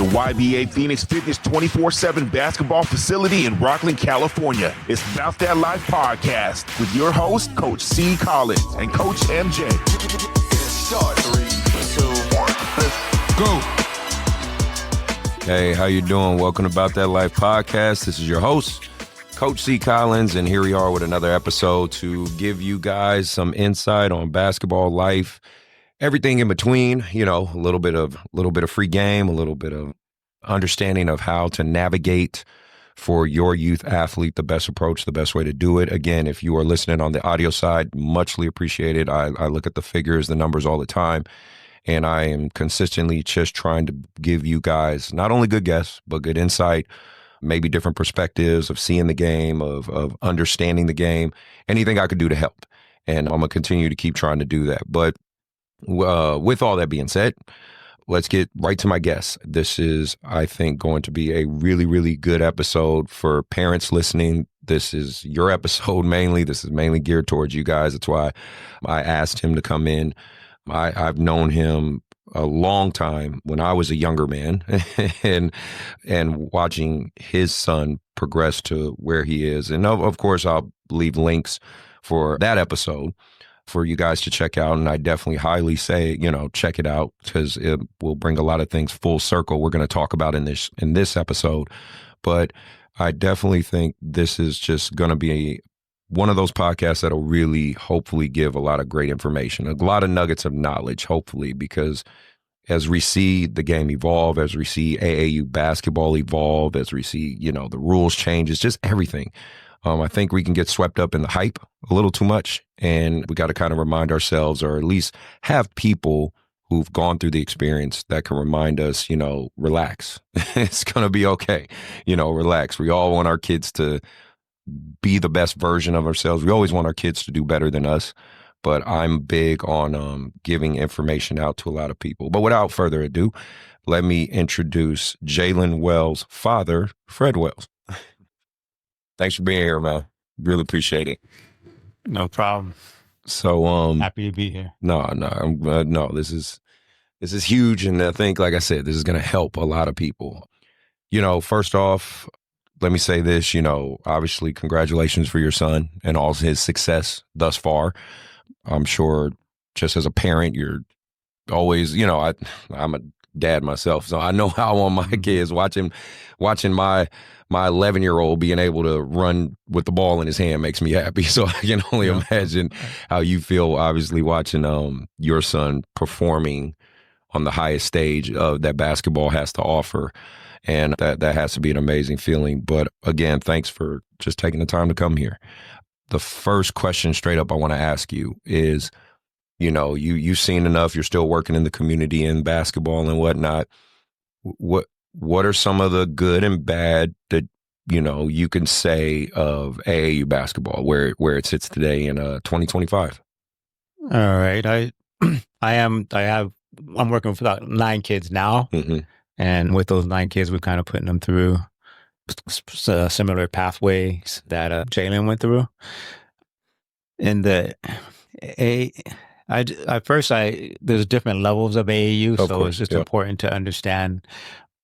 the YBA Phenix Fitness 24/7 basketball facility in Rocklin, California. It's Bout That Life Podcast with your host, Coach C. Collins and Coach MJ. Start 3, 2, 1, let's go. Hey, how you doing? Welcome to Bout That Life Podcast. This is your host, Coach C. Collins, and here we are with another episode to give you guys some insight on basketball life, everything in between. You know, a little bit of free game, a little bit of understanding of how to navigate for your youth athlete the best approach, the best way to do it. Again, if you are listening on the audio side, muchly appreciated. I look at the figures, the numbers all the time, and I am consistently just trying to give you guys not only good guests, but good insight, maybe different perspectives of seeing the game, of understanding the game, anything I could do to help. And I'm going to continue to keep trying to do that. But with all that being said, let's get right to my guest. This is, I think, going to be a really, really good episode for parents listening. This is your episode mainly. This is mainly geared towards you guys. That's why I asked him to come in. I've known him a long time when I was a younger man and watching his son progress to where he is. And of course, I'll leave links for that episode for you guys to check out. And I definitely highly say, check it out because it will bring a lot of things full circle we're going to talk about in this episode. But I definitely think this is just going to be one of those podcasts that'll really hopefully give a lot of great information, a lot of nuggets of knowledge, hopefully, because as we see the game evolve, as we see AAU basketball evolve, as we see, the rules change, it's just everything. I think we can get swept up in the hype a little too much, and we got to kind of remind ourselves, or at least have people who've gone through the experience that can remind us, relax. It's going to be okay. Relax. We all want our kids to be the best version of ourselves. We always want our kids to do better than us, but I'm big on giving information out to a lot of people. But without further ado, let me introduce Jalen Wells' father, Fred Wells. Thanks for being here, man. Really appreciate it. No problem. So, happy to be here. No, this is huge, and I think, like I said, this is going to help a lot of people. First off, let me say this, obviously congratulations for your son and all his success thus far. I'm sure just as a parent, you're always, I'm a dad myself, so I know how I want my kids watching my 11-year-old being able to run with the ball in his hand makes me happy. So I can only imagine how you feel, obviously, watching your son performing on the highest stage of that basketball has to offer. And that has to be an amazing feeling. But again, thanks for just taking the time to come here. The first question straight up I want to ask you is, you've seen enough, you're still working in the community in basketball and whatnot. What are some of the good and bad that, you can say of AAU basketball, where it sits today in 2025? All right. I'm working with about 9 kids now. Mm-hmm. And with those 9 kids, we're kind of putting them through similar pathways that Jalen went through. In the there's different levels of AAU, so it's just important to understand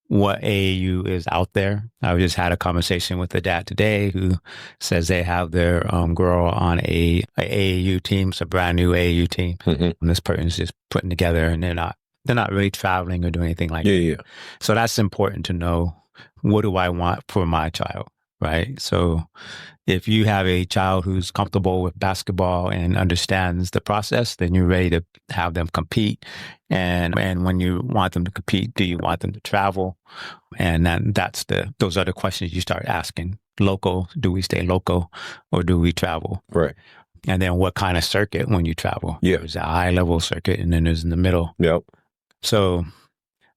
what AAU is out there. I just had a conversation with a dad today who says they have their girl on a AAU team, it's a brand new AAU team. Mm-hmm. And this person's just putting together, and they're not really traveling or doing anything like that. Yeah. So that's important to know. What do I want for my child, right? So if you have a child who's comfortable with basketball and understands the process, then you're ready to have them compete. And when you want them to compete, do you want them to travel? And then those are the questions you start asking. Local, do we stay local or do we travel? Right. And then what kind of circuit when you travel? Yeah. There's a high level circuit and then there's in the middle. Yep. So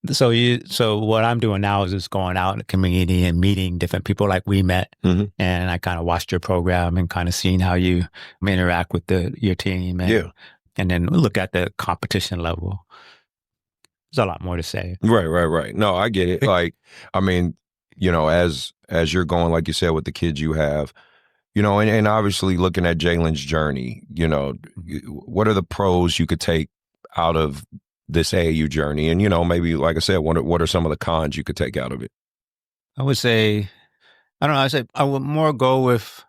what I'm doing now is just going out in the community and meeting different people like we met. Mm-hmm. And I kind of watched your program and kind of seeing how you interact with your team and then look at the competition level. There's a lot more to say. Right. No, I get it. Like, I mean, as you're going, like you said, with the kids you have, and obviously looking at Jalen's journey, what are the pros you could take out of this AAU journey? And, maybe, like I said, what are some of the cons you could take out of it? I would say, I don't know. I would more go with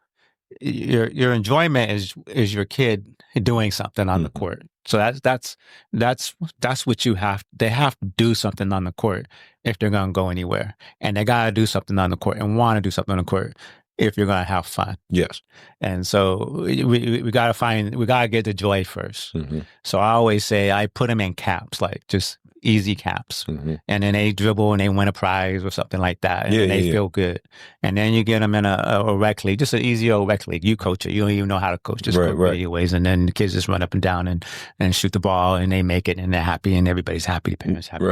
your enjoyment is your kid doing something on the court. So that's what you have. They have to do something on the court if they're going to go anywhere, and they got to do something on the court and want to do something on the court if you're going to have fun. Yes. And so we got to get the joy first. So I always say I put them in caps, like just easy caps. And then they dribble and they win a prize or something like that. And they feel good. And then you get them in a rec league, just an easy old rec league. You coach it. You don't even know how to coach. Just coach anyways. And then the kids just run up and down and shoot the ball and they make it and they're happy and everybody's happy. The parents happy.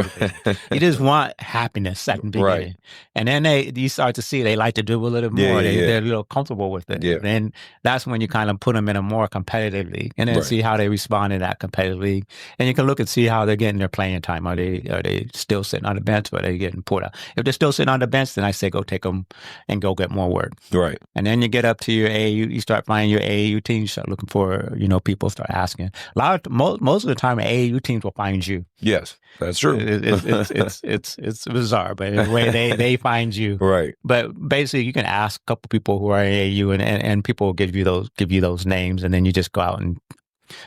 You just want happiness at the beginning. And then you start to see they like to dribble a little more. They're a little comfortable with it. Then that's when you kind of put them in a more competitive league and then see how they respond in that competitive league. And you can look and see how they're getting their playing time. Are they still sitting on the bench or are they getting pulled out? If they're still sitting on the bench, then I say go take them and go get more work. Right. And then you get up to your AAU, you start finding your AAU team, you start looking for, people start asking. Most of the time, AAU teams will find you. Yes, that's true. It's bizarre, but in a way they find you. Right. But basically, you can ask a couple people who are AAU, and people will give you those names, and then you just go out and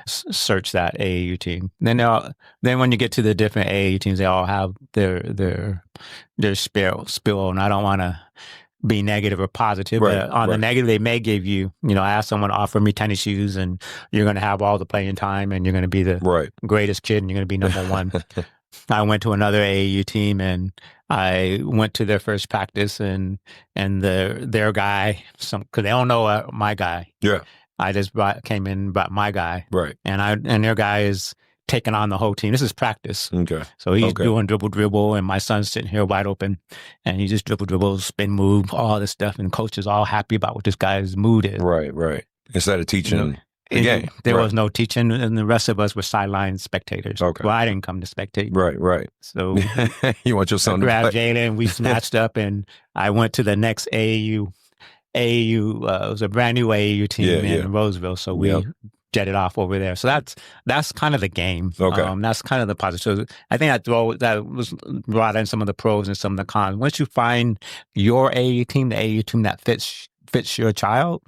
search that AAU team. Then when you get to the different AAU teams, they all have their spill. And I don't want to be negative or positive, but on the negative, they may give you, I asked someone to offer me tennis shoes and you're going to have all the playing time and you're going to be the greatest kid and you're going to be number one. I went to another AAU team and I went to their first practice and their guy, because they don't know my guy. Yeah. I just came in, brought my guy. Right. And their guy is taking on the whole team. This is practice. Okay. So he's doing dribble, and my son's sitting here wide open, and he just dribble, spin move, all this stuff, and coach is all happy about what this guy's mood is. Right. Instead of teaching the game. There was no teaching, and the rest of us were sideline spectators. Okay. Well, I didn't come to spectate. Right. So you want your son to grab Jalen, we snatched up, and I went to the next AAU, it was a brand new AAU team in Roseville, so we jetted off over there. So that's kind of the game. Okay. That's kind of the positive. So I think that was brought in some of the pros and some of the cons. Once you find your AAU team, the AAU team that fits your child,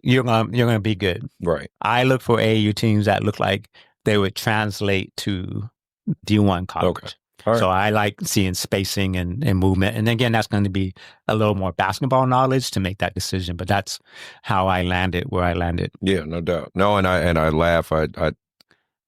you're gonna be good. Right. I look for AAU teams that look like they would translate to D1 college. Okay. Right. So I like seeing spacing and movement. And again, that's going to be a little more basketball knowledge to make that decision. But that's how I landed where I landed. Yeah, no doubt. No, and I laugh. I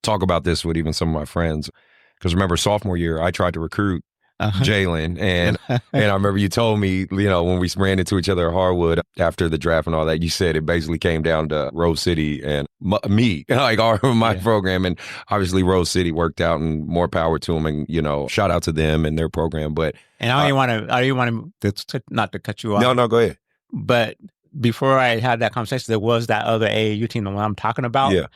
talk about this with even some of my friends. Because remember, sophomore year, I tried to recruit Jalen. And I remember you told me, when we ran into each other at Harwood after the draft and all that, you said it basically came down to Rose City and me, like my program. And obviously Rose City worked out and more power to them. And, shout out to them and their program. But and I don't want to, not to cut you off. No, go ahead. But before I had that conversation, there was that other AAU team, the one I'm talking about. Yeah.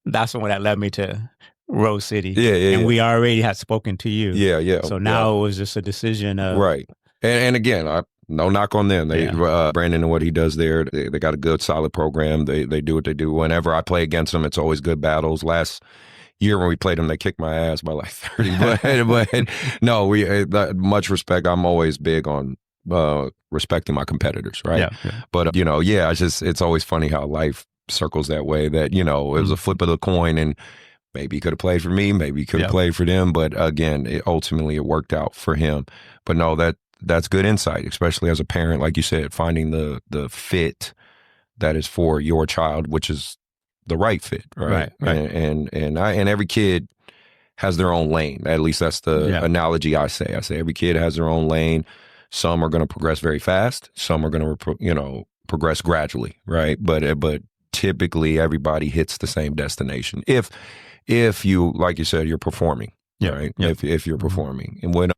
That's the one that led me to Rose City. Yeah. And we already had spoken to you. Yeah. So now it was just a decision of... Right. And again, no knock on them. They Brandon and what he does there, they got a good, solid program. They do what they do. Whenever I play against them, it's always good battles. Last year when we played them, they kicked my ass by like 30. But no, much respect. I'm always big on respecting my competitors, right? Yeah. But, it's always funny how life circles that way, that, it was a flip of the coin and maybe he could have played for me, maybe he could have played for them. But again, ultimately it worked out for him. But no, that's good insight, especially as a parent, like you said, finding the fit that is for your child, which is the right fit, right? And every kid has their own lane. At least that's the analogy I say. I say every kid has their own lane. Some are going to progress very fast. Some are going to, progress gradually, right? But typically everybody hits the same destination. If you, like you said, you're performing, right? Yep. If you're performing. And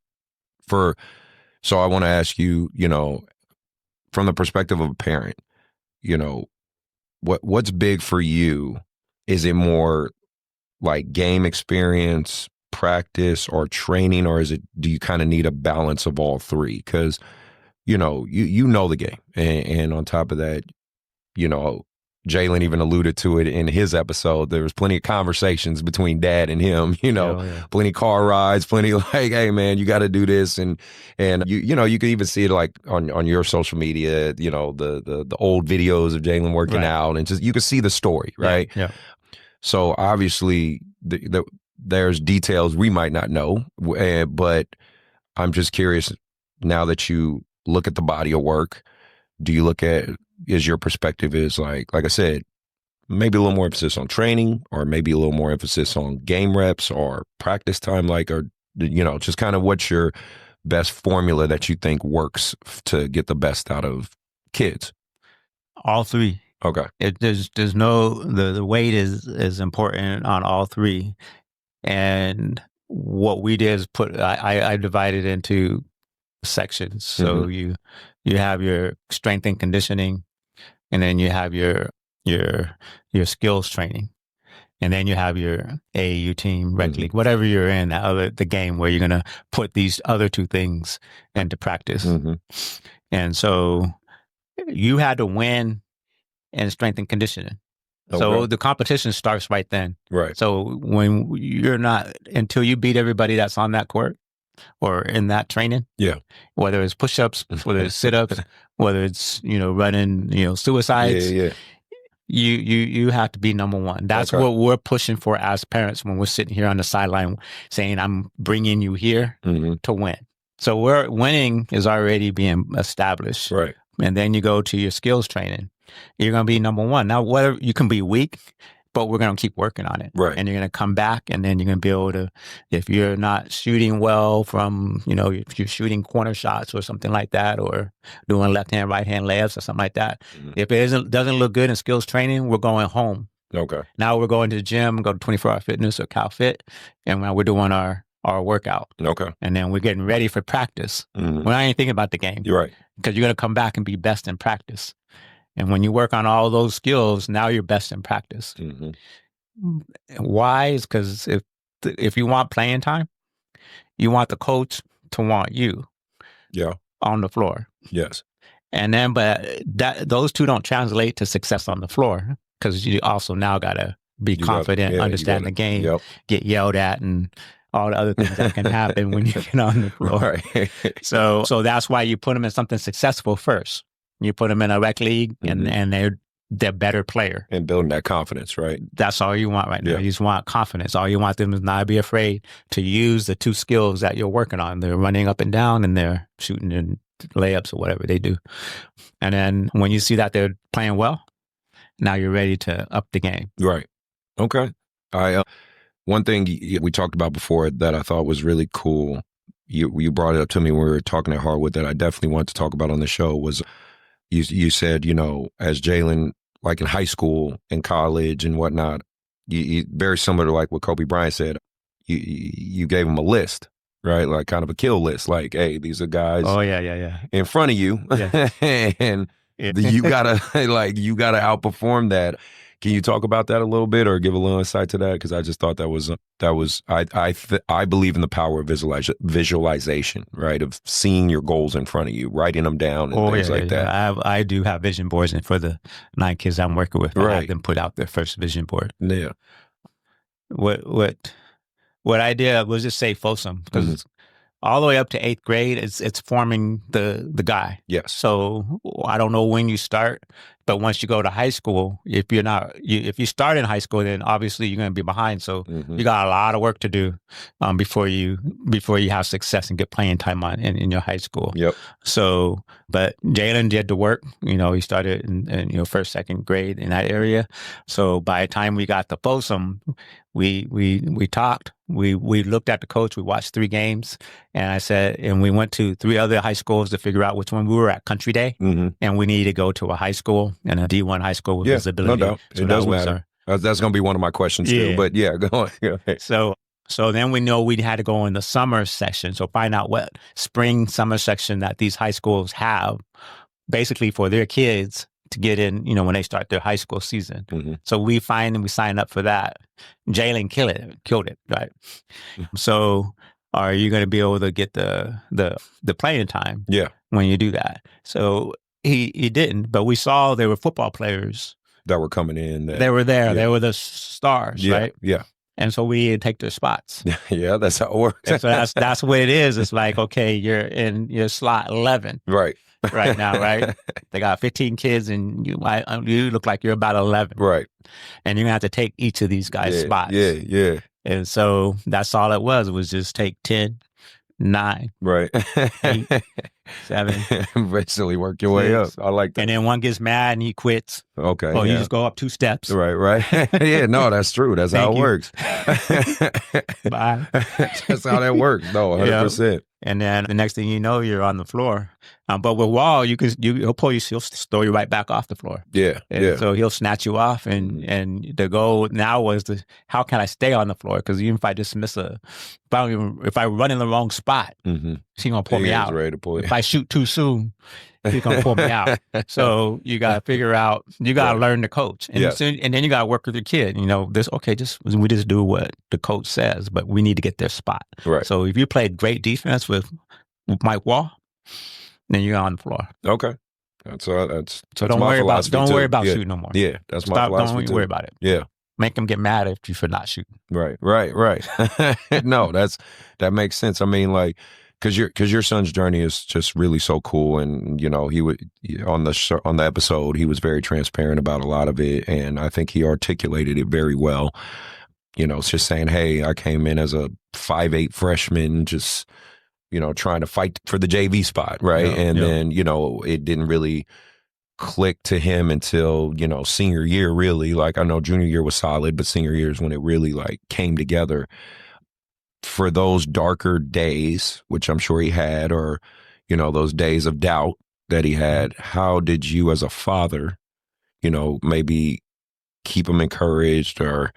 so I want to ask you, from the perspective of a parent, what's big for you? Is it more like game experience, practice, or training, or do you kind of need a balance of all three? Because, you know the game. And on top of that, Jalen even alluded to it in his episode. There was plenty of conversations between dad and him, plenty of car rides, plenty of like, hey man, you got to do this. And you could even see it like on your social media, the old videos of Jalen working out, and just, you could see the story, right? Yeah. So obviously there's details we might not know, but I'm just curious, now that you look at the body of work, do you look at, is your perspective is like I said, maybe a little more emphasis on training, or maybe a little more emphasis on game reps or practice time, just kind of what's your best formula that you think works to get the best out of kids? All three. Okay. There's no, the weight is important on all three. And what we did is I divided into sections. So you have your strength and conditioning, and then you have your skills training, and then you have your AAU team, rec league, whatever you're in, the game where you're going to put these other two things into practice. And so you had to win in strength and conditioning. Okay. So the competition starts right then. Right. So when you're not, until you beat everybody that's on that court or in that training, whether it's push-ups, whether it's sit-ups, whether it's, running, suicides, you have to be number one. That's what we're pushing for as parents when we're sitting here on the sideline saying, I'm bringing you here to win. So winning is already being established. Right. And then you go to your skills training. You're going to be number one. Now, whether you can be weak, but we're going to keep working on it. Right. And you're going to come back, and then you're going to be able to, if you're not shooting well from, if you're shooting corner shots or something like that, or doing left hand, right hand layups or something like that. If it doesn't look good in skills training, we're going home. Okay. Now we're going to the gym, go to 24-hour fitness or CalFit, and we're doing our workout. Okay. And then we're getting ready for practice. We're not even thinking about the game. You're right. Because you're going to come back and be best in practice. And when you work on all those skills, now you're best in practice. Why? Is because if you want playing time, you want the coach to want you on the floor. Yes. And then, but those two don't translate to success on the floor, because you also now got to be confident, understand the game, get yelled at, and all the other things that can happen when you get on the floor. Right. So that's why you put them in something successful first. You put them in a rec league, and they're better player. And building that confidence, right? That's all you want right now. You just want confidence. All you want them is not be afraid to use the two skills that you're working on. They're running up and down, and they're shooting in layups or whatever they do. And then when you see that they're playing well, now you're ready to up the game. Right. Okay. One thing we talked about before that I thought was really cool, you brought it up to me when we were talking at Hardwood, that I definitely wanted to talk about on the show, was you said, as Jalen, like in high school and college and whatnot, you very similar to like what Kobe Bryant said, you gave him a list, right? Like kind of a kill list. Like, hey, these are guys in front of you. Yeah. And you gotta outperform that. Can you talk about that a little bit, or give a little insight to that? Because I just thought that was I believe in the power of visualization, right? Of seeing your goals in front of you, writing them down, and things like that. I do have vision boards, and for the 9 kids I'm working with, I have them put out their first vision board. Yeah. What I did was just say Folsom, because all the way up to 8th grade, it's forming the guy. Yes. So I don't know when you start, but once you go to high school, if you start in high school, then obviously you're going to be behind. So you got a lot of work to do before you have success and get playing time in your high school. Yep. So, but Jalen did the work. He started in first, second grade in that area. So by the time we got to Folsom, we talked. We looked at the coach. We watched 3 games, and we went to 3 other high schools to figure out which one. We were at Country Day, and we needed to go to a high school, and a D1 high school with visibility. No doubt. So it does matter. That's going to be one of my questions too. But go on. So then we know we had to go in the summer section. So find out what spring, summer section that these high schools have, basically for their kids to get in, when they start their high school season. So we sign up for that. Jalen killed it, right? So are you going to be able to get the playing time? Yeah. When you do that. So he didn't, but we saw there were football players that were coming in. They were there. Yeah. They were the stars, right? Yeah. And so we take their spots. Yeah, that's how it works. And so that's what it is. It's like, okay, you're in your slot 11 right now, right? They got 15 kids, and you look like you're about 11. Right. And you're going to have to take each of these guys' spots. Yeah. And so that's all it was just take 10, 9, right, 8, 7. Basically work your way up. I like that. And then one gets mad and he quits. Okay. Or you just go up 2 steps. Right. Yeah, no, that's true. That's how it works. Bye. That's how that works. No, 100%. And then the next thing you know, you're on the floor. But with Wall, he'll pull you, he'll throw you right back off the floor. Yeah. So he'll snatch you off, and the goal now was how can I stay on the floor? Because even if I just miss if I run in the wrong spot, he's gonna pull me out. Ready to pull you. If I shoot too soon, he's gonna pull me out. So you gotta figure out. You gotta learn to coach, and then you gotta work with your kid. We just do what the coach says, but we need to get their spot. Right. So if you played great defense with Mike Wall, then you're on the floor. Okay. So don't worry about shooting no more. Yeah, that's my philosophy. Don't worry about it. Yeah. Make them get mad at you for not shooting. Right. No, that makes sense. I mean, like, because your son's journey is just really so cool, and he would on the episode he was very transparent about a lot of it, and I think he articulated it very well. It's just saying, hey, I came in as a 5'8" freshman, just trying to fight for the JV spot, right? Then, it didn't really click to him until, senior year, really. Like, I know junior year was solid, but senior year is when it really, like, came together. For those darker days, which I'm sure he had, or, those days of doubt that he had, how did you as a father, maybe keep him encouraged, or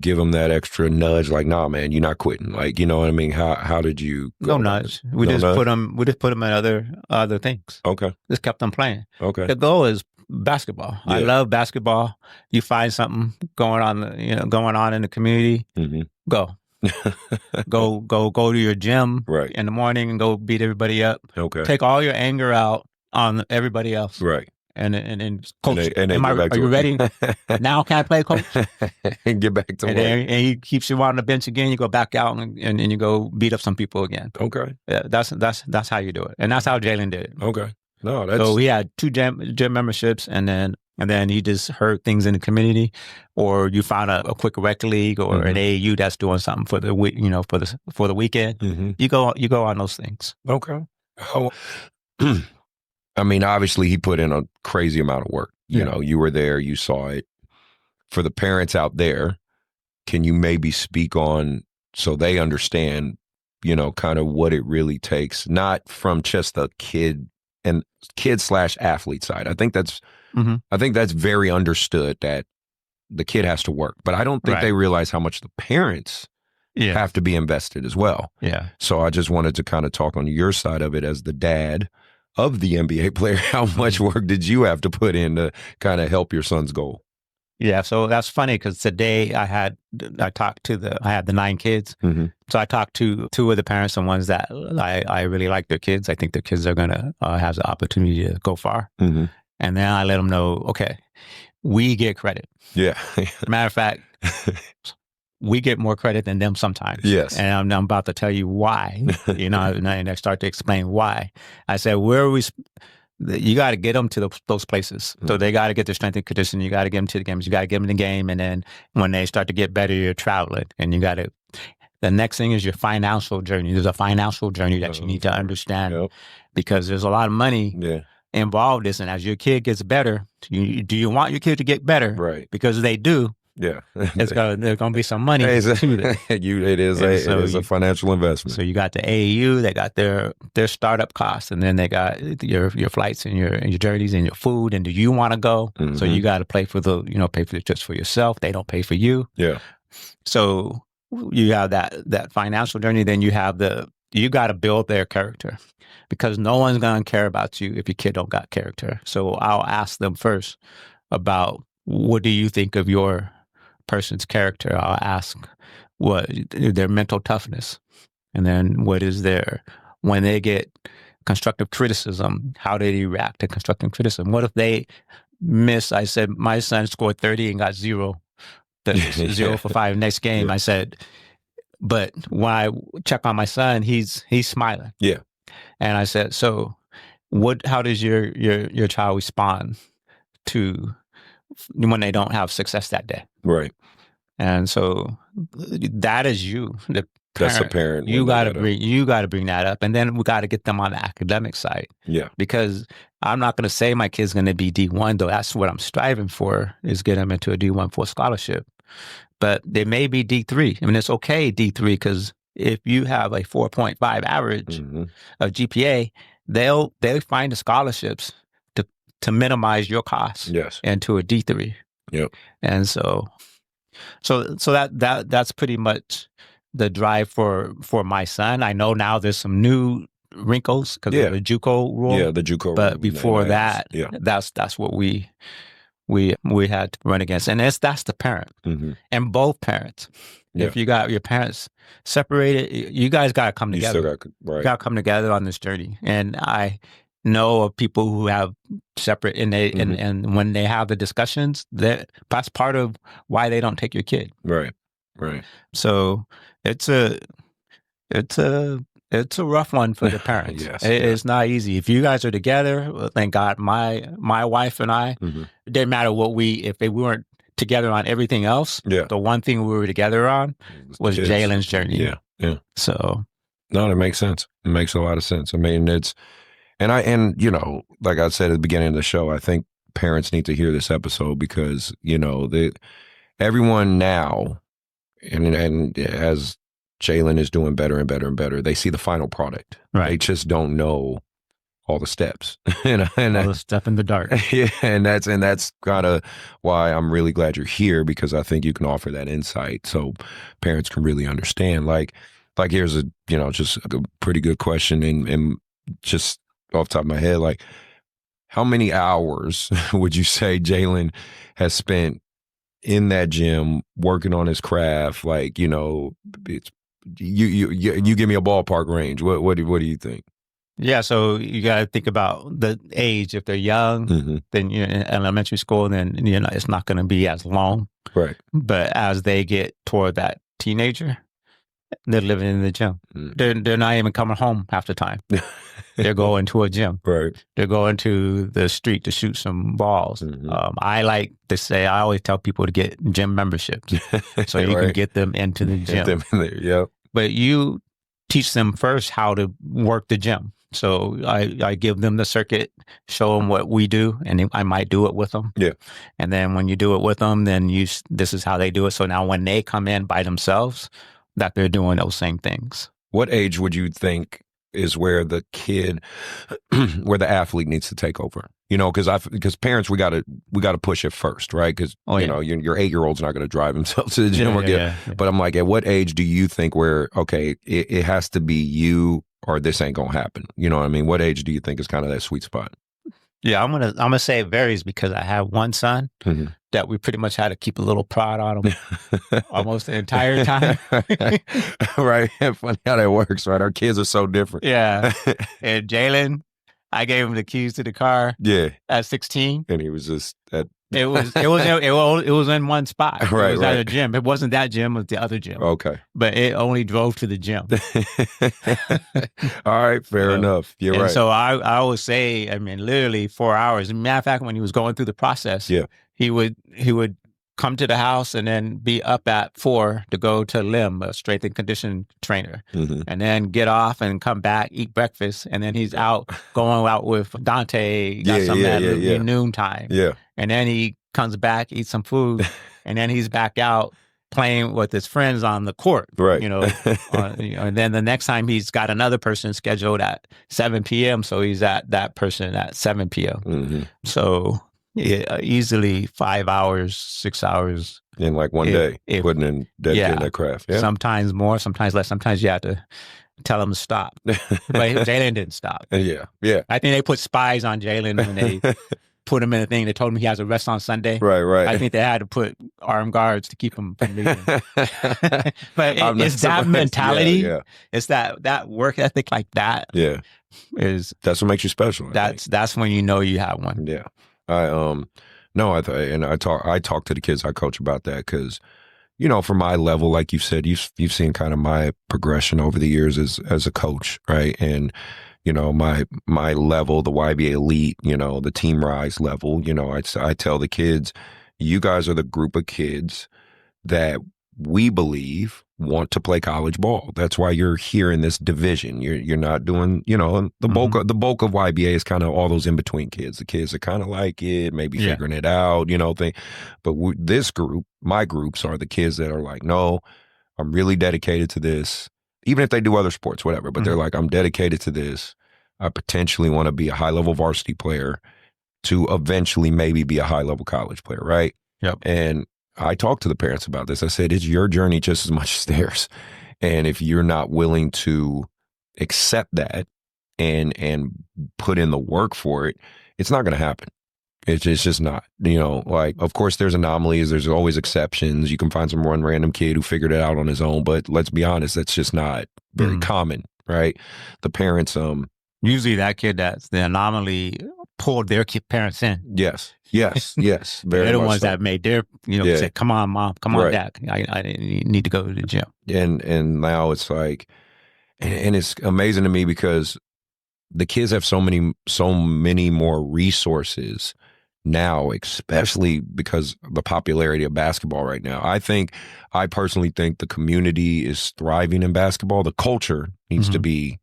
give them that extra nudge, like, nah, man, you're not quitting. Like, you know what I mean? How did you go? No nudge. We just put them in other things. Okay. Just kept them playing. Okay. The goal is basketball. Yeah. I love basketball. You find something going on in the community, go. go to your gym in the morning and go beat everybody up. Okay. Take all your anger out on everybody else. Right. And coach, are you ready? Now can I play, coach? And get back to work. And he keeps you on the bench again. You go back out and you go beat up some people again. Okay. Yeah, that's how you do it, and that's how Jalen did it. Okay. No, so he had 2 gym memberships, and then he just heard things in the community, or you found a quick rec league or an AAU that's doing something for the for the weekend. You go on those things. Okay. I mean, obviously, he put in a crazy amount of work. You were there, you saw it. For the parents out there, can you maybe speak on, so they understand, kind of what it really takes, not from just the kid / athlete side. I think that's very understood, that the kid has to work, but I don't think they realize how much the parents have to be invested as well. Yeah. So I just wanted to kind of talk on your side of it as the dad of the NBA player. How much work did you have to put in to kind of help your son's goal? Yeah, so that's funny, because today I had the 9 kids. So I talked to 2 of the parents, and ones that I really like their kids. I think their kids are going to have the opportunity to go far. And then I let them know, okay, we get credit. Yeah. Matter of fact, we get more credit than them sometimes. Yes. And I'm about to tell you why, and I start to explain why. I said, you got to get them to those places. So they got to get their strength and conditioning. You got to get them to the games. You got to get them in the game. And then when they start to get better, you're traveling. And the next thing is your financial journey. There's a financial journey that you need to understand, because there's a lot of money involved in this. And as your kid gets better, do you want your kid to get better? Right. Because they do. Yeah. There's going to be some money. It is a financial investment. So you got the AAU, they got their startup costs, and then they got your flights and your journeys and your food. And do you want to go? So you got to pay for the trips for yourself. They don't pay for you. Yeah. So you have that financial journey. Then you got to build their character, because no one's going to care about you if your kid don't got character. So I'll ask them first about, what do you think of your person's character? I'll ask what their mental toughness, and then what is when they get constructive criticism, how do they react to constructive criticism? What if Miss, I said, my son scored 30 and got 0. That's 0 for 5. Next game, I said, but when I check on my son, he's smiling. Yeah. And I said, so how does your child respond to when they don't have success that day? Right. And so that is you, the parent. That's the parent. You got to bring that up, and then we got to get them on the academic side. Yeah. Because I'm not going to say my kid's going to be D1, though. That's what I'm striving for, is get them into a D1 full scholarship. But they may be D3. I mean, it's okay D3, because if you have a 4.5 average of GPA, they'll find the scholarships to minimize your costs into a D3. Yep. And so that's pretty much the drive for my son. I know now there's some new wrinkles because of the JUCO rule. Yeah, the JUCO rule. But before that, that's what we had to run against. And that's the parent. And both parents. Yeah. If you got your parents separated, you guys got to come together. You got to come together on this journey. And I know of people who have separate, and and when they have the discussions, that's part of why they don't take your kid. Right. So it's a rough one for the parents. It's not easy. If you guys are together, well, thank God, my wife and I, it didn't matter if we weren't together on everything else. Yeah. The one thing we were together on was Jalen's journey. Yeah. Yeah. So no, that makes sense. It makes a lot of sense. I mean, and you know, like I said at the beginning of the show, I think parents need to hear this episode because, you know, everyone now, and as Jalen is doing better and better and better, they see the final product. Right. They just don't know all the steps. and all the stuff in the dark. Yeah, and that's kind of why I'm really glad you're here, because I think you can offer that insight so parents can really understand. Like here's just a pretty good question, and just off the top of my head, like, how many hours would you say Jalen has spent in that gym working on his craft? Like, you know, it's you give me a ballpark range. What do you think? Yeah, so you got to think about the age. If they're young, then in elementary school, then it's not going to be as long. Right. But as they get toward that teenager, they're living in the gym. They're not even coming home half the time. They're going to a gym. Right. They're going to the street to shoot some balls. I like to say, I always tell people to get gym memberships so you can get them into the gym. Get them in there, yep. But you teach them first how to work the gym. So I give them the circuit, show them what we do, and I might do it with them. Yeah. And then when you do it with them, then this is how they do it. So now when they come in by themselves, that they're doing those same things. What age would you think is where the athlete needs to take over? You know, because parents, we got to push it first, right? Because you know, your 8-year-old's not going to drive himself to the gym But I'm like, at what age do you think it has to be you, or this ain't gonna happen? You know what I mean? What age do you think is kind of that sweet spot? Yeah, I'm gonna say it varies, because I have one son that we pretty much had to keep a little prod on him almost the entire time. Right. Funny how that works, right? Our kids are so different. Yeah. And Jalen, I gave him the keys to the car. Yeah. At 16, and he was just at. It was in one spot. Right, it was at a gym. It wasn't that gym; it was the other gym. Okay, but it only drove to the gym. All right, fair enough. You're right. So I always say, I mean, literally 4 hours. As a matter of fact, when he was going through the process, he would come to the house and then be up at 4 to go to Lim, a strength and conditioning trainer, and then get off and come back, eat breakfast, and then he's going out with Dante, got something at noontime. Yeah. And then he comes back, eats some food, and then he's back out playing with his friends on the court. Right. And then the next time he's got another person scheduled at 7 p.m., so he's at that person at 7 p.m. So easily 5 hours, 6 hours. In like one day, putting in dedicating that craft. Yeah. Sometimes more, sometimes less. Sometimes you have to tell him to stop. But Jalen didn't stop. Yeah. I think they put spies on Jalen when they put him in a thing. They told him he has a rest on Sunday. Right. I think they had to put armed guards to keep him from leaving. But it's that mentality. Yeah. It's that work ethic like that. Yeah. That's what makes you special. That's when you know you have one. Yeah. I talk to the kids I coach about that because, for my level, like you said, you've seen kind of my progression over the years as a coach, right? And my level, the YBA Elite, the Team Rise level, I tell the kids, you guys are the group of kids that we believe want to play college ball. That's why you're here in this division. You're not doing, the bulk of YBA is kind of all those in between kids. The kids that kind of like it, maybe figuring it out, thing. But this group, my groups, are the kids that are like, no, I'm really dedicated to this. Even if they do other sports, whatever, but they're like, I'm dedicated to this. I potentially want to be a high level varsity player to eventually maybe be a high level college player, right? Yep. And I talked to the parents about this. I said, it's your journey just as much as theirs. And if you're not willing to accept that and put in the work for it, it's not going to happen. It's just not, of course there's anomalies. There's always exceptions. You can find some one random kid who figured it out on his own, but let's be honest, that's just not very common, right? The parents, usually that kid that's the anomaly pulled their parents in. Yes. Very They're the much ones so. that made their, say, come on, Mom, come on, Dad. I need to go to the gym. And now it's like, and it's amazing to me because the kids have so many more resources now, especially because of the popularity of basketball right now. I personally think the community is thriving in basketball. The culture needs to be,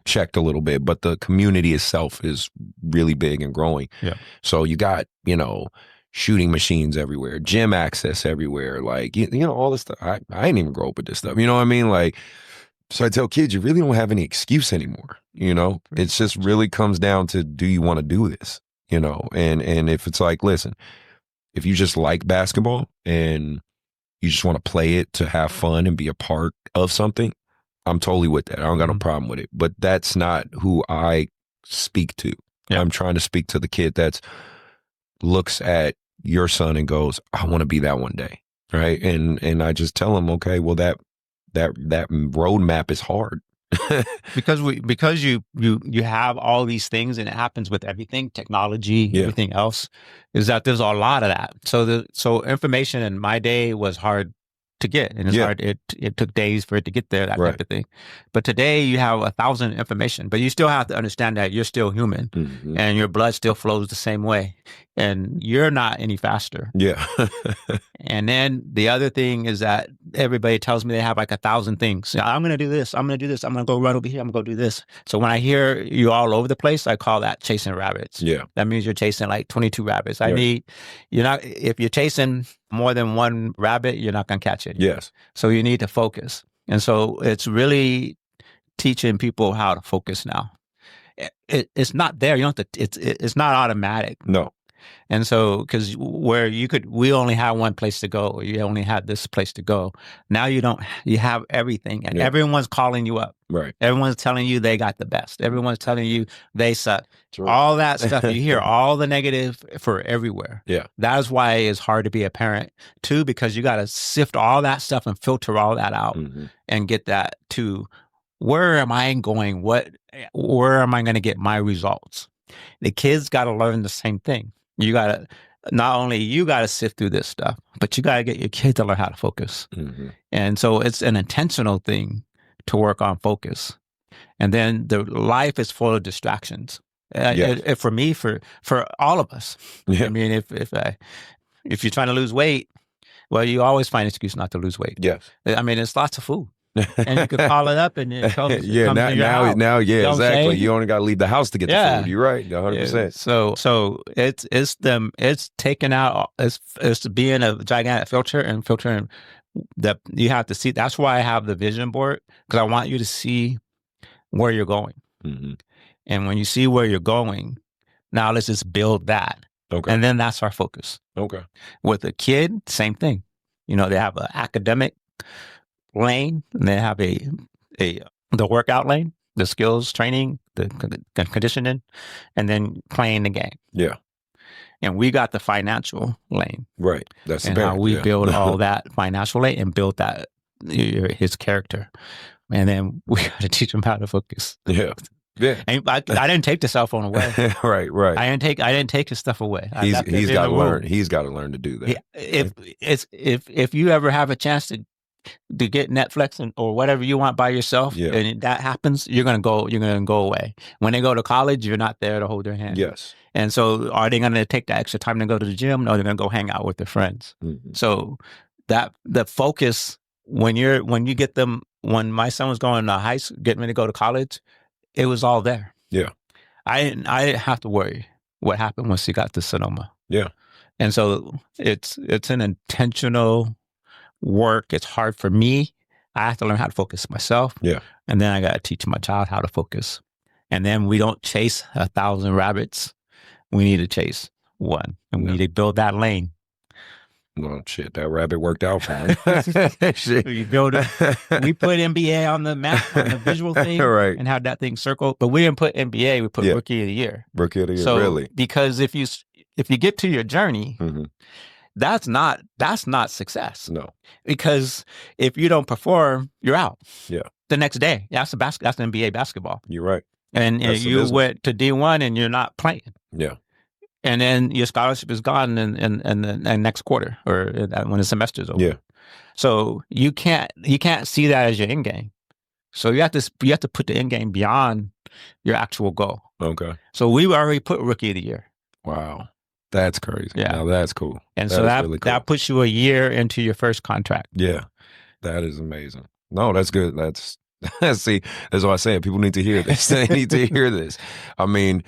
checked a little bit, but the community itself is really big and growing. Yeah. So you got, shooting machines everywhere, gym access everywhere, like, all this stuff. I didn't even grow up with this stuff. You know what I mean? Like, so I tell kids, you really don't have any excuse anymore. It's just really comes down to, do you want to do this? And if it's like, listen, if you just like basketball and you just want to play it to have fun and be a part of something, I'm totally with that. I don't got no problem with it. But that's not who I speak to. Yeah. I'm trying to speak to the kid that looks at your son and goes, I want to be that one day. Right. And I just tell him, okay, well, that roadmap is hard. because you have all these things, and it happens with everything, technology, everything else, is that there's a lot of that. So information in my day was hard to get, and it's hard. It took days for it to get there, that type of thing. But today you have 1,000 information, but you still have to understand that you're still human, and your blood still flows the same way, and you're not any faster. Yeah. And then the other thing is that everybody tells me they have like 1,000 things. I'm going to do this. I'm going to do this. I'm going to go run over here. I'm going to go do this. So when I hear you all over the place, I call that chasing rabbits. Yeah. That means you're chasing like 22 rabbits. If you're chasing more than one rabbit, you're not going to catch it. Yes. So you need to focus. And so it's really teaching people how to focus now. It's not there. You don't have to, it's not automatic. No. And so, because we only had one place to go, or you only had this place to go. Now you have everything, and everyone's calling you up. Right. Everyone's telling you they got the best. Everyone's telling you they suck. Right. All that stuff. You hear all the negative for everywhere. Yeah. That is why it's hard to be a parent too, because you got to sift all that stuff and filter all that out and get that to where am I going? Where am I going to get my results? The kids got to learn the same thing. You got to, not only you got to sift through this stuff, but you got to get your kids to learn how to focus. And so it's an intentional thing to work on focus. And then the life is full of distractions. For me, for all of us. Yeah. I mean, if you're trying to lose weight, well, you always find an excuse not to lose weight. Yes. I mean, it's lots of food. And you could call it up and it comes. Now, you know exactly. You only got to leave the house to get the food. You're right, 100%. So it's taking out. It's being a gigantic filter and filtering that you have to see. That's why I have the vision board, because I want you to see where you're going. And when you see where you're going, now let's just build that. Okay. And then that's our focus. Okay. With a kid, same thing. They have an academic lane, and they have the workout lane, the skills training, the conditioning, and then playing the game. Yeah. And we got the financial lane. Right. That's and how we build all that financial lane and build that his character. And then we got to teach him how to focus. Yeah. Yeah. And I didn't take the cell phone away. Right. I didn't take his stuff away. He's got to learn. He's got to learn to do that. If you ever have a chance to get Netflix or whatever you want by yourself, and that happens, you're gonna go away. When they go to college, you're not there to hold their hand. Yes. And so, are they gonna take that extra time to go to the gym? No, they're gonna go hang out with their friends. Mm-hmm. So that the focus when my son was going to high school, getting ready to go to college, it was all there. Yeah. I didn't have to worry what happened once he got to Sonoma. Yeah. And so it's an intentional work. It's hard for me. I have to learn how to focus myself. Yeah. And then I got to teach my child how to focus. And then we don't chase 1,000 rabbits. We need to chase one. And we need to build that lane. Well, shit, that rabbit worked out for him. Shit. We put NBA on the map, on the visual thing, right, and had that thing circled. But we didn't put NBA. We put Rookie of the Year. Rookie of the Year, so, really? Because if you get to your journey, that's not success. No, because if you don't perform, you're out. Yeah, the next day. That's NBA basketball. You're right. And you went to D1 and you're not playing. Yeah. And then your scholarship is gone in the next quarter or when the semester's over. Yeah. So you can't see that as your end game. So you have to put the end game beyond your actual goal. Okay. So we already put Rookie of the Year. Wow. That's crazy. Yeah. Now that's cool. And so really cool. that puts you a year into your first contract. Yeah. That is amazing. No, that's good. See, that's what I said. People need to hear this. They need to hear this. I mean,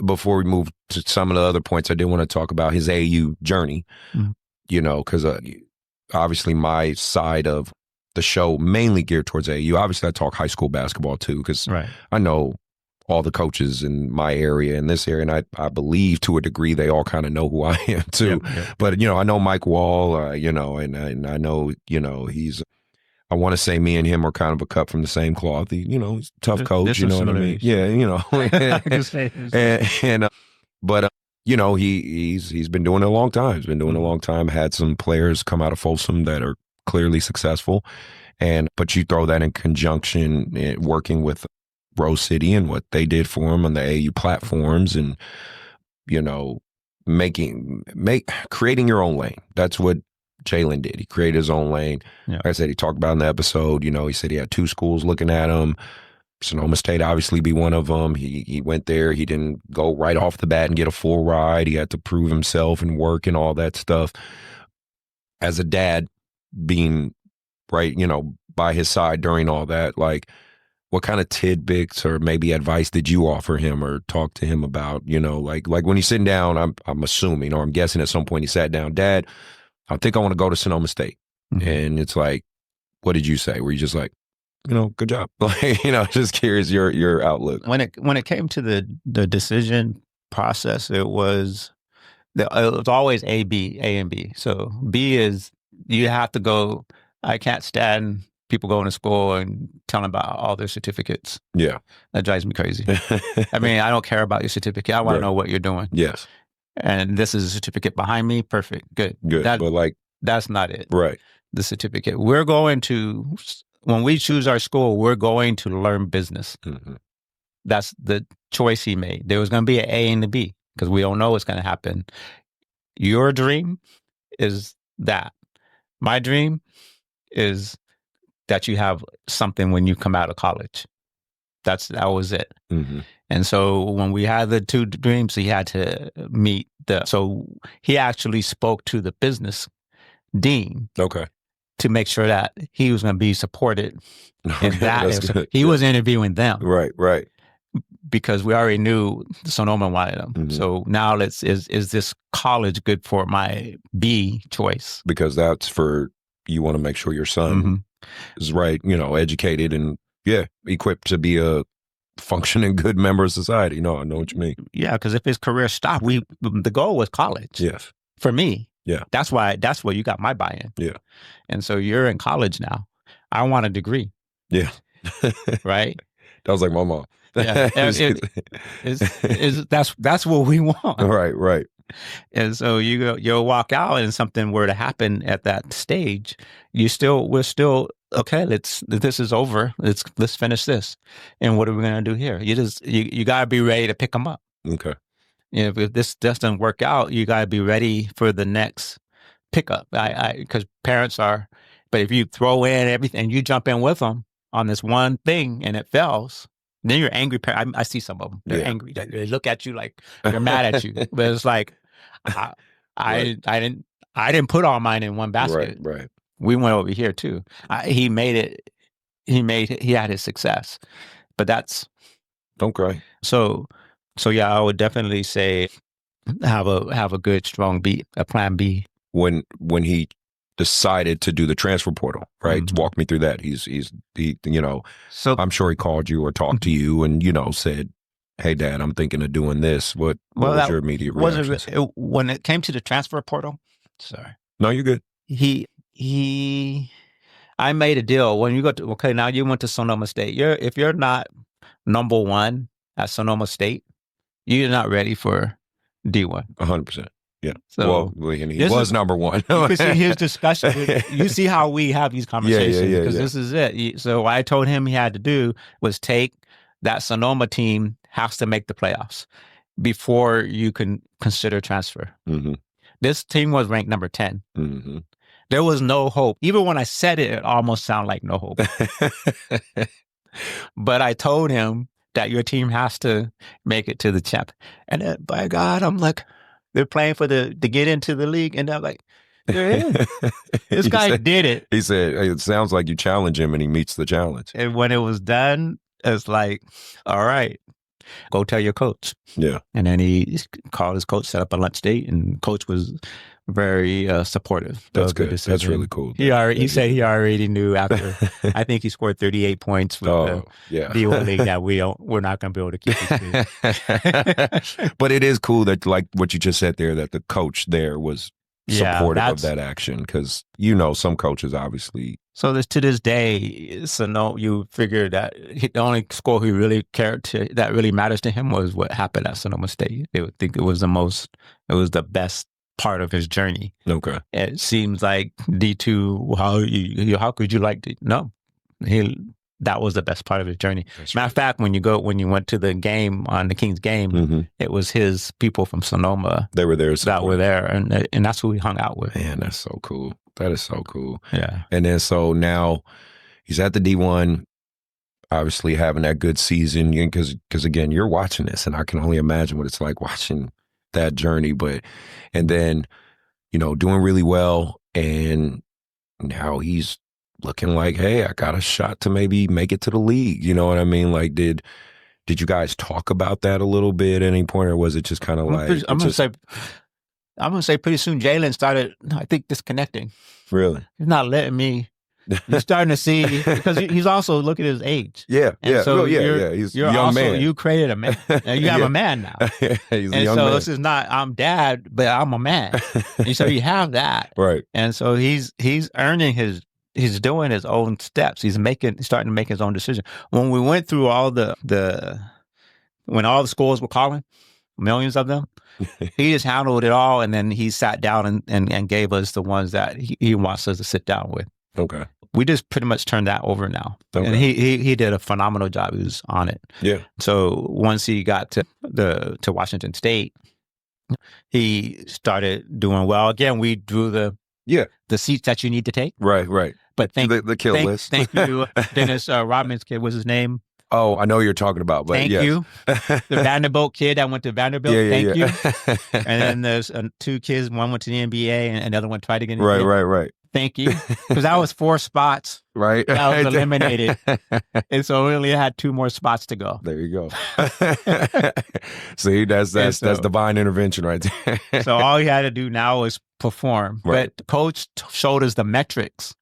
before we move to some of the other points, I did want to talk about his AAU journey, because obviously my side of the show mainly geared towards AAU. Obviously, I talk high school basketball too, because I know all the coaches in my area, in this area, and I believe to a degree they all kind of know who I am too. Yep. But, I know Mike Wall, and I know, I want to say me and him are kind of a cut from the same cloth. He's a tough coach, you know what I mean? Yeah, he's been doing it a long time. He's been doing it a long time. Had some players come out of Folsom that are clearly successful. But you throw that in conjunction working with Rose City and what they did for him on the AAU platforms and, creating your own lane. That's what Jalen did. He created his own lane. Yeah. Like I said, he talked about in the episode, he said he had 2 schools looking at him. Sonoma State obviously be one of them. He went there. He didn't go right off the bat and get a full ride. He had to prove himself and work and all that stuff. As a dad being right, by his side during all that, like what kind of tidbits or maybe advice did you offer him or talk to him about, like when he's sitting down, I'm assuming, or I'm guessing at some point he sat down, Dad, I think I want to go to Sonoma State. Mm-hmm. And it's like, what did you say? Were you just like, good job? Just curious your outlook. When it came to the decision process, it was always A and B. So B is you have to go. I can't stand people going to school and telling about all their certificates. Yeah. That drives me crazy. I mean, I don't care about your certificate. I want to know what you're doing. Yes. And this is a certificate behind me. Perfect. Good. But that's not it. Right. The certificate. When we choose our school, we're going to learn business. Mm-hmm. That's the choice he made. There was going to be an A and a B because we don't know what's going to happen. Your dream is that. My dream is that you have something when you come out of college. That was it. Mm-hmm. And so when we had the 2 dreams, he had to meet so he actually spoke to the business dean. Okay. To make sure that he was going to be supported in that. He was interviewing them. Right. Because we already knew Sonoma wanted him. Mm-hmm. So now is this college good for my B choice? Because that's you want to make sure your son is right, educated and equipped to be a functioning good member of society. No, I know what you mean. Yeah, because if his career stopped, the goal was college. Yes. For me. Yeah. That's where you got my buy-in. Yeah. And so you're in college now. I want a degree. Yeah. Right? That was like my mom. Yeah. That's what we want. Right. And so you'll walk out and something were to happen at that stage, we're still okay, this is over. Let's finish this. And what are we going to do here? You got to be ready to pick them up. Okay. If this doesn't work out, you got to be ready for the next pickup. Because parents are, but if you throw in everything, you jump in with them on this one thing and it fails, then you're angry. I see some of them. They're angry. They look at you like they're mad at you. But it's like, I didn't put all mine in one basket. Right. We went over here too. He made it. He had his success, but that's. Don't cry. So yeah, I would definitely say have a good strong a plan B. When he decided to do the transfer portal, right? Mm-hmm. Walk me through that. He so I'm sure he called you or talked to you and, said, hey, Dad, I'm thinking of doing this. What was your immediate reaction? When it came to the transfer portal, sorry. No, you're good. I made a deal. When you go to, okay, now you went to Sonoma State. If you're not number one at Sonoma State, you're not ready for D1. 100%. Yeah. So, and he was number one. You can see his discussion. You see how we have these conversations because this is it. So what I told him he had to do was take that Sonoma team has to make the playoffs before you can consider transfer. Mm-hmm. This team was ranked number 10. Mm-hmm. There was no hope. Even when I said it, it almost sounded like no hope. But I told him that your team has to make it to the champ. And by God, I'm like, they're playing to get into the league. And I'm like, they're in. This guy did it. He said, hey, it sounds like you challenge him and he meets the challenge. And when it was done, it's like, all right, go tell your coach. Yeah. And then he called his coach, set up a lunch date, and coach was very supportive. That's good. That's really cool. He said he already knew after. I think he scored 38 points with the D1 league that we're not going to be able to keep his But it is cool that, like what you just said there, that the coach there was supportive of that action because some coaches obviously. So to this day, you figure that the only score he really cared that really matters to him was what happened at Sonoma State. They would think it was the best part of his journey. Okay. It seems like D2, how could you like to? No, that was the best part of his journey. That's Matter of fact, when you went to the game on the Kings game, mm-hmm. it was his people from Sonoma. They were there. That were there, and that's who he hung out with. Man, that's so cool. That is so cool. Yeah. And then so now he's at the D1, obviously having that good season because again, you're watching this, and I can only imagine what it's like watching that journey. And then doing really well, and now he's looking like, hey, I got a shot to maybe make it to the league. You know what I mean? Like, did you guys talk about that a little bit at any point, or was it just kind of like? I'm gonna say pretty soon Jalen started, I think, disconnecting. Really? He's not letting me. You're starting to see because he's also look at his age. Yeah, and yeah, so He's a young man. You created a man. And you have a man now. He's a young man. This is not I'm dad, but I'm a man. And so you have that, right? And so he's earning his. He's doing his own steps. He's starting to make his own decision. When we went through all when all the schools were calling, millions of them, he just handled it all, and then he sat down and gave us the ones that he wants us to sit down with. Okay. We just pretty much turned that over now. Okay. And he did a phenomenal job. He was on it. Yeah. So once he got to Washington State, he started doing well. Again, we drew the seats that you need to take. Right. But the kill list. Thank you, Dennis Rodman's kid. What's his name? Oh, I know you're talking about. But thank you, the Vanderbilt kid that went to Vanderbilt. Thank you. And then there's two kids. One went to the NBA, and another one tried to get in. Right. Thank you, because that was 4 spots. Right. That was eliminated, and so we only had 2 more spots to go. There you go. See, that's divine intervention right there. So all he had to do now is perform. Right. But coach showed us the metrics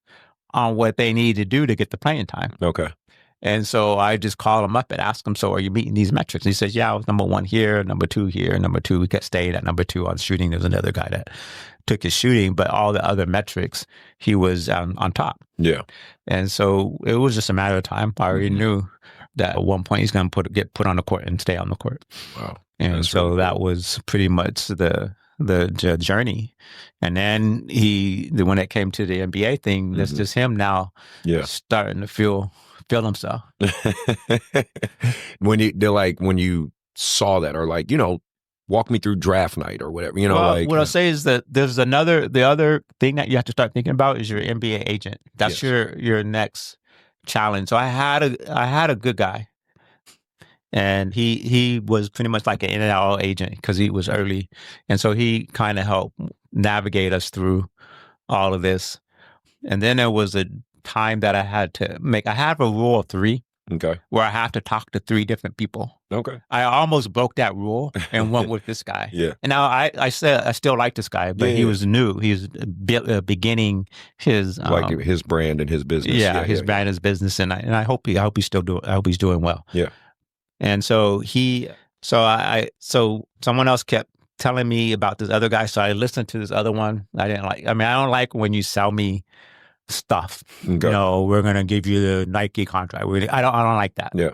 on what they need to do to get the playing time. Okay. And so I just called him up and asked him, so are you meeting these metrics? And he says, yeah, I was number 1 here, number 2 here, number 2. We kept staying at number 2 on shooting. There was another guy that took his shooting, but all the other metrics, he was on top. Yeah. And so it was just a matter of time. I already knew that at one point he's going to get put on the court and stay on the court. Wow. And so that was pretty much the the journey. And then when it came to the NBA thing, that's just him now starting to feel himself. When you saw that, or like, walk me through draft night or whatever, what I'll say is that there's the other thing that you have to start thinking about is your NBA agent. That's your next challenge. So I had a good guy, and he was pretty much like an NIL agent because he was early. And so he kind of helped navigate us through all of this. And then there was a time that I had a rule of 3. Okay. Where I have to talk to 3 different people. Okay. I almost broke that rule and went with this guy. Yeah. And now I still like this guy, but he was new. He was beginning his his brand and his business. His brand and his business, and I hope he's doing well. Yeah. And so someone else kept telling me about this other guy, so I listened to this other one. I didn't like. I mean, I don't like when you sell me stuff. Okay. We're going to give you the Nike contract. I don't like that. Yeah.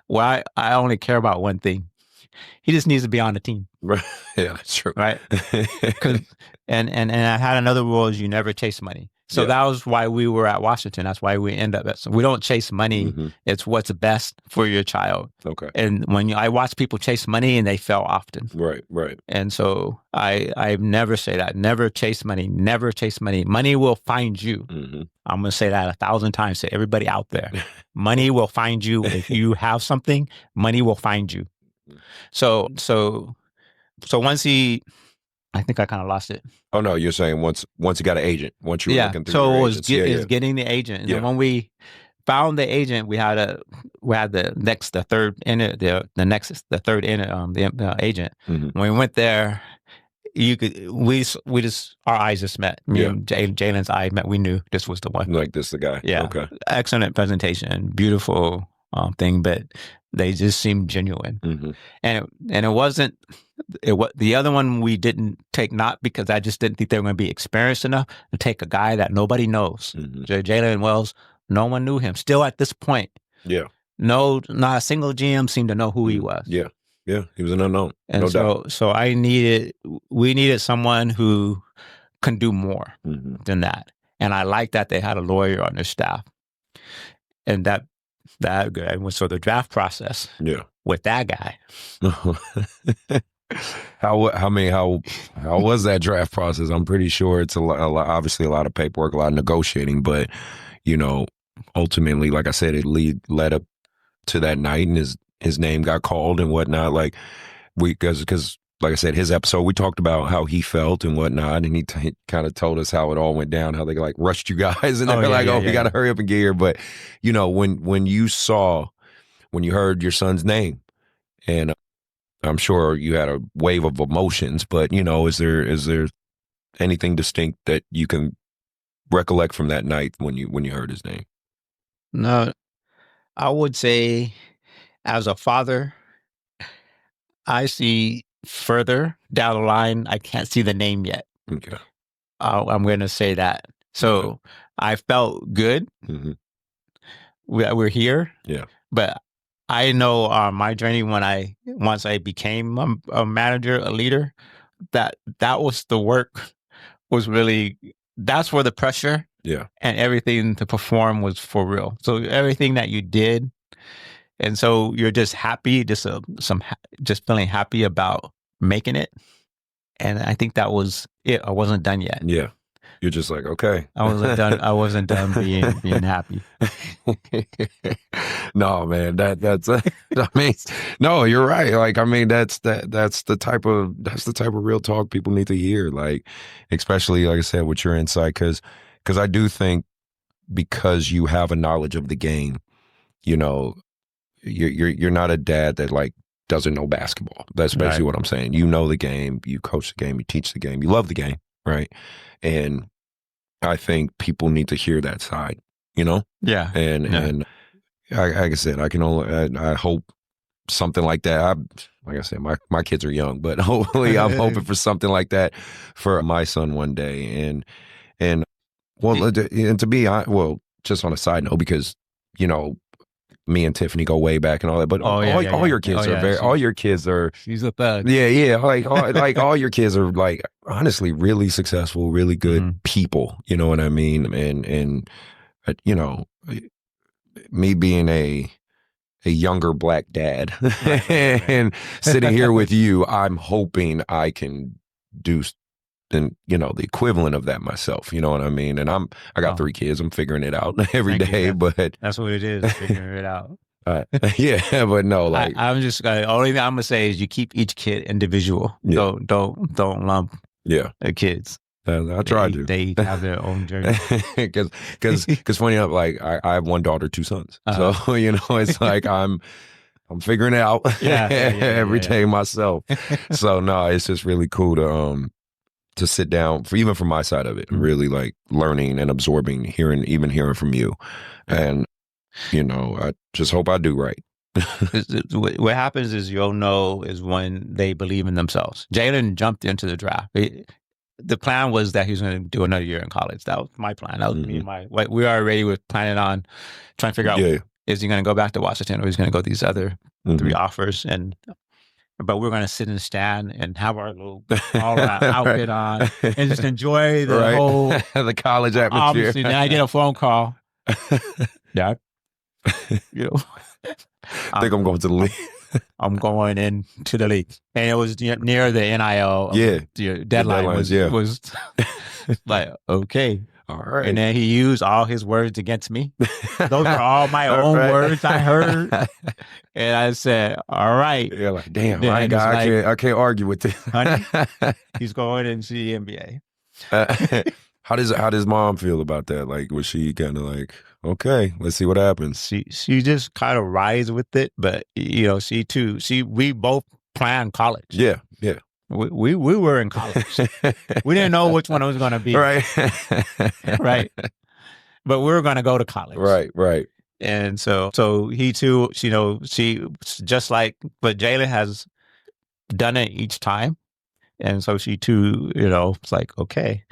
Well, I only care about one thing. He just needs to be on the team. Right. Yeah, that's true. Right. And I had another rule is you never chase money. So that was why we were at Washington. That's why we end up we don't chase money. Mm-hmm. It's what's best for your child. Okay. And when I watch people chase money and they fail often. Right. And so I never say that. Never chase money. Never chase money. Money will find you. Mm-hmm. I'm going to say that 1,000 times to everybody out there. Money will find you. If you have something, money will find you. So once I think I kind of lost it. Oh no, you're saying once you got an agent, once you were looking through so your it was agents. getting the agent. And then when we found the agent, we had the third agent. Mm-hmm. When we went there, our eyes just met. Me and Jalen's eyes met. We knew this was the one. Like this, the guy. Yeah. Okay. Excellent presentation, beautiful thing, but they just seemed genuine. Mm-hmm. And it wasn't. The other one we didn't take, not because I just didn't think they were going to be experienced enough to take a guy that nobody knows. Mm-hmm. Jalen Wells, no one knew him. Still at this point, yeah, no, not a single GM seemed to know who he was. Yeah, he was an unknown. And no doubt. So we needed someone who can do more than that. And I like that they had a lawyer on their staff, and that so the draft process. Yeah. With that guy. How was that draft process? I'm pretty sure it's obviously a lot of paperwork, a lot of negotiating, but ultimately, like I said, it led up to that night, and his name got called and whatnot. Like because like I said, his episode, we talked about how he felt and whatnot, and he kind of told us how it all went down, how they like rushed you guys, and they were like, we got to hurry up and get here. But when you heard your son's name, and I'm sure you had a wave of emotions, but is there anything distinct that you can recollect from that night when you heard his name? No, I would say as a father, I see further down the line. I can't see the name yet. Okay. I'm going to say that. So okay. I felt good. Mm-hmm. We're here. Yeah. But I know my journey once I became a manager, a leader, that was the work was really, that's where the pressure and everything to perform was for real. So everything that you did, and so you're just happy, just feeling happy about making it. And I think that was it. I wasn't done yet. Yeah. You're just like, okay. I wasn't done being happy. No, man, that's I mean, no, you're right. Like, I mean, that's the type of real talk people need to hear. Like, especially like I said, with your insight, because I do think because you have a knowledge of the game, you're not a dad that like doesn't know basketball. That's basically what I'm saying. You know the game, you coach the game, you teach the game, you love the game, right? And I think people need to hear that side, Yeah. And like I said, I hope something like that. Like I said, my kids are young, but hopefully I'm hoping for something like that for my son one day. And to be just on a side note, because me and Tiffany go way back and all that, but all your kids are all your kids are. She's a thug. Yeah. Like all your kids are like honestly really successful, really good people. You know what I mean? And you know, me being a younger black dad and sitting here with you, I'm hoping I can do and the equivalent of that myself, you know what I mean? And I got 3 kids. I'm figuring it out every day, but that's what it is, figuring it out. Yeah, but no, like I'm just the only thing I'm gonna say is you keep each kid individual. Yeah. Don't lump the kids. I tried to. They have their own journey. Because funny enough, like I have 1 daughter, 2 sons. So it's like I'm figuring it out every day myself. So no, it's just really cool to sit down even from my side of it and really like learning and absorbing, hearing from you. And, I just hope I do right. What happens is you'll know is when they believe in themselves. Jalen jumped into the draft. The plan was that he was going to do another year in college. That was my plan. That was me and we already were planning on trying to figure out, is he going to go back to Washington or is he going to go these other 3 offers? But we're going to sit and stand and have our little all-around outfit on and just enjoy the whole the college atmosphere. Obviously, then I get a phone call. Dad, I think I'm going to the league. I'm going into the league, and it was near the NIL. Deadline was like, okay. All right. And then he used all his words against me. Those are all my own words I heard. And I said, all right. You're like, damn, I can't argue with this. Honey, he's going into the NBA. How does mom feel about that? Like, was she kind of like, okay, let's see what happens? She just kind of rides with it. But, we both planned college. Yeah. We were in college. We didn't know which one it was going to be. Right. Right. But we were going to go to college. Right. And so he too, she just like, but Jalen has done it each time. And so she too, it's like, okay,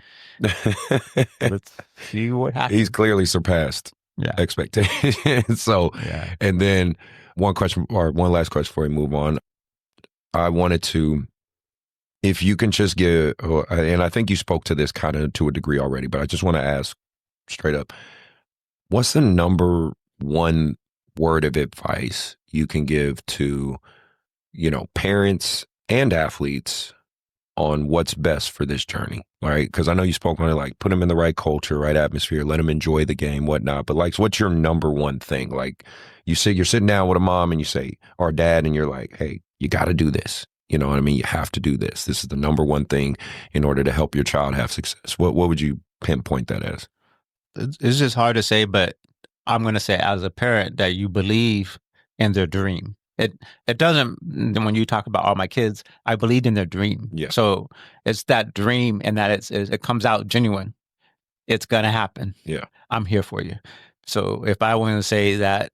let's see what happens. He's clearly surpassed expectations. So, and then one last question before we move on. I wanted to, if you can just give, and I think you spoke to this kind of to a degree already, but I just want to ask straight up, what's the number one word of advice you can give to, parents and athletes on what's best for this journey, right? Because I know you spoke on it, like put them in the right culture, right atmosphere, let them enjoy the game, whatnot. But like, what's your number one thing? Like you're sitting down with a mom and you say, or a dad, and you're like, hey, you got to do this. You know what I mean? You have to do this. This is the number one thing in order to help your child have success. What would you pinpoint that as? It's just hard to say, but I'm going to say as a parent that you believe in their dream. It doesn't, when you talk about all my kids, I believed in their dream. Yeah. So it's that dream and that it comes out genuine. It's going to happen. Yeah. I'm here for you. So if I want to say that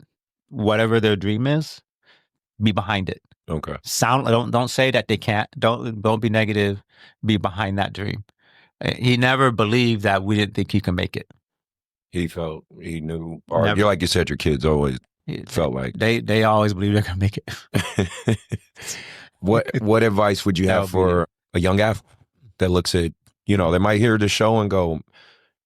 whatever their dream is, be behind it. Okay. Don't say that they can't. Don't be negative. Be behind that dream. He never believed that we didn't think he could make it. He knew, or you're like you said, your kids always felt like they always believe they're gonna make it. What advice would you have for a young athlete that looks at, they might hear the show and go,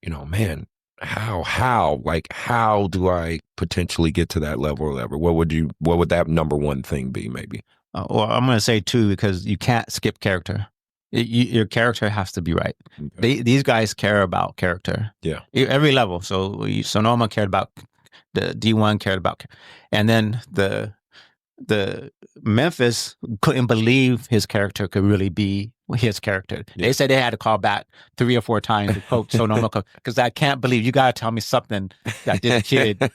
man, how do I potentially get to that level or whatever? What would that number one thing be maybe? Well, I'm going to say 2, because you can't skip character. Your character has to be right. Okay. These guys care about character. Yeah. Every level. So Sonoma cared about, the D1 cared about, and then the Memphis couldn't believe his character could really be his character. Yeah. They said they had to call back 3 or 4 times to coach Sonoma because I can't believe you got to tell me something that this kid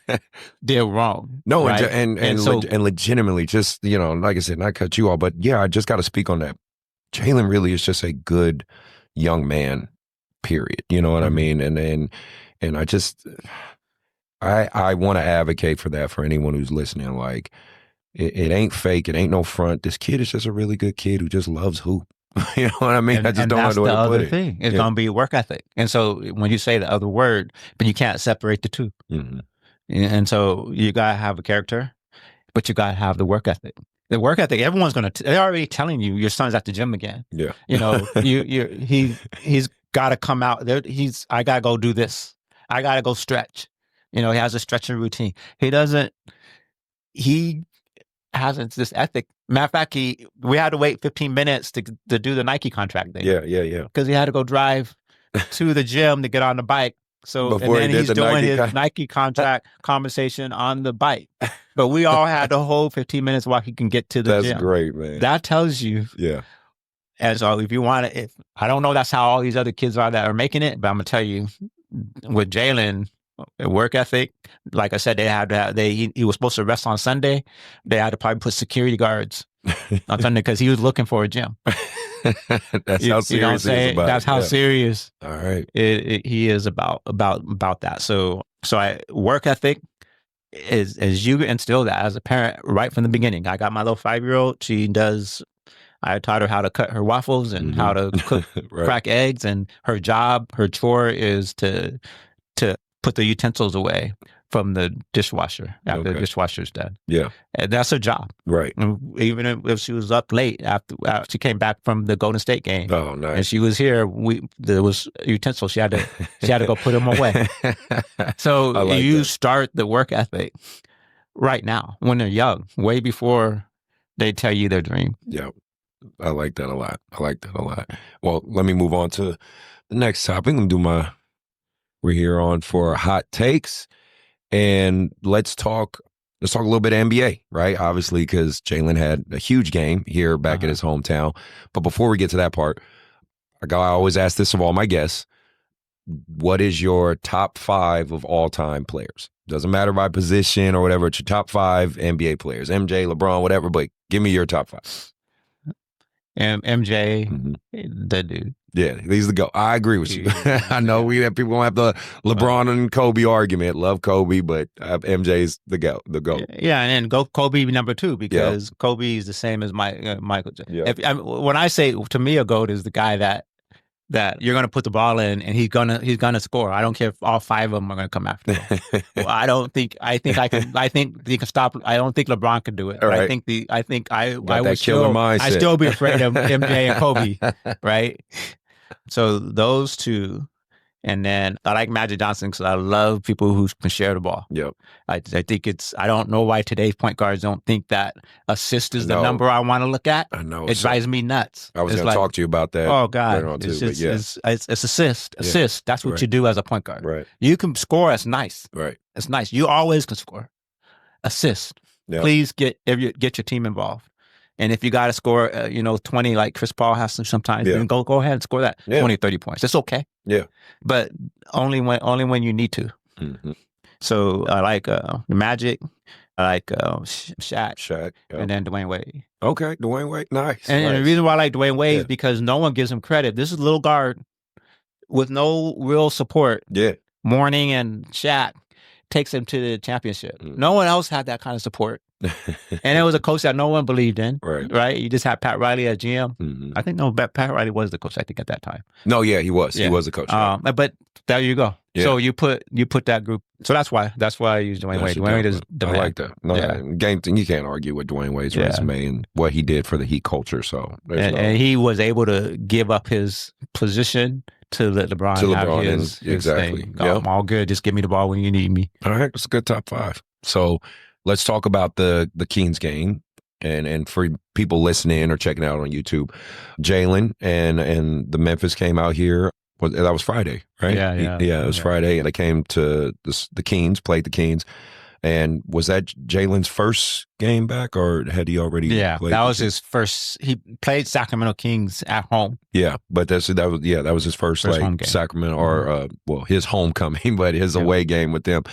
did wrong. No, right? and legitimately, just like I said, not cut you off, but I just got to speak on that. Jalen really is just a good young man. Period. You know what I mean? And I just I want to advocate for that for anyone who's listening. Like it ain't fake. It ain't no front. This kid is just a really good kid who just loves hoop. You know what I mean? I just don't know the way to put it. Thing. It's going to be work ethic. And so when you say the other word, but you can't separate the two. Mm-hmm. And so you got to have a character, but you got to have the work ethic. The work ethic, everyone's they're already telling you your son's at the gym again. Yeah. He's got to come out there. I got to go do this. I got to go stretch. He has a stretching routine. He hasn't this ethic. Matter of fact, we had to wait 15 minutes to do the Nike contract thing. Yeah. Because he had to go drive to the gym to get on the bike. So Before and then he's doing his Nike contract conversation on the bike. But we all had to hold 15 minutes while he can get to the gym. That's great, man. That tells you. Yeah. And so if you want it, I don't know that's how all these other kids are that are making it, but I'm going to tell you, with Jalen, work ethic, like I said, he was supposed to rest on Sunday. They had to probably put security guards on Sunday because he was looking for a gym. That's how serious he is about That's how serious. All right. He is about that. So work ethic is you instill that as a parent right from the beginning. I got my little 5-year-old. I taught her how to cut her waffles and how to cook, crack eggs, and her chore is to put the utensils away from the dishwasher after the dishwasher's done. Yeah. And that's her job. Right. And even if she was up late after she came back from the Golden State game. Oh, nice. And she was here, there was utensils. She had to go put them away. So you start the work ethic right now when they're young, way before they tell you their dream. Yeah. I like that a lot. Well, let me move on to the next topic. We're here on for hot takes. And let's talk a little bit of NBA, right? Obviously, because Jalen had a huge game here back at his hometown. But before we get to that part, I always ask this of all my guests. What is your top 5 of all-time players? Doesn't matter by position or whatever. It's your top 5 NBA players. MJ, LeBron, whatever. But give me your top 5. MJ, the dude. Yeah, he's the GOAT. I agree with you. I know people gonna have the LeBron and Kobe argument. Love Kobe, but MJ's the GOAT. Yeah, and then Kobe number 2 because Kobe is the same as Michael. When I say, to me, a GOAT is the guy that you're gonna put the ball in and he's gonna score. I don't care if all 5 of them are gonna come after him. Well, I think he can stop. I don't think LeBron can do it. Right. I think I would killer mindset. I still be afraid of MJ and Kobe, right? So those 2, and then I like Magic Johnson because I love people who can share the ball. Yep. I think I don't know why today's point guards don't think that assist is the number I want to look at. I know. It drives me nuts. I was going to talk to you about that. Oh, God. It's assist. Assist. That's what you do as a point guard. Right. You can score. That's nice. Right. It's nice. You always can score. Assist. Yep. Please get your team involved. And if you got to score, 20 like Chris Paul has to sometimes, then go ahead and score that 20, 30 points. It's okay. Yeah. But only when you need to. Mm-hmm. So I like the Magic. I like Shaq. And then Dwayne Wade. Okay, Dwayne Wade. Nice. And the reason why I like Dwayne Wade is because no one gives him credit. This is a little guard with no real support. Yeah. Mourning, and Shaq takes him to the championship. No one else had that kind of support. And it was a coach that no one believed in. Right. You just had Pat Riley as GM. Mm-hmm. I think Pat Riley was the coach, I think, at that time. No, yeah, he was. Yeah. He was the coach. But there you go. Yeah. So you put that group. So that's why I use Dwayne Wade. Dwayne Wade is the man. I like that. No, game thing, you can't argue with Dwayne Wade's resume and what he did for the Heat culture. So and he was able to give up his position to let LeBron have his exactly. thing. I'm all good. Just give me the ball when you need me. All right, that's a good top 5. So let's talk about the Kings game. And for people listening or checking out on YouTube, Jalen and the Memphis came out here. That was Friday, right? Yeah. It was Friday, and they came to the Kings, played the Kings. And was that Jalen's first game back, or had he already? Yeah, that was his first. He played Sacramento Kings at home. Yeah, but that was his first like Sacramento or his homecoming, but his away game with them,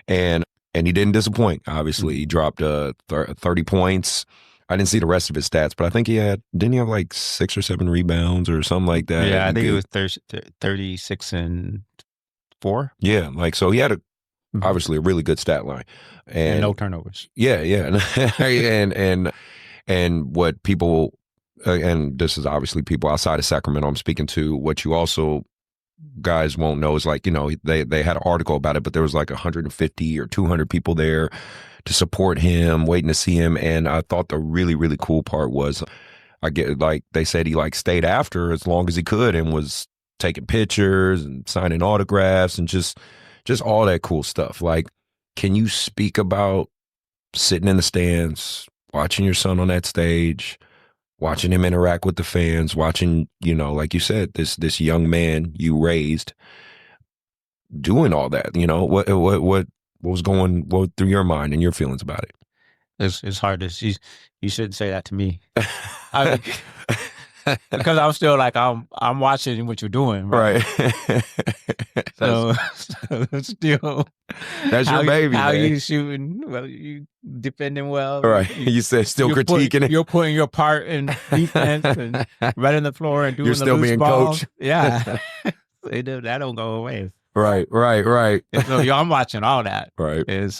and he didn't disappoint. Obviously, he dropped 30 points. I didn't see the rest of his stats, but I think didn't he have like 6 or 7 rebounds or something like that? Yeah, I think it was 36 and 4. Yeah, like so he had obviously a really good stat line and no turnovers. Yeah, and what people and this is obviously people outside of Sacramento I'm speaking to. What you also guys won't know is like, they had an article about it, but there was like 150 or 200 people there to support him, waiting to see him. And I thought the really, really cool part was they said he like stayed after as long as he could and was taking pictures and signing autographs and just all that cool stuff. Like, can you speak about sitting in the stands, watching your son on that stage, watching him interact with the fans, watching, like you said, this young man you raised doing all that, what was going through your mind and your feelings about it? It's hard to, you shouldn't say that to me. Because I'm still like, I'm watching what you're doing. Right. So still. That's your baby, how man. you shooting, well, you defending well. Right. You said still critiquing it. You're putting your part in defense and running the floor and doing you're the still loose being balls. coach. Yeah. That don't go away. Right. And so I'm watching all that. Right. And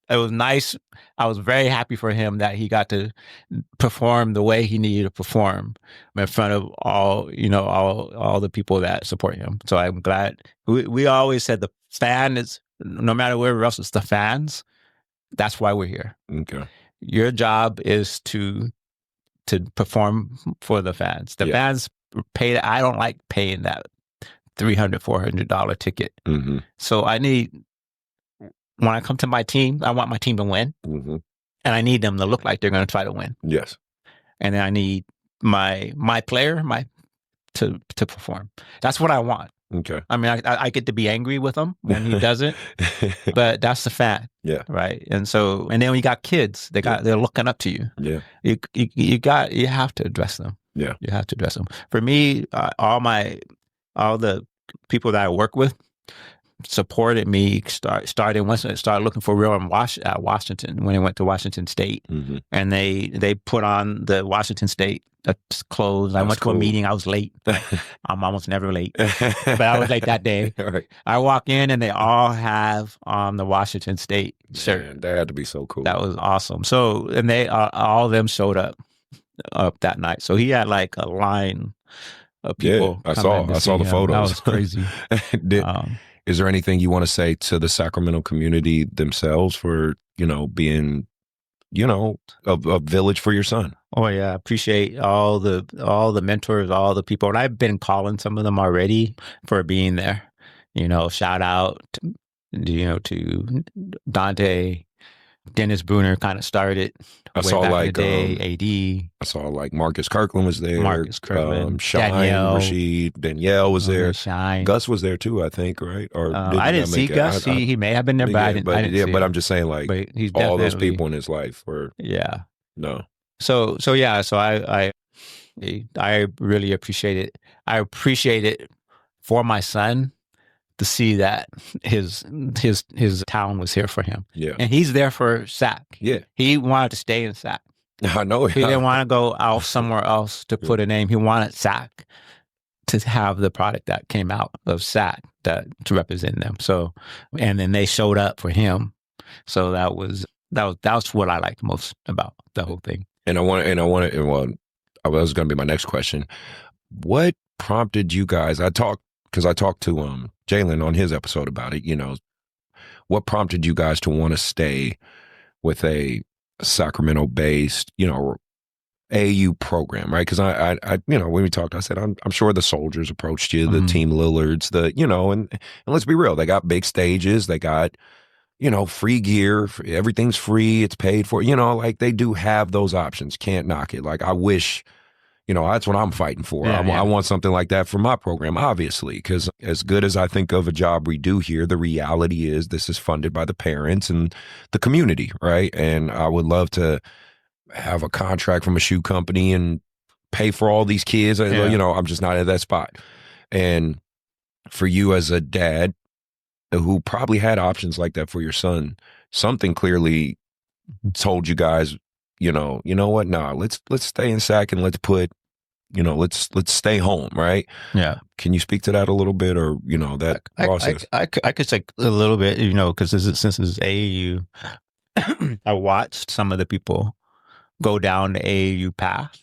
it was nice. I was very happy for him that he got to perform the way he needed to perform in front of all the people that support him. So I'm glad. We always said the fan is, no matter where else, it's the fans. That's why we're here. Okay. Your job is to perform for the fans. The fans pay. I don't like paying that $300, $400 ticket. Mm-hmm. So when I come to my team, I want my team to win. Mm-hmm. And I need them to look like they're going to try to win. Yes. And then I need my player to perform. That's what I want. Okay. I mean, I get to be angry with him when he doesn't, but that's the fan. Yeah. Right. And then when you got kids, they're looking up to you. Yeah. You have to address them. Yeah. You have to address them. For me, all the people that I work with supported me starting once I started looking for real at Washington, when I went to Washington State. Mm-hmm. And they put on the Washington State clothes. I went to a meeting. I was late. I'm almost never late, but I was late that day. Right. I walk in and they all have on the Washington State shirt. Man, that had to be so cool. That was awesome. So, and they all of them showed up that night. So he had like a line of people. Yeah, I saw the photos. That was crazy. Is there anything you want to say to the Sacramento community themselves for, being, a village for your son? Oh yeah, I appreciate all the mentors, all the people, and I've been calling some of them already for being there. Shout out, to Dante. Dennis Bruner kind of started. I saw back in the day, AD. I saw like Marcus Kirkland was there. Shine, Danielle was there. Shine. Gus was there too, I think, right? Or I didn't see Gus. He may have been there, but I didn't see but him. I'm just saying, like, he's all those people in his life were. Yeah. No. So I really appreciate it. I appreciate it for my son to see that his town was here for him. Yeah. And he's there for SAC. Yeah. He wanted to stay in SAC. I know. He didn't want to go out somewhere else to put a name. He wanted SAC to have the product that came out of SAC to represent them. So, and then they showed up for him. So that was what I liked most about the whole thing. And that was going to be my next question. What prompted you guys? I talked to Jalen on his episode about it. What prompted you guys to want to stay with a Sacramento-based, AAU program, right? Because I when we talked, I said I'm sure the Soldiers approached you, the Team Lillards, and let's be real, they got big stages, they got free gear, everything's free, it's paid for, like they do have those options. Can't knock it. Like I wish. That's what I'm fighting for. I want something like that for my program, obviously, because as good as I think of a job we do here, the reality is this is funded by the parents and the community, right? And I would love to have a contract from a shoe company and pay for all these kids. I'm just not at that spot. And for you as a dad who probably had options like that for your son, something clearly told you guys, you know what? Nah, let's stay in SAC and let's put, let's stay home, right? Yeah. Can you speak to that a little bit, or that process? I could say a little bit, because since it's AAU, I watched some of the people go down the AAU path,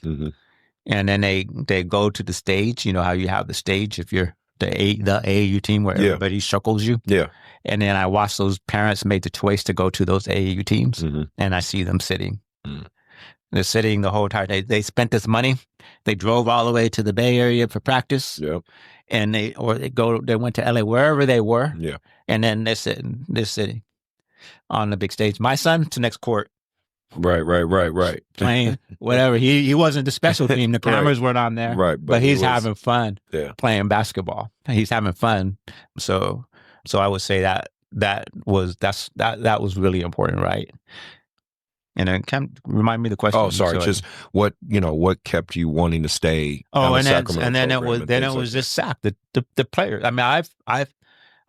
And then they go to the stage. You know how you have the stage if you're the AAU team where everybody circles you. Yeah. And then I watch those parents make the choice to go to those AAU teams, and I see them sitting. They're sitting the whole time. They spent this money. They drove all the way to the Bay Area for practice. Yep. And they went to LA, wherever they were. Yeah. And then they're sitting on the big stage. My son to next court. Right. Playing whatever. He wasn't the special team. The cameras weren't on there. Right. But he's having fun playing basketball. He's having fun. So I would say that was really important, right? And then remind me the question. Oh, sorry. Just what kept you wanting to stay? Oh, and then it was just Sack, the players. I mean,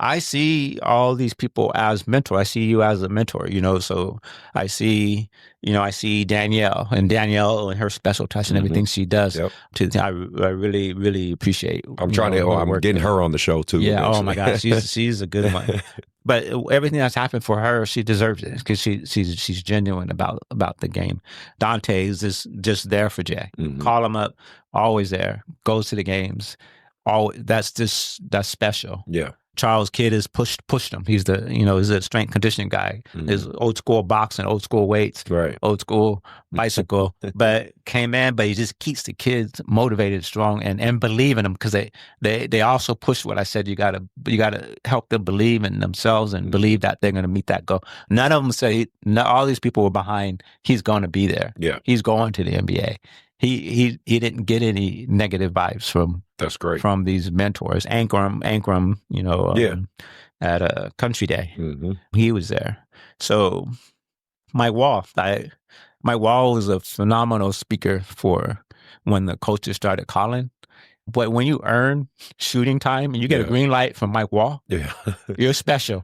I see all these people as mentor. I see you as a mentor, so I see Danielle and her special touch and everything she does. Yep. I really, really appreciate. I'm getting her on the show too. Yeah. Eventually. Oh my gosh. She's a good one. But everything that's happened for her, she deserves it because she's genuine about the game. Dante is just there for Jay. Call him up, always there. Goes to the games. That's special. Yeah. Charles Kidd has pushed him. He's he's a strength conditioning guy. There's old school boxing, old school weights, right, old school bicycle. But he just keeps the kids motivated, strong, and believe in them because they also push what I said. You gotta help them believe in themselves and believe that they're gonna meet that goal. None of them say all these people were behind. He's going to be there. Yeah, he's going to the NBA. He didn't get any negative vibes from. That's great. From these mentors, Ankrum, at a Country Day, he was there. So Mike Wall was a phenomenal speaker for when the coaches started calling. But when you earn shooting time and you get a green light from Mike Wall, you're special.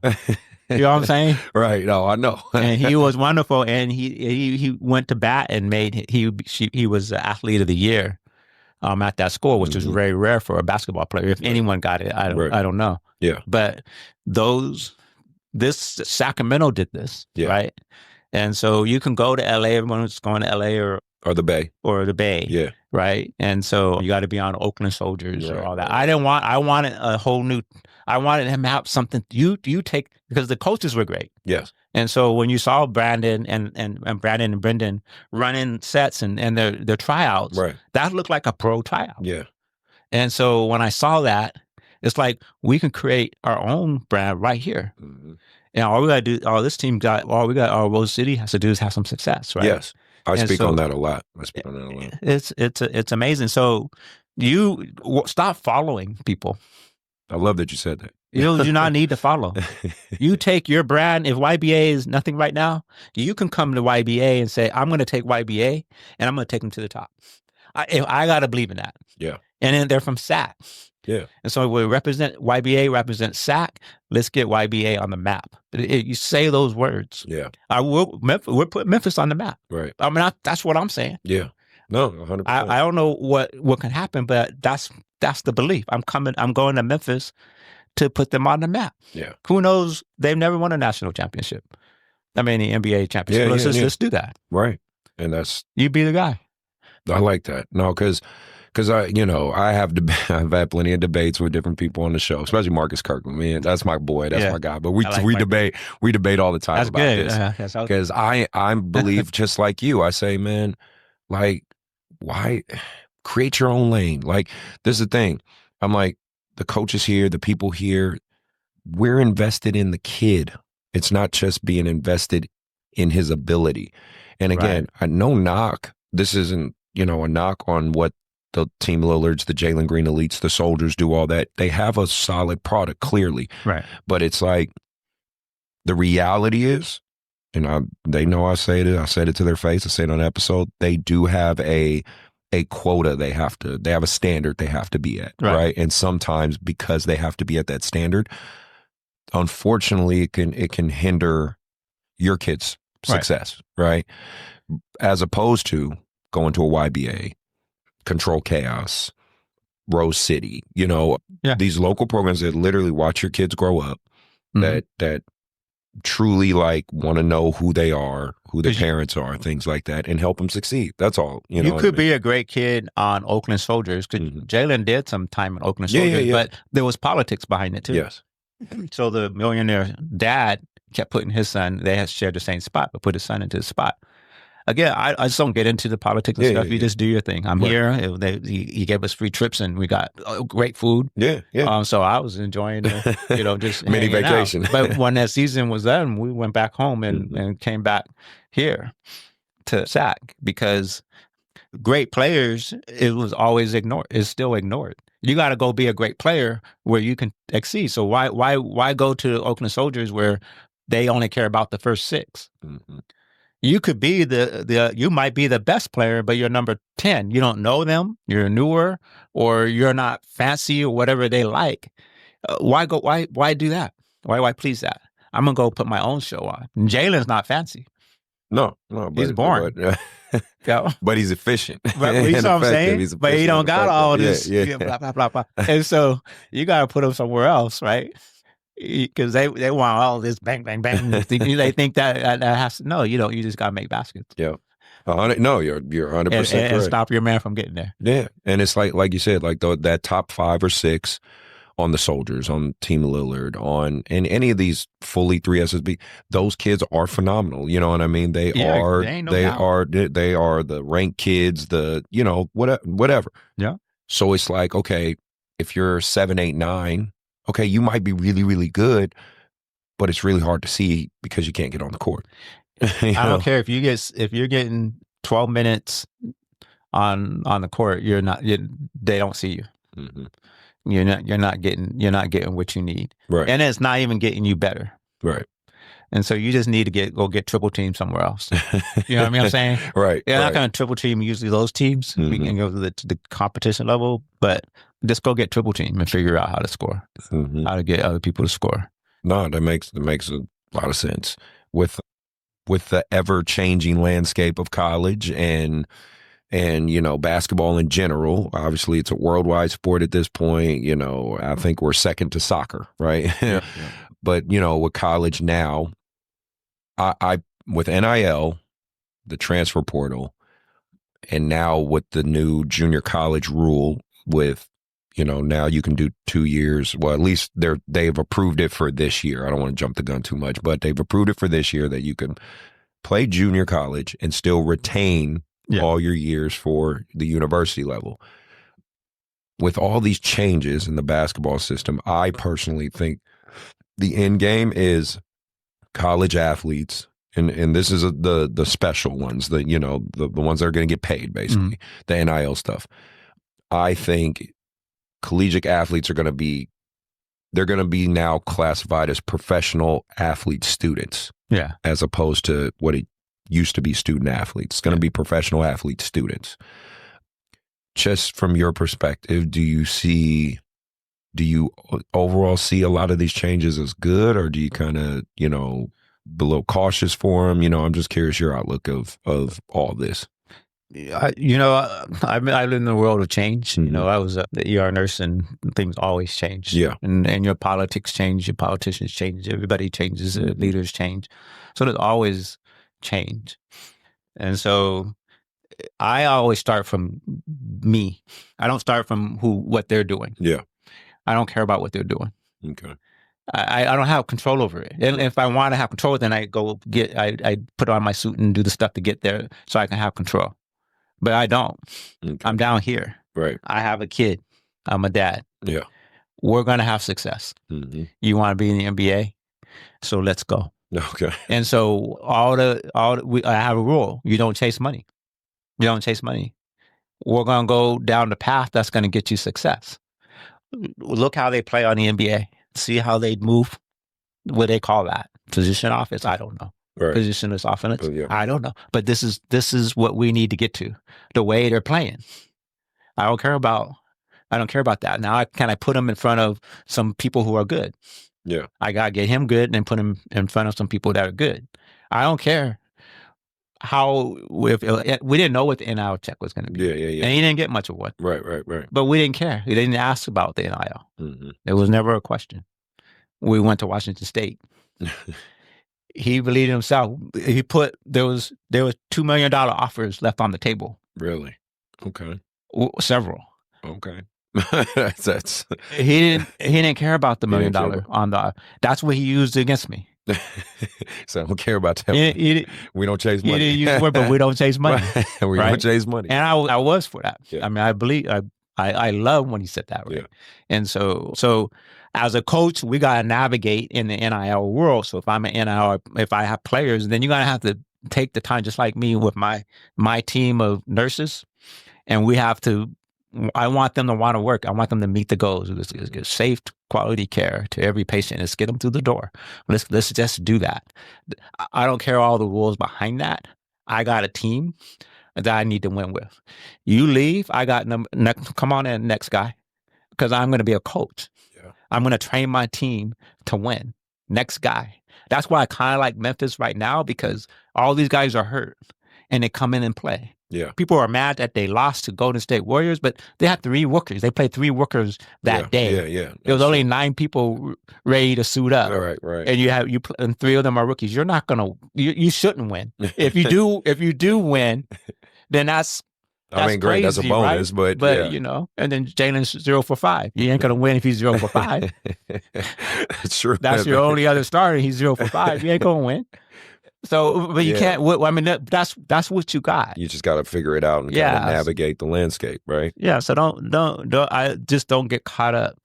You know what I'm saying? Right. No, I know. And he was wonderful, and he went to bat and he was the athlete of the year. At that school, which is very rare for a basketball player. If anyone got it, I don't know. Yeah. But Sacramento did this, right? And so you can go to LA. Everyone's going to LA or the Bay. Yeah. Right. And so you got to be on Oakland Soldiers or all that. I wanted a whole new. I wanted him to have something. You take because the coaches were great. Yes. And so when you saw Brandon and Brandon and Brendan running sets and their tryouts, that looked like a pro tryout. Yeah. And so when I saw that, it's like we can create our own brand right here. And all we got to do, all Rose City has to do is have some success, right? Yes. I speak on that a lot. It's amazing. So you stop following people. I love that you said that. You do not need to follow. You take your brand. If YBA is nothing right now, you can come to YBA and say, I'm going to take YBA and I'm going to take them to the top. I got to believe in that. Yeah. And then they're from SAC. Yeah. And so YBA represents SAC. Let's get YBA on the map. You say those words. Yeah. We'll put Memphis on the map. Right. I mean, that's what I'm saying. Yeah. No, 100%. I don't know what can happen, but that's the belief. I'm going to Memphis to put them on the map. Yeah. Who knows? They've never won a national championship. I mean, the NBA championship. Let's do that. Right. And you be the guy. I like that. No, because I've had plenty of debates with different people on the show, especially Marcus Kirkland. Man, that's my boy. That's my guy. But we debate all the time about this. Because I believe just like you. I say, man, like, why create your own lane? Like, this is the thing. I'm like, the coaches here, the people here, we're invested in the kid. It's not just being invested in his ability. And again, no knock. This isn't, a knock on what the Team Lillards, the Jalen Green elites, the Soldiers do, all that. They have a solid product, clearly. Right. But it's like, the reality is, and they know I said it to their face, I said it on an episode, they do have a quota they have a standard they have to be at, right? And sometimes because they have to be at that standard, unfortunately, it can hinder your kid's success, right? As opposed to going to a YBA, Control Chaos, Rose City, these local programs that literally watch your kids grow up, that truly like want to know who they are, who their parents are, things like that, and help them succeed. That's all. You could be a great kid on Oakland Soldiers, because Jalen did some time in Oakland Soldiers, but there was politics behind it too. Yes. So the millionaire dad kept putting his son, they had shared the same spot, but put his son into the spot. Again, I just don't get into the politics and stuff. You just do your thing. I'm here. He gave us free trips, and we got great food. So I was enjoying, just mini vacation. But when that season was done, we went back home and came back here to SAC, because great players, it was always ignored. It's still ignored. You got to go be a great player where you can exceed. So why go to Oakland Soldiers where they only care about the first 6? You could be you might be the best player, but you're number 10. You don't know them. You're newer, or you're not fancy, or whatever they like. Why do that? Why please that? I'm gonna go put my own show on. And Jalen's not fancy. No, he's boring. But he's efficient. But you know what I'm saying? But he don't got all this blah, blah, blah, blah. And so you got to put him somewhere else, right? Because they want all this bang, bang, bang. They think that has to, no, you don't. You just got to make baskets. Yeah. No, you're 100% correct. And stop your man from getting there. Yeah. And it's like you said, like that top 5 or 6 on the Soldiers, on Team Lillard, and any of these fully 3 SSB, those kids are phenomenal. You know what I mean? They are the ranked kids, whatever. Yeah. So it's like, okay, if you're 7, 8, 9, okay, you might be really, really good, but it's really hard to see because you can't get on the court. I don't care if you're getting 12 minutes on the court, they don't see you. Mm-hmm. You're not getting what you need. Right. And it's not even getting you better. Right. And so you just need to go get triple team somewhere else. You know what I mean? I'm saying? Right. You're not going to triple team usually those teams. We can go to the competition level, but just go get triple team and figure out how to score, how to get other people to score. No, that makes a lot of sense with the ever changing landscape of college and basketball in general. Obviously, it's a worldwide sport at this point. I think we're second to soccer, right? Yeah. But with college now, I with NIL, the transfer portal, and now with the new junior college rule, with now you can do 2 years. Well, at least they've approved it for this year. I don't want to jump the gun too much, but they've approved it for this year that you can play junior college and still retain all your years for the university level. With all these changes in the basketball system, I personally think the end game is college athletes, and this is the special ones, the ones that are going to get paid, basically, the NIL stuff. I think collegiate athletes are going to be now classified as professional athlete students, as opposed to what it used to be student athletes. It's going to be professional athlete students. Just from your perspective, do you overall see a lot of these changes as good, or do you kind of, be a little cautious for them? I'm just curious your outlook of all this. I live in the world of change. I was the ER nurse, and things always change. Yeah. And your politics change, your politicians change, everybody changes, leaders change. So there's always change. And so I always start from me. I don't start from what they're doing. Yeah. I don't care about what they're doing. Okay. I don't have control over it. And if I want to have control, then I put on my suit and do the stuff to get there so I can have control. But I don't. Okay. I'm down here. Right. I have a kid. I'm a dad. Yeah. We're going to have success. Mm-hmm. You want to be in the NBA? So let's go. Okay. And so I have a rule. You don't chase money. You don't chase money. We're going to go down the path that's going to get you success. Look how they play on the NBA. See how they move. What they call that? Position offense? I don't know. Right. Positionless offense? Yeah. I don't know. But this is what we need to get to. The way they're playing. I don't care about that. Now, can I put them in front of some people who are good? Yeah. I got to get him good and then put him in front of some people that are good. I don't care we didn't know what the NIL check was going to be. Yeah. And he didn't get much of one. Right. But we didn't care. He didn't ask about the NIL. Mm-hmm. It was never a question. We went to Washington State. he believed in himself. There was $2 million offers left on the table. Really? Okay. Several. Okay. That's He didn't care about the $1 million that's what he used against me. So I don't care about that. We don't chase money. He didn't use the word, but we don't chase money. We don't chase money. And I was for that. Yeah. I mean, I love when he said that, right? Yeah. And so as a coach, we got to navigate in the NIL world. So if I'm an NIL, if I have players, then you're going to have to take the time, just like me with my team of nurses. And I want them to want to work. I want them to meet the goals. Let's get safe, quality care to every patient. Let's get them through the door. Let's just do that. I don't care all the rules behind that. I got a team that I need to win with. You leave, I got come on in, next guy, because I'm going to be a coach. Yeah. I'm going to train my team to win. Next guy. That's why I kind of like Memphis right now, because all these guys are hurt and they come in and play. Yeah. People are mad that they lost to Golden State Warriors, but they had 3 workers. They played 3 workers that day. Yeah. There was only 9 people ready to suit up. All right. And and 3 of them are rookies. You're not gonna. You shouldn't win. If you do win, then that's great. Crazy, that's a bonus, right? but yeah. you know. And then Jalen's 0 for 5. You ain't gonna win if he's 0 for 5. That's true. That's your only other starter. He's 0 for 5. You ain't gonna win. So, but you can't. I mean, that's what you got. You just got to figure it out and kind of navigate the landscape, right? Yeah. So don't get caught up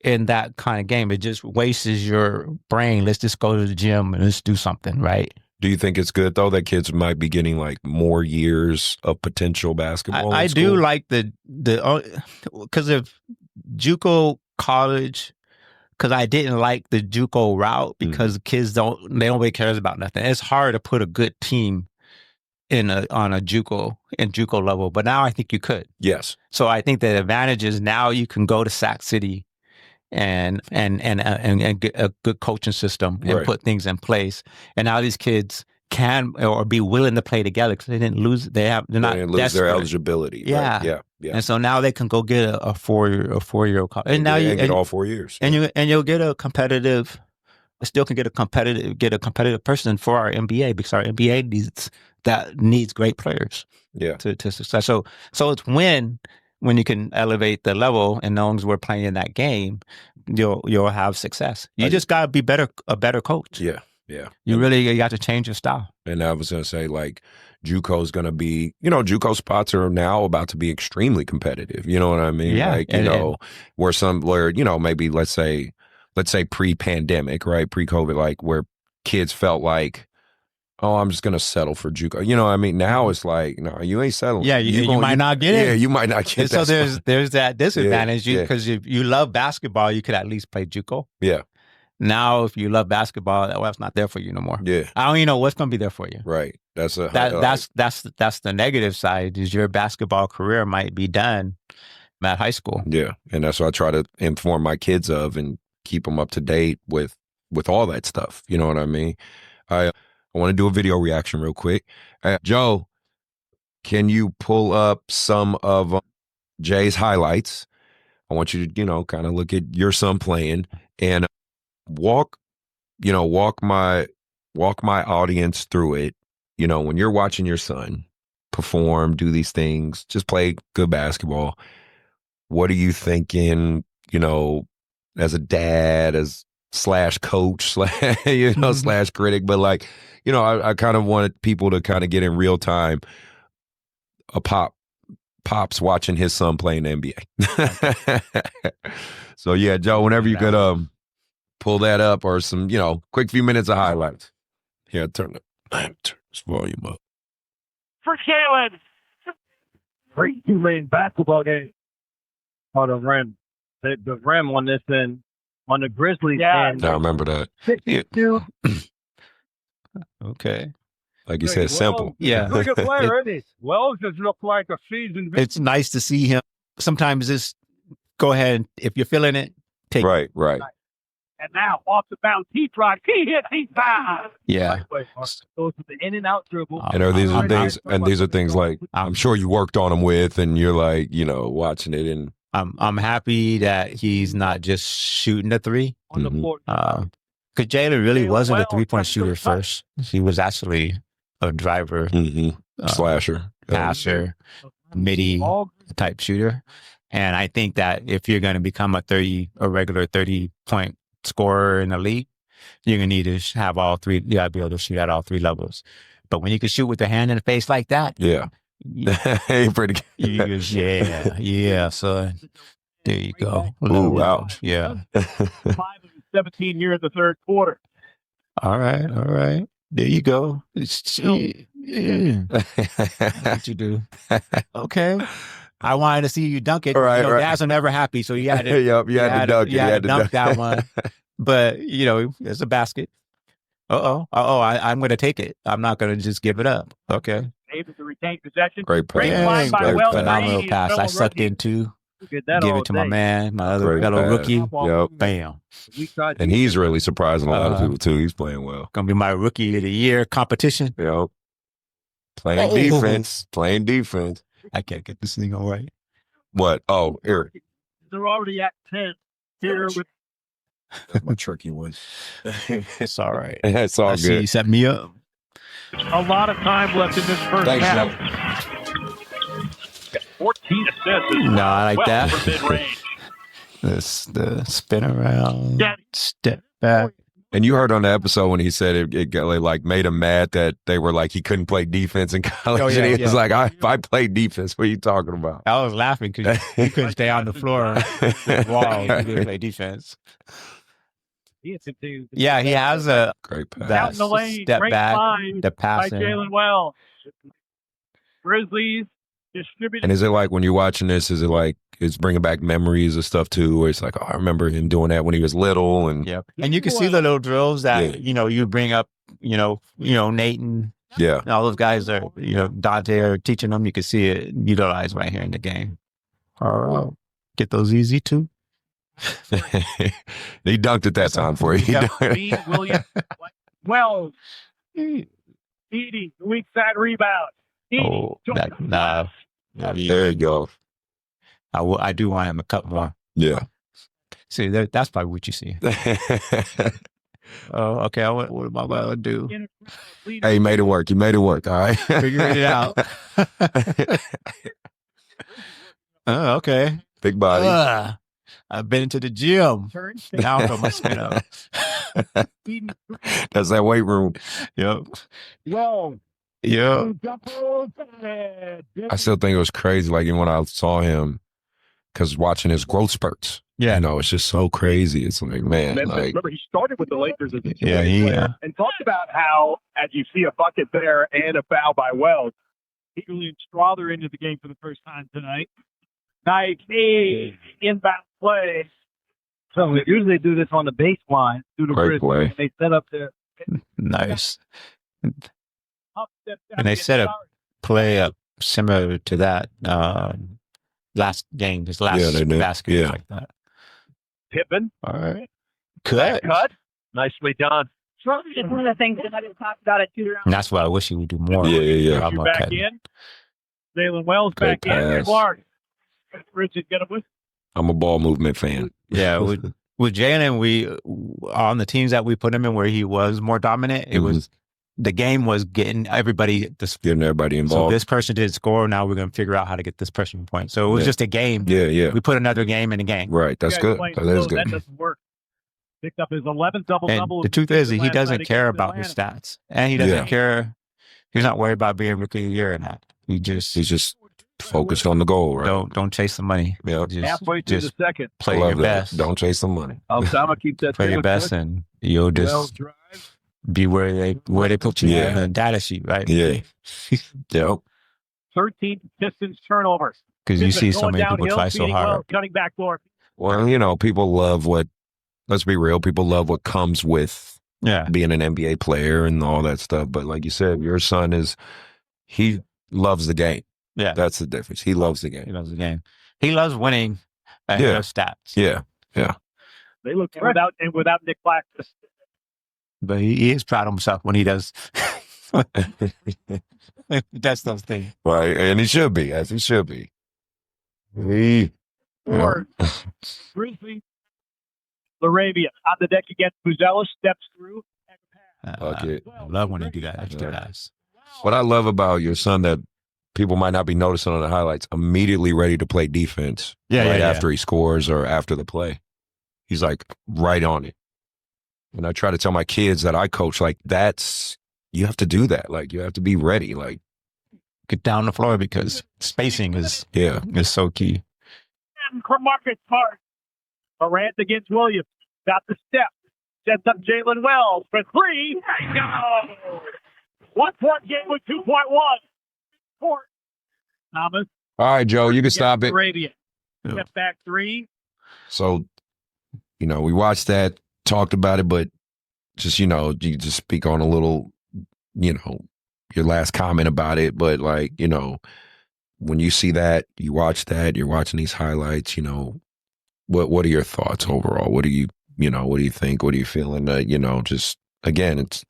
in that kind of game. It just wastes your brain. Let's just go to the gym and let's do something, right? Do you think it's good though that kids might be getting like more years of potential basketball? I do like the because of JUCO college. Because I didn't like the JUCO route because kids don't really cares about nothing. It's hard to put a good team on a JUCO level, but now I think you could. Yes. So I think the advantage is now you can go to Sac City and get a good coaching system and put things in place. And now these kids can or be willing to play together because they didn't lose. They're not lose their eligibility. Yeah. Right? Yeah. And so now they can go get a 4-year college. And now you get all 4 years. And you'll get a competitive. Still can get a competitive person for our NBA because our NBA needs great players. Yeah. To success. So it's when you can elevate the level and knowing we're playing in that game, you'll have success. You just got to be a better coach. Yeah. Yeah. You got to change your style. And I was going to say, like, JUCO is going to be, JUCO spots are now about to be extremely competitive. You know what I mean? Yeah. Like, where maybe let's say pre-pandemic, right? Pre-COVID, like where kids felt like, oh, I'm just going to settle for JUCO. You know what I mean? Now it's like, no, you ain't settling. Yeah, you might not get it. Yeah, you might not get that. So there's that disadvantage because if you love basketball, you could at least play JUCO. Yeah. Now, if you love basketball, that's not there for you no more. Yeah, I don't even know what's going to be there for you. Right. That's the negative side. Is your basketball career might be done at high school. Yeah, and that's what I try to inform my kids of and keep them up to date with all that stuff. You know what I mean? I want to do a video reaction real quick. Joe, can you pull up some of Jay's highlights? I want you to kind of look at your son playing and walk my audience through it. When you're watching your son perform, do these things, just play good basketball. What are you thinking, as a dad, as / coach, / critic, but like, I kind of wanted people to kind of get in real time Pops watching his son play in the NBA. So yeah, Joe, whenever you could pull that up or some, quick few minutes of highlights. Here, turn this volume up. For Jalen. Great two-lane basketball game. Oh, the rim. The rim on this end, on the Grizzlies end. I remember that. 62. Okay. Like you said, simple. Yeah. Look at player, isn't he? Wells just look like a seasoned. It's nice to see him. Sometimes just go ahead. If you're feeling it, take it. Right. And now off the bounce, he drives, he hits, he's fouled. Yeah. Goes to the in and out dribble. And these are things like I'm sure you worked on them with, and you're like, watching it. And I'm happy that he's not just shooting a 3. On the court. Because Jalen really Jalen wasn't a Wells three-point comes to shooter the touch. first. He was actually a driver, Slasher. passer, midi All type shooter. And I think that if you're going to become a regular 30-point scorer in the league, you're going to need to have all three. You got to be able to shoot at all three levels. But when you can shoot with the hand in the face like that, Yeah. Pretty good. yeah, son. There you go. Ooh, wow. Yeah. 5 of 17 here in the third quarter. All right. There you go. Yeah. What you do? Okay. I wanted to see you dunk it. Right, right. Dads are never happy, so you had to. Yep, you had to dunk it. You had to dunk that one. But it's a basket. I'm going to take it. I'm not going to just give it up. Okay. Able to retain possession. Great pass. Line by Great Wells. pass. Phenomenal He's pass. I fellow sucked rookie. in too. Get that Give all it to my day. man, my other Great fellow pass. rookie. Yep. Bam. We tried And he's really surprising a lot of people too. He's playing well. Gonna be my rookie of the year competition. Yep. Playing defense. Playing defense. I can't get this thing all right. What? Oh, here. They're already at 10 here with My tricky one. It's all right. It's all I see you good. set me up. a lot of time left in this first Thanks, half. 14 assists. No, I like that. For mid-range. The spin around, Yeah. step back. And you heard on the episode when he said it got, like made him mad that they were like he couldn't play defense in college. Oh, yeah, and he was yeah. like, I played defense. What are you talking about? I was laughing because you couldn't stay on the floor. Wall, you didn't play defense. He continues. Yeah, he has a Great pass. that Out in the lane, step great back, line the by passing. Jalen Wells. Grizzlies distributed. And is it like when you're watching this, is it like it's bringing back memories of stuff too, where it's like, oh, I remember him doing that when he was little, and Yep. And you can see the little drills that Yeah. you bring up. Nate and yeah, all those guys are Dante are teaching them. You can see it utilized right here in the game. All right, get those easy too. he dunked at that time for you. Yep. Reed Williams. Wells. Edie, weak side rebound. Edie, Oh, nah. There you go. I do want him a couple more. Yeah. See, that's probably what you see. Oh, okay. What am I going to do? Hey, you made it work. You made it work. All right. Figuring it out. Oh, okay. Big body. I've been to the gym. Now I know my spin up. That's that weight room. Yep. Whoa. Yep. I still think it was crazy. Like even when I saw him, because watching his growth spurts. Yeah. It's just so crazy. It's like, man, like Remember, he started with the Lakers as a Yeah, player and talked about how, as you see a bucket there and a foul by Wells, he really Strother into the game for the first time tonight. Nice inbound play. So usually they do this on the baseline through the Great play. and they set up their Nice. up step down. And they set up play up similar to that last game, this last they did. basket, Yeah. like that. Pippen. All right. Cut. Nicely done. It's one of the things that I just talked about at shoot And that's what I wish he would do more. Yeah. I'm You not back cutting. in. Jalen Wells Great back in. pass. Clark. Richard get him. I'm a ball movement fan. Yeah, with Jalen, we on the teams that we put him in where he was more dominant, it was the game was getting everybody this. Getting everybody So involved. this person did score. Now we're going to figure out how to get this person point. So it was Yeah. just a game. Yeah. We put another game in a game. Right. That's good. That is That good. doesn't work. Picked up his 11th double And double. the truth is, he doesn't care about his stats, and he doesn't Yeah. care. He's not worried about being rookie of the year or not. He's just Focused on the goal, right? don't chase the money. Yeah. Just, Halfway through just the second. play Love your that. best. Don't chase the money. Osama keeps that. Play your best, and you'll Wells just drive. be where they put you Yeah. in the data sheet, right? Yeah. Yep. 13 Pistons turnovers. Because you see Pippen so going many people downhill, try so feeding hard. Wells, cutting back door. Well, people love let's be real, people love what comes with Yeah. being an NBA player and all that stuff. But like you said, your son he loves the game. Yeah. That's the difference. He loves the He game. loves the game. He loves winning ahead Yeah. of stats. Yeah. They look without Nick Claxton. But he is proud of himself when he does. That's those things. Right. And he should be, as he should be. Or Grizzlies Laravia on the deck against Buzella, steps through. Bucket. I love when they do that extra pass. What I love about your son that people might not be noticing on the highlights, immediately ready to play defense after he scores or after the play. He's like right on it. And I try to tell my kids that I coach, like, you have to do that. Like, you have to be ready. Like, get down the floor because spacing is so key. And Marcus Smart. Morant against Williams. Got the step. Sets up Jalen Wells for three. Go! 1 point game with 2.1. Court. Thomas. All right, Joe, you can stop it. Arabia. Step back three. So, we watched that, talked about it, but just, you just speak on a little, your last comment about it. But like, when you see that, you watch that, you're watching these highlights, what are your thoughts overall? What do you think? What are you feeling? Just again, it's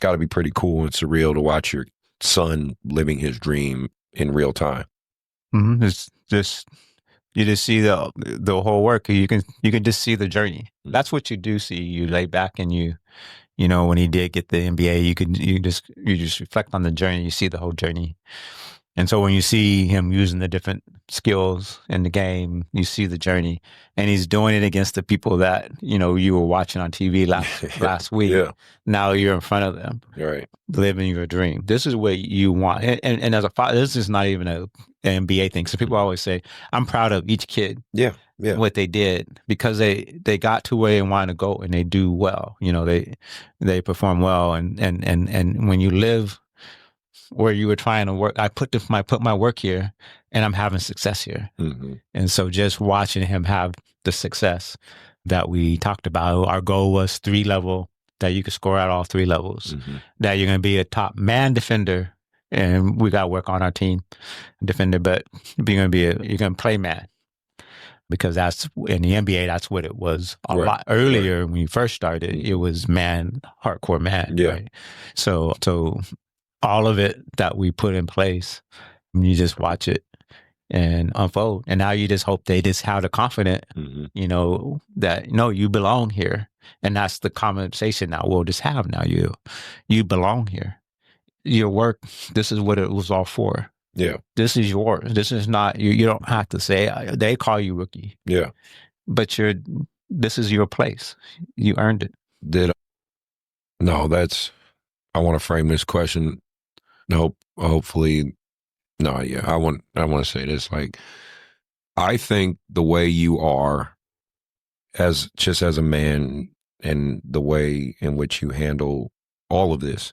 got to be pretty cool and surreal to watch your son living his dream in real time. Mm-hmm. It's just, you just see the whole work. You can just see the journey. That's what you do see. You lay back and when he did get the NBA, you just reflect on the journey. You see the whole journey. And so when you see him using the different skills in the game, you see the journey, and he's doing it against the people that, you were watching on TV last week. Yeah. Now you're in front of them, right, living your dream. This is what you want. And as a father, this is not even an NBA thing. So people always say, I'm proud of each kid. Yeah. What they did, because they got to where they wanted to go, and they do well. They perform well. And when you live where you were trying to work, I put my work here, and I'm having success here. Mm-hmm. And so just watching him have the success that we talked about, our goal was 3 level, that you could score at all 3 levels, that you're going to be a top man defender, and we got to work on our team defender, but you're going to play man, because that's in the NBA, that's what it was a lot earlier. When you first started, it was man, hardcore man. Yeah. Right? So all of it that we put in place, you just watch it and unfold. And now you just hope they just have the confidence, that, you belong here. And that's the conversation now we'll just have now. You belong here. Your work, this is what it was all for. Yeah. This is yours. This is not, you don't have to say, they call you rookie. Yeah. But this is your place. You earned it. I want to frame this question. Hopefully, I want to say this. Like, I think the way you are as a man, and the way in which you handle all of this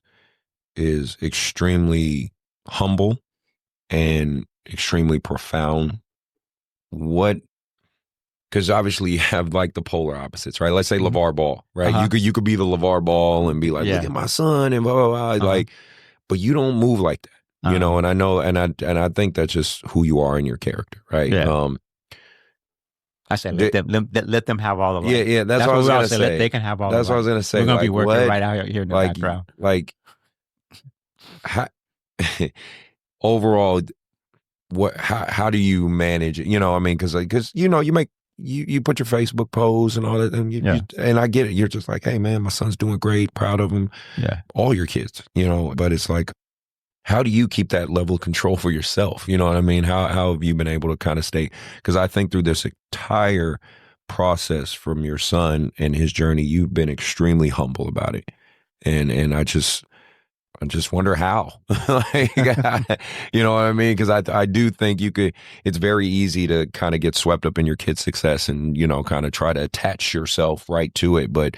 is extremely humble and extremely profound. Because obviously you have like the polar opposites, right? Let's say LeVar Ball, right? Uh-huh. You could be the LeVar Ball and be like, look at my son and blah, blah, blah. Like, but you don't move like that, and I know, and I think that's just who you are in your character, right? Yeah. I said, let them have all of it. Yeah, that's what I was going to say. They can have all of it. That's what I was going to say. We're going to be working right out here in the background. Like, overall, how do you manage it? Because you put your Facebook posts and all that, and and I get it. You're just like, hey man, my son's doing great, proud of him. Yeah, all your kids, but it's like, how do you keep that level of control for yourself? You know what I mean? How have you been able to kind of stay? Because I think through this entire process from your son and his journey, you've been extremely humble about it, and I just wonder how. Like, you know what I mean? Because I do think it's very easy to kind of get swept up in your kid's success and, kind of try to attach yourself right to it. But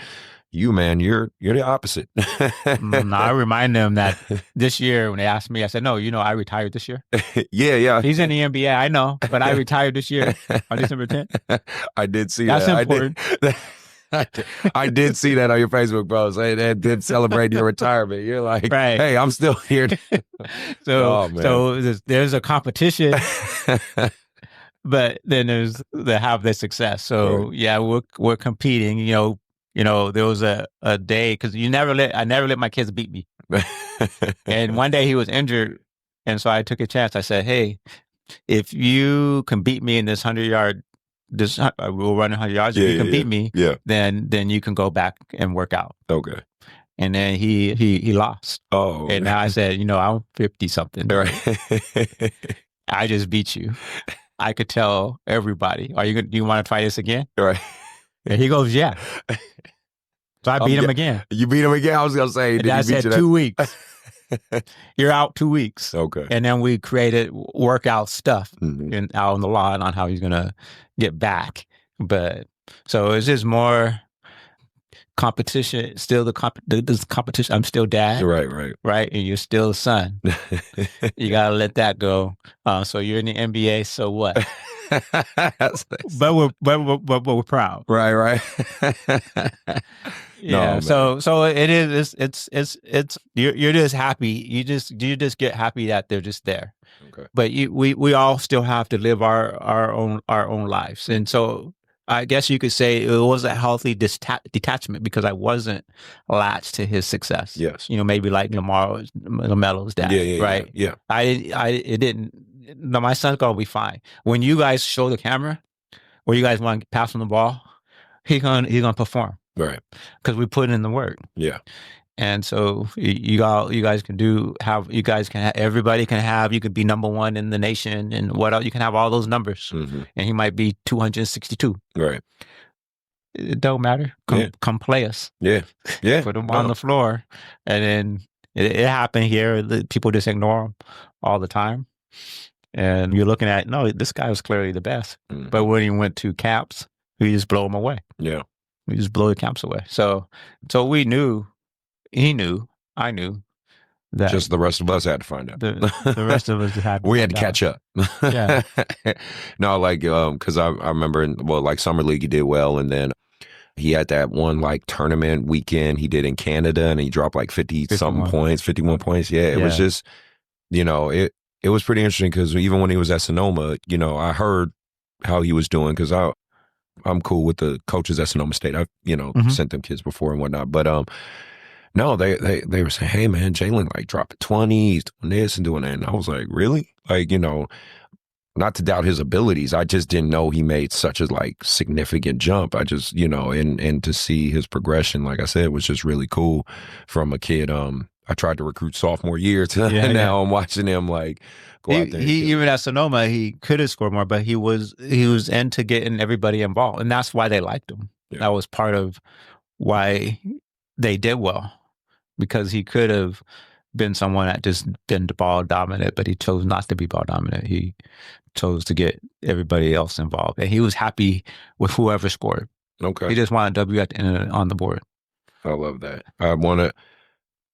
you, man, you're the opposite. I remind them that this year when they asked me, I said, no, I retired this year. Yeah. He's in the NBA, I know, but I retired this year on December 10th. I did see that. That's important. I did see that on your Facebook post. They did celebrate your retirement. You're like, hey, I'm still here. So there's a competition, but then there's have the success. So we're competing. There was a day, because I never let my kids beat me. And one day he was injured, and so I took a chance. I said, hey, if you can beat me in this 100-yard we'll run 100 yards. If you can beat me, then you can go back and work out. Okay. And then he lost. Oh. And I said, I'm 50 something. Right. I just beat you. I could tell everybody. Do you want to try this again? Right. And he goes, yeah. So I beat him again. You beat him again? I was going to say, I said 2 weeks. You're out 2 weeks. Okay. And then we created workout stuff out on the lawn on how he's going to get back. But so it's just more competition, still the competition. I'm still dad. Right. And you're still a son. You got to let that go. So you're in the NBA. So what? but we're proud. Right. Yeah. No, so it is. It's. You're just happy. You just get happy that they're just there. Okay. But we all still have to live our own lives, and so I guess you could say it was a healthy detachment because I wasn't latched to his success. Yes. Maybe like LaMelo's dad. Right. Yeah. It didn't. No, my son's gonna be fine. When you guys show the camera, or you guys want to pass him the ball, he's gonna perform. Right. Because we put in the work. Yeah. And so you guys can everybody can have, you could be number one in the nation and what else, you can have all those numbers. And he might be 262. Right. It don't matter. Come play us. Yeah. Put them on the floor. And then it happened here. People just ignore him all the time. And you're looking at, no, this guy was clearly the best. But when he went to camps, we just blow him away. Yeah. We just blow the camps away. So we knew, he knew, I knew that. Just the rest of us had to find out. The rest of us had to we had to catch up. Yeah. No, because I remember, like Summer League, he did well. And then he had that one like tournament weekend he did in Canada and he dropped like 50-something points, 51 points. Yeah, it was just, it was pretty interesting because even when he was at Sonoma, I heard how he was doing because I'm cool with the coaches at Sonoma State. I've, sent them kids before and whatnot. But no, they were saying, hey man, Jalen like dropping 20, he's doing this and doing that. And I was like, really? Like, not to doubt his abilities. I just didn't know he made such a like significant jump. I just, and to see his progression, like I said, was just really cool from a kid. I tried to recruit sophomore year and now I'm watching him like go out there. He even at Sonoma, he could have scored more, but he was into getting everybody involved. And that's why they liked him. Yeah. That was part of why they did well, because he could have been someone that just been ball dominant, but he chose not to be ball dominant. He chose to get everybody else involved. And he was happy with whoever scored. Okay. He just wanted W at the end on the board. I love that. I want a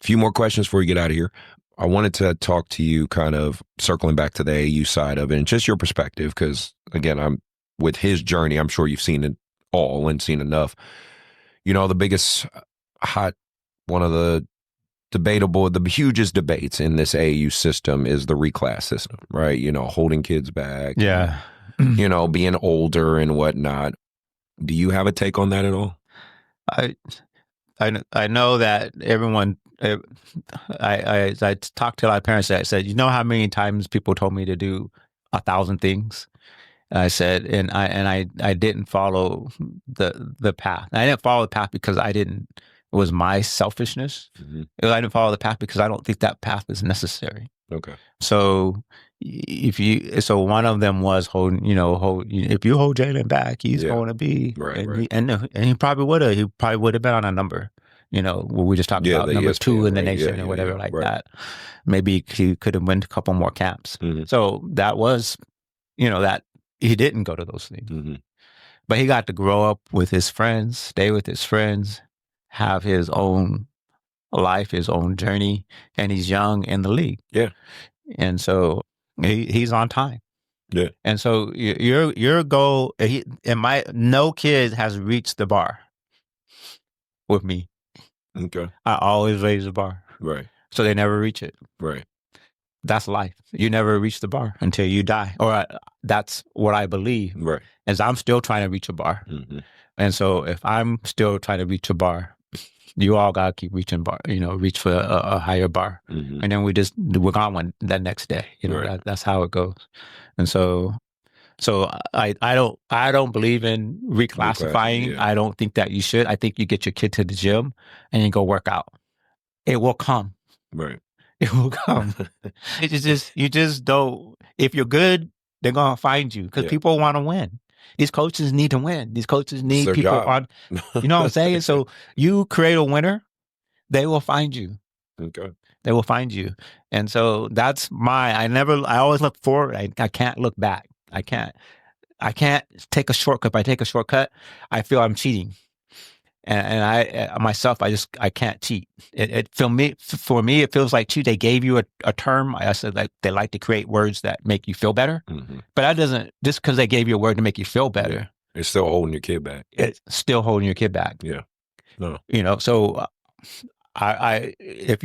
few more questions before we get out of here. I wanted to talk to you kind of circling back to the AAU side of it and just your perspective, because again, I'm with his journey, I'm sure you've seen it all and seen enough. The biggest one of the hugest debates in this AAU system is the reclass system, right? Holding kids back. Yeah. Being older and whatnot. Do you have a take on that at all? I know that everyone. I talked to a lot of parents that said, how many times people told me to do 1,000 things. I said, and I didn't follow the path. I didn't follow the path because it was my selfishness. Mm-hmm. I didn't follow the path because I don't think that path is necessary. Okay. So one of them was if you hold Jalen back, he's going to be right. And he probably would have. He probably would have been on a number. What we just talked about, number 2 in the nation or whatever that. Maybe he could have went a couple more camps. Mm-hmm. So that was, that he didn't go to those things. Mm-hmm. But he got to grow up with his friends, stay with his friends, have his own life, his own journey, and he's young in the league. Yeah. And so he's on time. Yeah. And so your goal, no kid has reached the bar with me. Okay. I always raise the bar. Right. So they never reach it. Right. That's life. You never reach the bar until you die. Or that's what I believe. Right. As I'm still trying to reach a bar. Mm-hmm. And so if I'm still trying to reach a bar, you all got to keep reaching bar, reach for a higher bar. Mm-hmm. And then we're gone that next day. Right. That's how it goes. And so So I don't believe in reclassifying. Yeah. I don't think that you should. I think you get your kid to the gym and you go work out. It will come. Right. It will come. You just don't. If you're good, they're gonna find you because people want to win. These coaches need to win. These coaches need people on. You know what I'm saying? So you create a winner, they will find you. Okay. They will find you. And so that's I always look forward. I can't look back. I can't take a shortcut. If I take a shortcut, I feel I'm cheating. And I can't cheat. For me, it feels like too, they gave you a term. I said like they like to create words that make you feel better. Mm-hmm. But that doesn't, just because they gave you a word to make you feel better. Yeah. It's still holding your kid back. It's still holding your kid back. Yeah. No. So if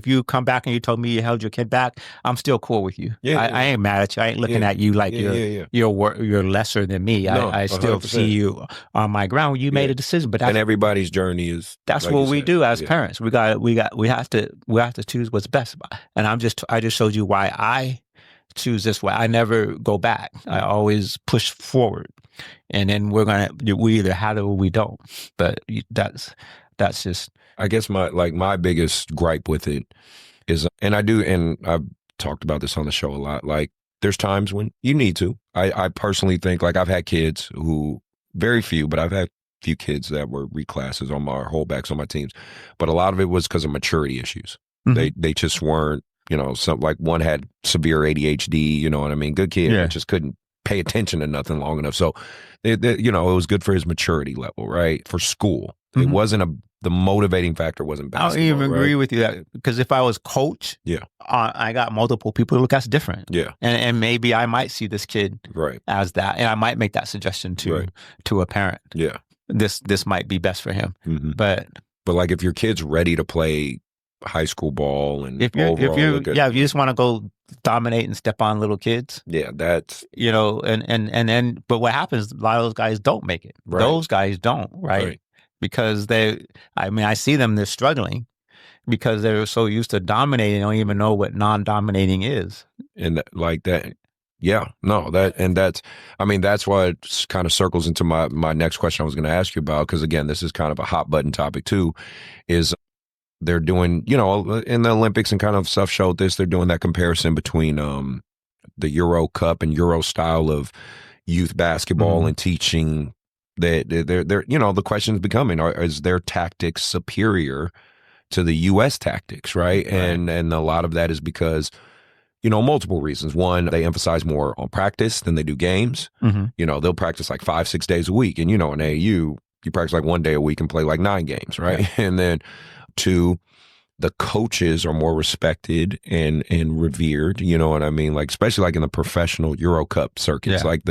you come back and you told me you held your kid back, I'm still cool with you. Yeah, I ain't mad at you. I ain't looking at you like you're lesser than me. No, I still 100%. See you on my ground. You made a decision, but and everybody's journey is that's like what we do as parents. We have to choose what's best. And I just showed you why I choose this way. I never go back. I always push forward, and then we either have it or we don't. But that's just. I guess my biggest gripe with it is, and I've talked about this on the show a lot, like there's times when you need to. I personally think, like I've had kids who, very few, but I've had few kids that were reclasses on my holdbacks on my teams. But a lot of it was because of maturity issues. Mm-hmm. They just weren't, some, like one had severe ADHD, you know what I mean? Good kid, just couldn't pay attention to nothing long enough. So, it was good for his maturity level, right? For school. Mm-hmm. It wasn't the motivating factor wasn't basketball. I don't even agree with you that, because if I was coach, I got multiple people who look at different. Yeah. And maybe I might see this kid as that. And I might make that suggestion to a parent. Yeah. This might be best for him. Mm-hmm. But like if your kid's ready to play high school ball and if you just want to go dominate and step on little kids. Yeah, that's and then but what happens, a lot of those guys don't make it. Right. Those guys don't, right? Because I see them, they're struggling because they're so used to dominating, they don't even know what non-dominating is. And that's why it kind of circles into my next question I was going to ask you about, because again, this is kind of a hot button topic too, is they're doing, in the Olympics and kind of stuff showed this, they're doing that comparison between the Euro Cup and Euro style of youth basketball and teaching. They're the question is becoming, is their tactics superior to the U.S. tactics, right? And a lot of that is because, multiple reasons. One, they emphasize more on practice than they do games. Mm-hmm. They'll practice like 5-6 days a week. And, in AAU, you practice like 1 day a week and play like 9 games, right? Yeah. And then 2, the coaches are more respected and revered, you know what I mean? Like, especially like in the professional Euro Cup circuits, like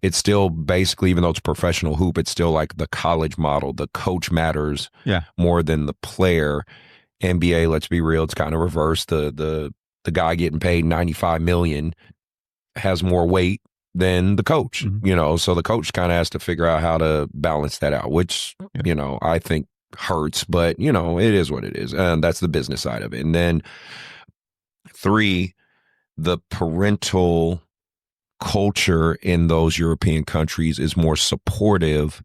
it's still basically, even though it's professional hoop, it's still like the college model. The coach matters more than the player. NBA, let's be real, it's kind of reversed. The guy getting paid $95 million has more weight than the coach, so the coach kind of has to figure out how to balance that out, which, I think hurts, but, it is what it is. And that's the business side of it. And then 3, the parental culture in those European countries is more supportive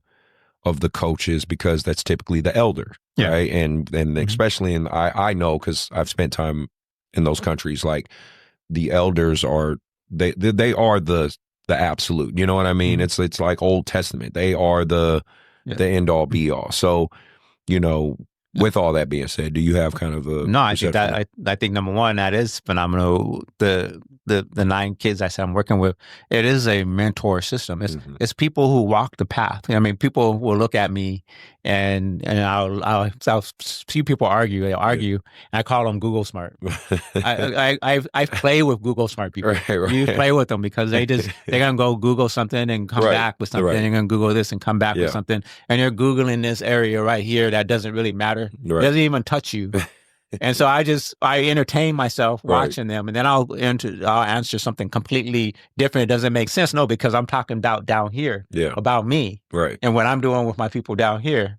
of the coaches because that's typically the elder, right? And especially I know, because I've spent time in those countries, like the elders are they are the absolute, you know what I mean? It's like Old Testament. They are the end all be all. So, with all that being said, do you have kind of a I think number one, that is phenomenal. The 9 kids I said I'm working with, it is a mentor system. It's people who walk the path. I mean, people will look at me and I'll see people argue. They'll argue. And I call them Google Smart. I play with Google Smart people. Right. You play with them because they're gonna go Google something and come back with something. They're gonna Google this and come back with something. And you're Googling this area right here that doesn't really matter. Right. Doesn't even touch you. And so I entertain myself watching them, and then I'll answer something completely different. It doesn't make sense. No, because I'm talking about down here about me, right? And what I'm doing with my people down here,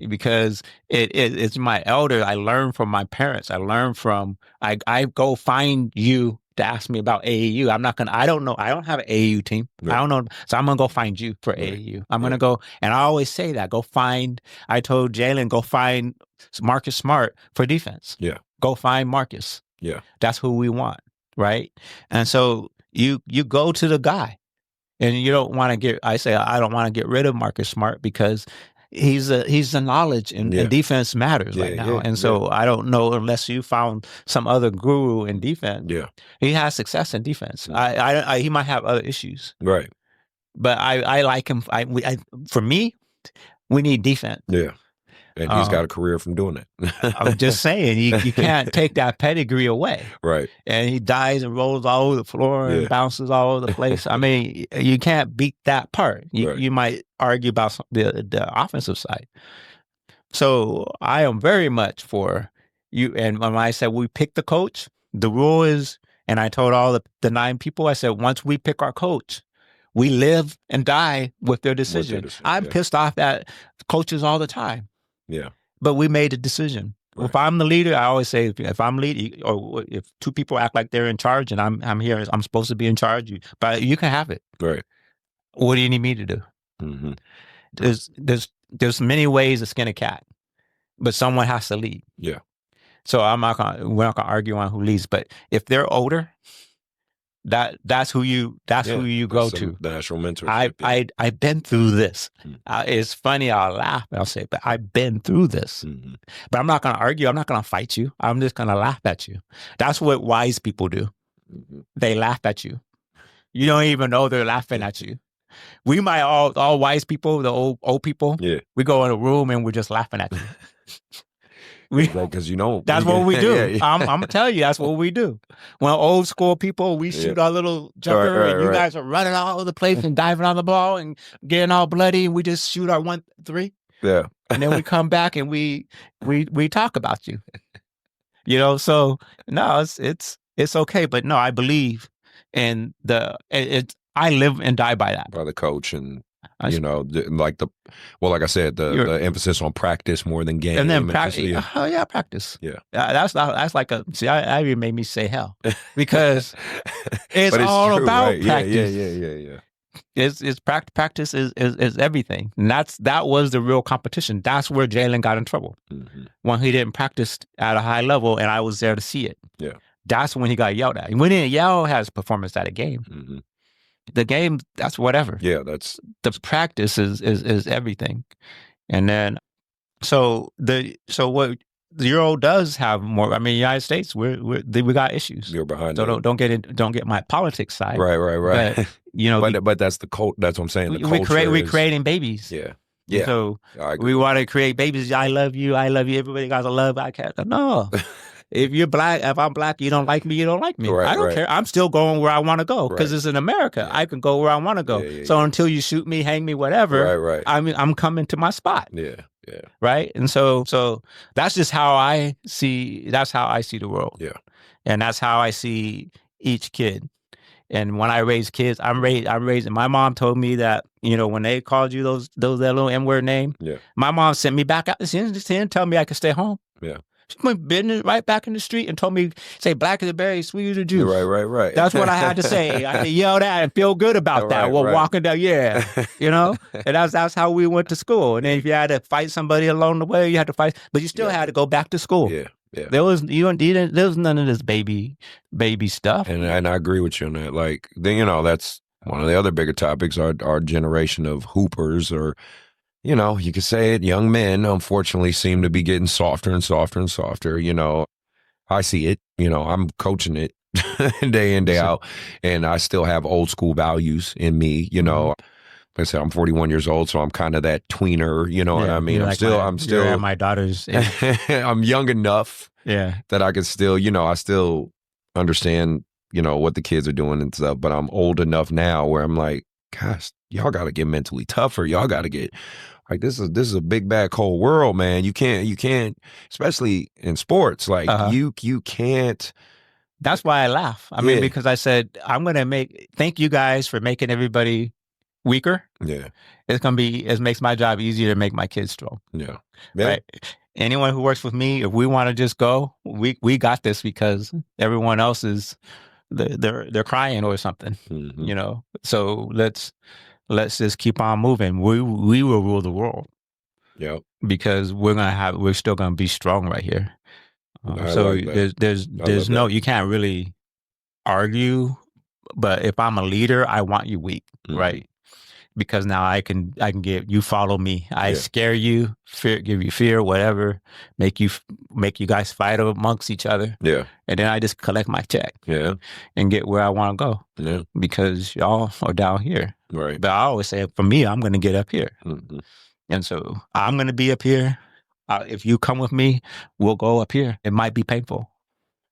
because it's my elder. I learn from my parents. I learn from, I go find you to ask me about AAU. I don't know. I don't have an AAU team. Right. I don't know. So I'm going to go find you for AAU. I'm going to go, and I always say that, I told Jalen, go find Marcus Smart for defense. Yeah. Go find Marcus. Yeah. That's who we want. Right. And so you go to the guy, and you don't want to I don't want to get rid of Marcus Smart because he's the knowledge and defense matters right now. And so I don't know, unless you found some other guru in defense. Yeah. He has success in defense. He might have other issues. Right. But I like him. For me, we need defense. Yeah. And he's got a career from doing it. I'm just saying, you can't take that pedigree away. Right. And he dives and rolls all over the floor and bounces all over the place. I mean, you can't beat that part. You might argue about the offensive side. So I am very much for you. And when I said we pick the coach, the rule is, and I told all the 9 people, I said, once we pick our coach, we live and die with their decision. I'm pissed off at coaches all the time. Yeah. But we made a decision. Right. If I'm the leader, I always say, if I'm leading, or if 2 people act like they're in charge and I'm here, I'm supposed to be in charge, but you can have it. Right. What do you need me to do? Mm-hmm. There's many ways to skin a cat, but someone has to lead. Yeah. So we're not gonna argue on who leads, but if they're older, that's who you go to. The natural mentor. I've been through this. It's funny. I'll laugh and I'll say, but I've been through this. Mm-hmm. But I'm not going to argue. I'm not going to fight you. I'm just going to laugh at you. That's what wise people do. Mm-hmm. They laugh at you. You don't even know they're laughing at you. We might all wise people, the old people. Yeah. We go in a room and we're just laughing at you. Because that's what we do. I'm gonna tell you, that's what we do. When old school people, we shoot our little jumper, and you guys are running all over the place and diving on the ball and getting all bloody, and we just shoot our 1-3. Yeah, and then we come back and we talk about you. So no, it's okay, but no, I believe in I live and die by that. By the coach and. Like I said, the emphasis on practice more than game. And then practice. Practice. Yeah. That's like that even made me say hell because it's all true, about right? practice. Yeah. It's practice is everything. And that was the real competition. That's where Jalen got in trouble. Mm-hmm. When he didn't practice at a high level and I was there to see it. Yeah. That's when he got yelled at. And we didn't yell at his performance at a game. Mm-hmm. The game, that's whatever. Yeah, that's the practice is everything. And then so what the Euro does have more. I mean, United States, we got issues. You're behind. So don't get my politics side. Right. But, but that's the cult. That's what I'm saying. We're creating babies. Yeah. So we want to create babies. I love you. Everybody got to love. I can't. No. If I'm black, you don't like me, you don't like me. I don't care. I'm still going where I want to go because it's in America. I can go where I want to go. So until you shoot me, hang me, whatever, I'm coming to my spot. Yeah. Right. And so that's just how I see the world. Yeah. And that's how I see each kid. And when I raise kids, I'm raising. My mom told me that, when they called you that little N-word name, my mom sent me back out. She didn't tell me I could stay home. Yeah. She put business right back in the street and told me, say, black is a berry, sweet as a juice. Right. That's what I had to say. I had to yell that and feel good about that while walking down. Yeah, and that's how we went to school. And then if you had to fight somebody along the way, you had to fight, but you still had to go back to school. Yeah. There was none of this baby stuff. And I agree with you on that. Like, then that's one of the other bigger topics. Our generation of hoopers or. You could say it, young men, unfortunately, seem to be getting softer and softer and softer. I see it. I'm coaching it day in, day out, and I still have old school values in me. Like I said, I'm 41 years old, so I'm kind of that tweener. You know what I mean? I'm still at my daughter's age. I'm young enough that I can still, I still understand, what the kids are doing and stuff, but I'm old enough now where I'm like, gosh, y'all got to get mentally tougher. Y'all got to get like, this is a big, bad, cold world, man. You can't, especially in sports, like you can't. That's why I laugh. I mean, because I said, thank you guys for making everybody weaker. Yeah. It makes my job easier to make my kids strong. Yeah. Right. Anyone who works with me, if we want to just go, we got this because everyone else is they're crying or something, Mm-hmm. you know. So let's just keep on moving. We will rule the world. Yep. Because we're still gonna be strong right here. I So like that. there's no, you can't really argue. But if I'm a leader, I want you weak, right? Because now I can get you follow me. I scare you, give you fear, whatever, make you guys fight amongst each other. Yeah. And then I just collect my check. Yeah. And get where I want to go. Yeah. Because y'all are down here. Right. But I always say, for me, I'm going to get up here. Mm-hmm. And so I'm going to be up here. If you come with me, we'll go up here. It might be painful.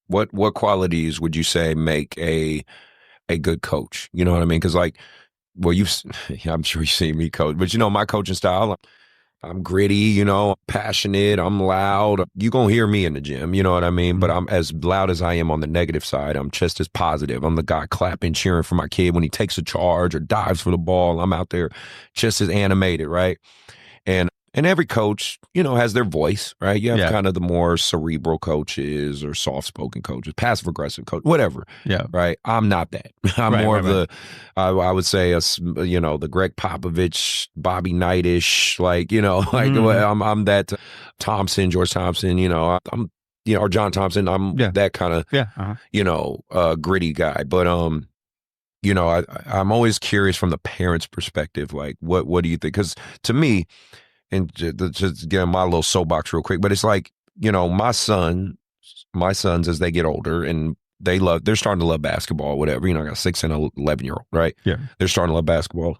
What qualities would you say make a good coach? You know what I mean? Because well, I'm sure you've seen me coach, but my coaching style, I'm gritty, I'm passionate, I'm loud. You gonna hear me in the gym, you know what I mean? Mm-hmm. But I'm as loud as I am on the negative side. I'm just as positive. I'm the guy clapping, cheering for my kid when he takes a charge or dives for the ball. I'm out there just as animated, right? And every coach, has their voice, right? You have kind of the more cerebral coaches or soft-spoken coaches, passive-aggressive coach, whatever. Yeah. Right? I'm not that. I'm more of the, I would say, the Greg Popovich, Bobby Knight-ish, I'm that George Thompson, I'm, or John Thompson. I'm that kind of, gritty guy. But, I'm always curious from the parents' perspective, like, what do you think? Because to me, and just get my little soapbox real quick, but it's like, my sons as they get older and they're starting to love basketball, or whatever. I got a 6 and 11-year-old, right? Yeah. They're starting to love basketball.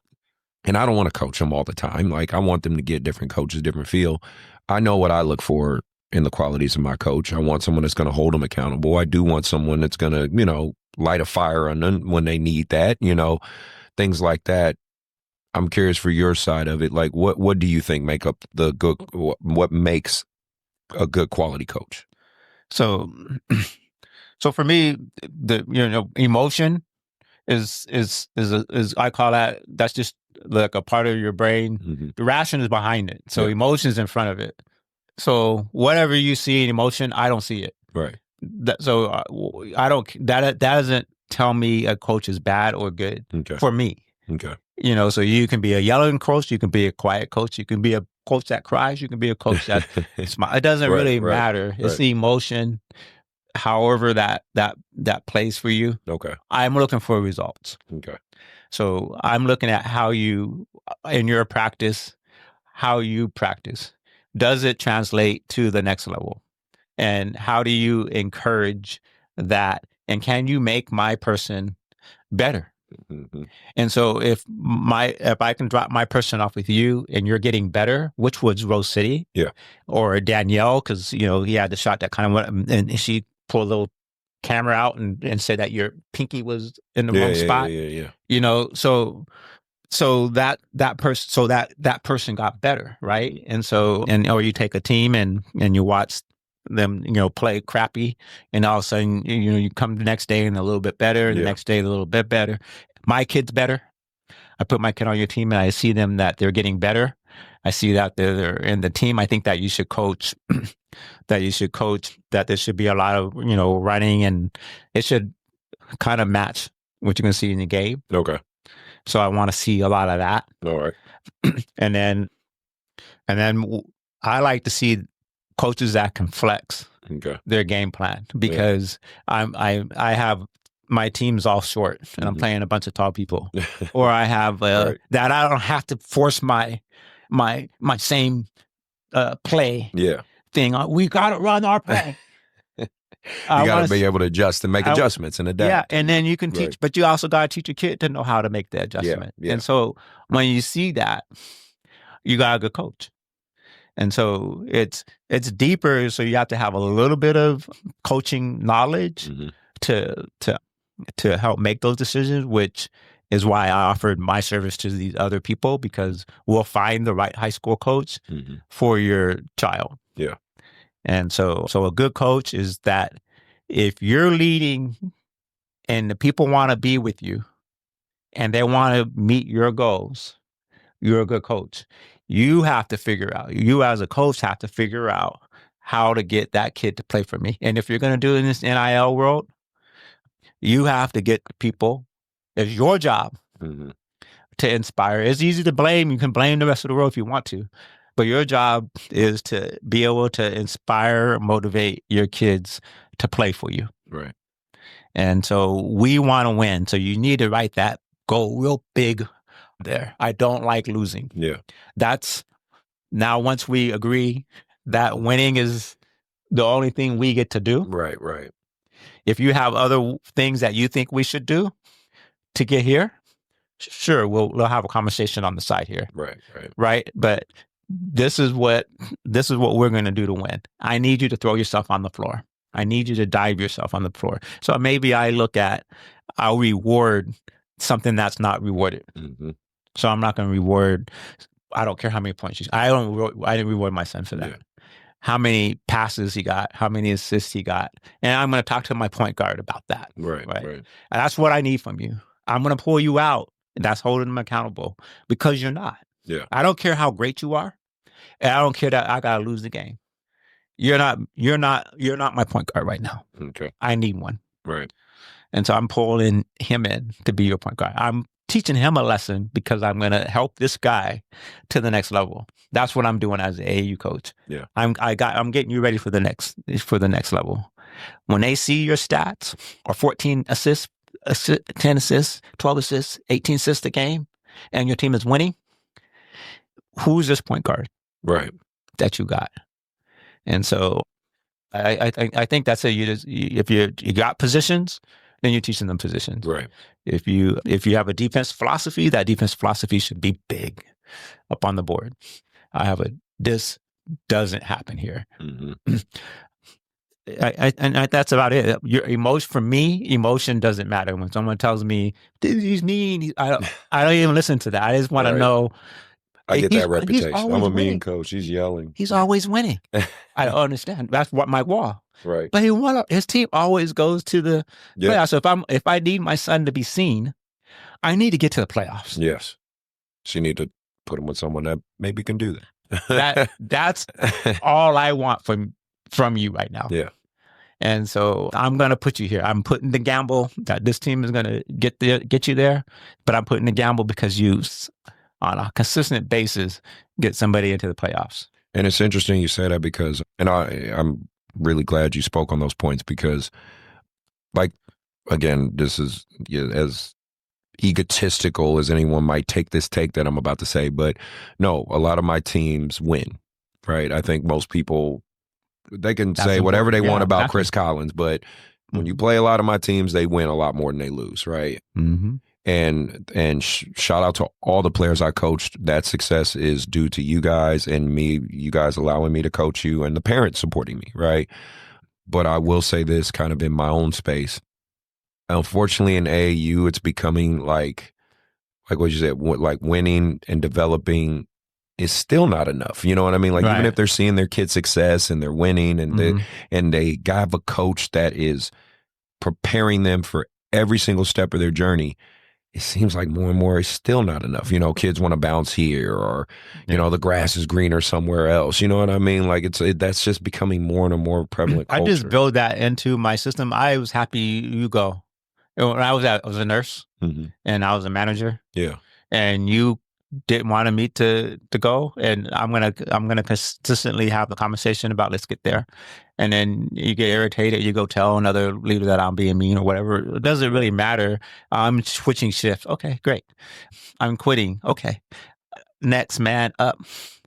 And I don't want to coach them all the time. Like, I want them to get different coaches, different feel. I know what I look for in the qualities of my coach. I want someone that's going to hold them accountable. I do want someone that's going to, light a fire on them when they need that, things like that. I'm curious for your side of it. Like, what do you think make up what makes a good quality coach? So for me, the emotion is I call that's just like a part of your brain. Mm-hmm. The ration is behind it. So emotion is in front of it. So whatever you see in emotion, I don't see it. Right. I don't. That doesn't tell me a coach is bad or good for me. Okay. So you can be a yelling coach, you can be a quiet coach, you can be a coach that cries, you can be a coach that smiles. It doesn't really matter. It's the emotion, however that plays for you. Okay. I'm looking for results. Okay. So I'm looking at how you, in your practice, how you practice. Does it translate to the next level? And how do you encourage that? And can you make my person better? Mm-hmm. And so if I can drop my person off with you and you're getting better, which was Rose City, or Danielle, because he had the shot that kind of went, and she pulled a little camera out and said that your pinky was in the wrong spot. So that person got better, right? And so or you take a team and you watch them, play crappy, and all of a sudden, you come the next day and a little bit better, and the next day a little bit better. My kid's better. I put my kid on your team, and I see them that they're getting better. I see that they're in the team. I think that you should coach. That there should be a lot of running, and it should kind of match what you're going to see in the game. Okay. So I want to see a lot of that. All right. And then I like to see coaches that can flex their game plan, because I have my team's all short and I'm playing a bunch of tall people, or I have that I don't have to force my same play thing. We got to run our play. You got to be able to adjust and make adjustments and adapt. Yeah, and then you can teach, but you also got to teach your kid to know how to make the adjustment. Yeah. And so when you see that, you got a good coach. And so it's deeper. So you have to have a little bit of coaching knowledge to help make those decisions, which is why I offered my service to these other people, because we'll find the right high school coach for your child. Yeah. And so a good coach is that if you're leading and the people want to be with you and they want to meet your goals, you're a good coach. You have to figure out, you as a coach have to figure out how to get that kid to play for me. And if you're going to do it in this NIL world, You have to get the people. It's your job to inspire. It's easy to blame. You can blame the rest of the world if you want to. But your job is to be able to inspire, motivate your kids to play for you. Right. And so we want to win. So you need to write that goal real big there. I don't like losing. Yeah. That's now once we agree that winning is the only thing we get to do. Right, right. If you have other things that you think we should do to get here, sure, we'll have a conversation on the side here. Right, right. Right? But this is what we're going to do to win. I need you to throw yourself on the floor. I need you to dive yourself on the floor. So maybe I'll reward something that's not rewarded. Mm-hmm. So I'm not going to reward. I don't care how many points I didn't reward my son for that. Yeah. How many passes he got, how many assists he got. And I'm going to talk to my point guard about that. Right. And that's what I need from you. I'm going to pull you out. That's holding them accountable because you're not. Yeah. I don't care how great you are. And I don't care that I got to lose the game. You're not my point guard right now. Okay. I need one. Right. And so I'm pulling him in to be your point guard. I'm teaching him a lesson because I'm going to help this guy to the next level. That's what I'm doing as an AAU coach. Yeah. I'm getting you ready for the next level. When they see your stats or 14 assists, 10 assists, 12 assists, 18 assists a game, and your team is winning, who's this point guard? Right. That you got. And so I think that's it. If you got positions, then you're teaching them positions. Right. If you have a defense philosophy, that defense philosophy should be big up on the board. This doesn't happen here. Mm-hmm. And that's about it. Your emotion, for me, emotion doesn't matter. When someone tells me he's mean, I don't even listen to that. I just want to know. I get that reputation. I'm a mean winning. coach. He's yelling. He's always winning. I don't understand. That's what Mike Wall. Right. But his team always goes to the playoffs. So if I need my son to be seen, I need to get to the playoffs. Yes. So you need to put him with someone that maybe can do that. That's all I want from you right now. Yeah. And so I'm going to put you here. I'm putting the gamble that this team is going to get you there, but I'm putting the gamble because you, on a consistent basis, get somebody into the playoffs. And it's interesting you say that because, and I'm really glad you spoke on those points because, like, again, this is as egotistical as anyone might take this take that I'm about to say, but no, a lot of my teams win, right? I think most people, they can say whatever they want about Chris Collins, but when you play a lot of my teams, they win a lot more than they lose, right? Mm-hmm. And shout out to all the players I coached. That success is due to you guys and me, you guys allowing me to coach you and the parents supporting me, right? But I will say this kind of in my own space. Unfortunately, in AAU, it's becoming like what you said, like winning and developing is still not enough. You know what I mean? Like even if they're seeing their kid's success and they're winning and they have a coach that is preparing them for every single step of their journey, it seems like more and more is still not enough. You know, kids want to bounce here or, you know, the grass is greener somewhere else. You know what I mean? Like that's just becoming more and more prevalent culture. I just build that into my system. I was happy you go. When I was a nurse and I was a manager. Yeah. And you didn't want me to go, and I'm gonna consistently have the conversation about let's get there. And then you get irritated, you go tell another leader that I'm being mean or whatever. It doesn't really matter. I'm switching shifts. Okay, great. I'm quitting. Okay. Next man up.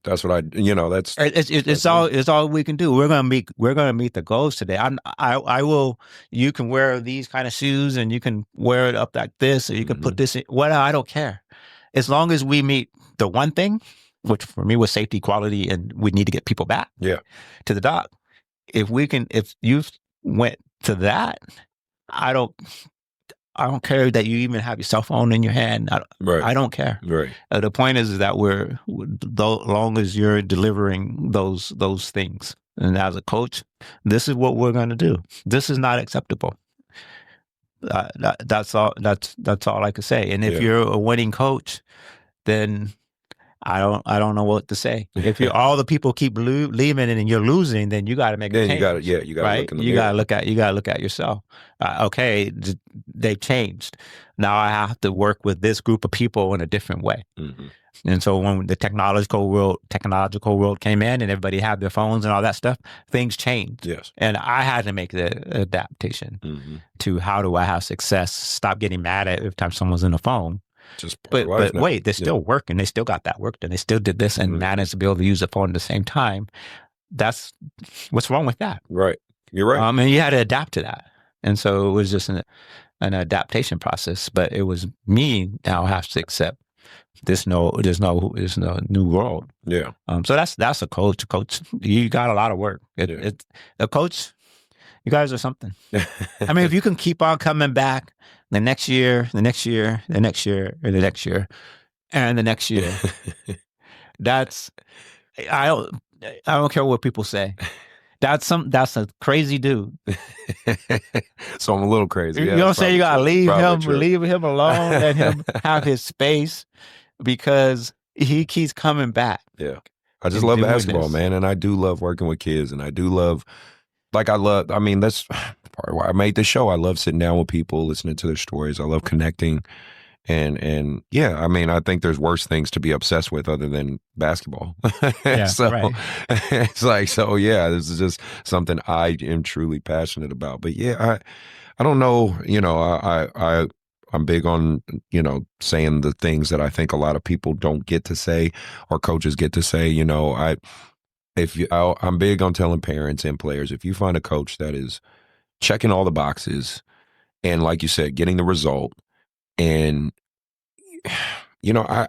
That's what it's all we can do. We're gonna meet the goals today. I will. You can wear these kind of shoes and you can wear it up like this, or you can put this in. I don't care, as long as we meet the one thing, which for me was safety, quality, and we need to get people back. Yeah. To the dock. If you went to that, I don't care that you even have your cell phone in your hand. I don't care. Right. The point is that long as you're delivering those things, and as a coach, this is what we're going to do. This is not acceptable. That's all. That's all I can say. And if you're a winning coach, then I don't know what to say. If all the people keep leaving and you're losing, then you got to make a change. You got to right? look in the you mirror. got to look at yourself. Okay, they've changed. Now I have to work with this group of people in a different way. Mm-hmm. And so when the technological world came in and everybody had their phones and all that stuff, things changed. Yes. And I had to make the adaptation to how do I have success, stop getting mad at every time someone's in the phone. Just but wait, they're still working. They still got that work done. They still did this and managed to be able to use the phone at the same time. That's what's wrong with that. Right. You're right. And you had to adapt to that. And so it was just an adaptation process. But it was me now have to accept there's no new world. Yeah. So that's a coach. Coach, you got a lot of work. A coach, you guys are something. I mean, if you can keep on coming back the next year, and the next year, and the next year, that's I don't care what people say. That's a crazy dude. So I'm a little crazy. You don't say you gotta leave him alone, let him have his space because he keeps coming back. Yeah. I just love basketball, man. And I do love working with kids. And I do love, that's part of why I made this show. I love sitting down with people, listening to their stories. I love connecting. And yeah, I mean, I think there's worse things to be obsessed with other than basketball. Yeah, so it's like, yeah, this is just something I am truly passionate about. But yeah, I don't know, I'm big on, saying the things that I think a lot of people don't get to say or coaches get to say. I'm big on telling parents and players, if you find a coach that is checking all the boxes and, like you said, getting the result, and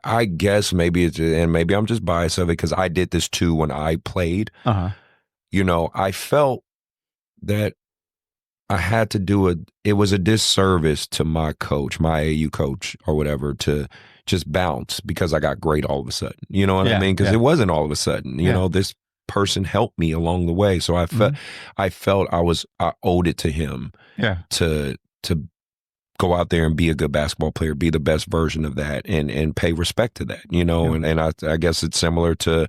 I guess maybe maybe I'm just biased of it because I did this too when I played. I felt that I had to do it was a disservice to my coach, my AAU coach or whatever, to just bounce because I got great all of a sudden. You know what I mean? Because it wasn't all of a sudden. This person helped me along the way. So I felt I owed it to him to go out there and be a good basketball player, be the best version of that, and pay respect to that, and I guess it's similar to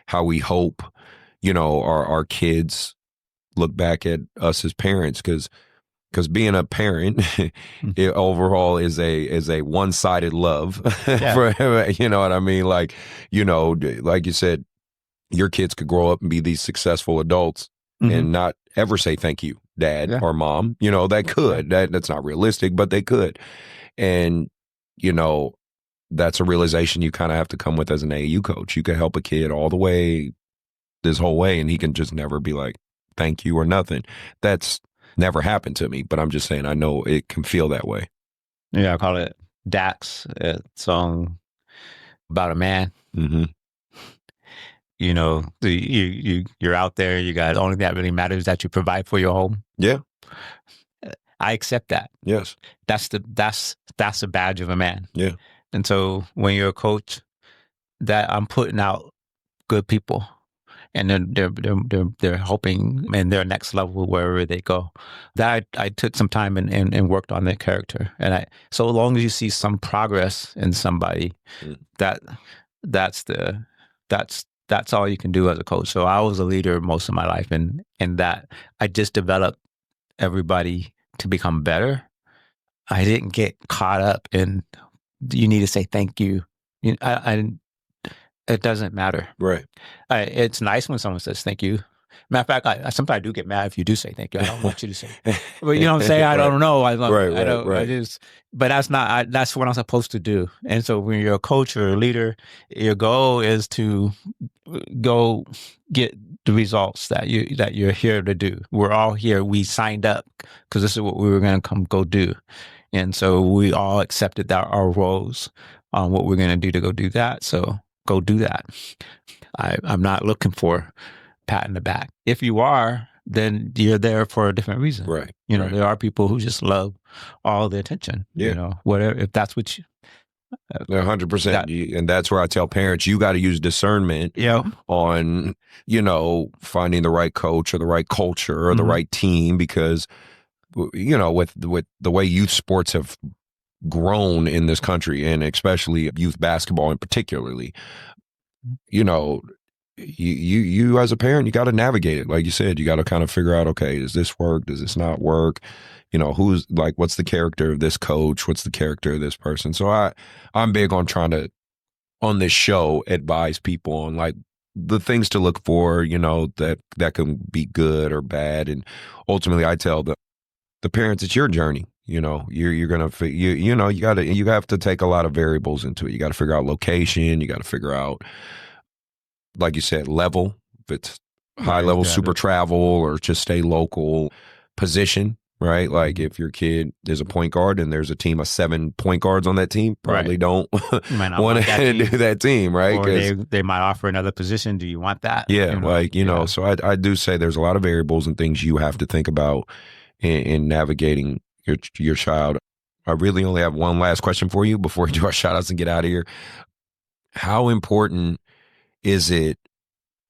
how we hope, our kids look back at us as parents, because being a parent it overall is a one-sided love. For, you know what I mean? Like you said, your kids could grow up and be these successful adults and not ever say thank you, dad or mom. That could. That's not realistic, but they could. And, that's a realization you kind of have to come with as an AAU coach. You can help a kid all the way, this whole way, and he can just never be like, thank you or nothing. That's never happened to me, but I'm just saying I know it can feel that way. Yeah, I call it Dax, a song about a man. You're out there. You got the only thing that really matters is that you provide for your home. Yeah, I accept that. Yes, that's a badge of a man. Yeah, and so when you're a coach, that I'm putting out good people, and they're hoping in their next level wherever they go. That I took some time and worked on their character, and so long as you see some progress in somebody, that's all you can do as a coach. So I was a leader most of my life, and that I just developed everybody to become better. I didn't get caught up in you need to say thank you. It doesn't matter. Right. It's nice when someone says thank you. Matter of fact, I sometimes do get mad if you do say thank you. I don't want you to say, but you know what I'm saying? I don't know. But that's what I'm supposed to do. And so when you're a coach or a leader, your goal is to go get the results that you're here to do. We're all here. We signed up because this is what we were going to come go do. And so we all accepted our roles on what we're going to do to go do that. So go do that. I'm not looking for pat in the back. If you are, then you're there for a different reason. Right. There are people who just love all the attention. Yeah. Whatever, if that's what you 100%. And that's where I tell parents, you got to use discernment on, finding the right coach or the right culture or the right team, because, with the way youth sports have grown in this country, and especially youth basketball in particularly, you know, you as a parent, you got to navigate it. Like you said, you got to kind of figure out, okay, does this work? Does this not work? You know, who's like, what's the character of this coach? What's the character of this person? So I'm big on trying to, on this show, advise people on like the things to look for, you know, that can be good or bad. And ultimately I tell the parents, it's your journey. You know, you're going to, you know, you have to take a lot of variables into it. You got to figure out location. You got to figure out, like you said, level, if it's high level super travel or just stay local, position, right? Like if your kid is a point guard and there's a team of 7 point guards on that team, probably don't want to do that team, right? Or they might offer another position. Do you want that? Yeah, you know, so I do say there's a lot of variables and things you have to think about in navigating your child. I really only have one last question for you before we do our shout outs and get out of here. How important is it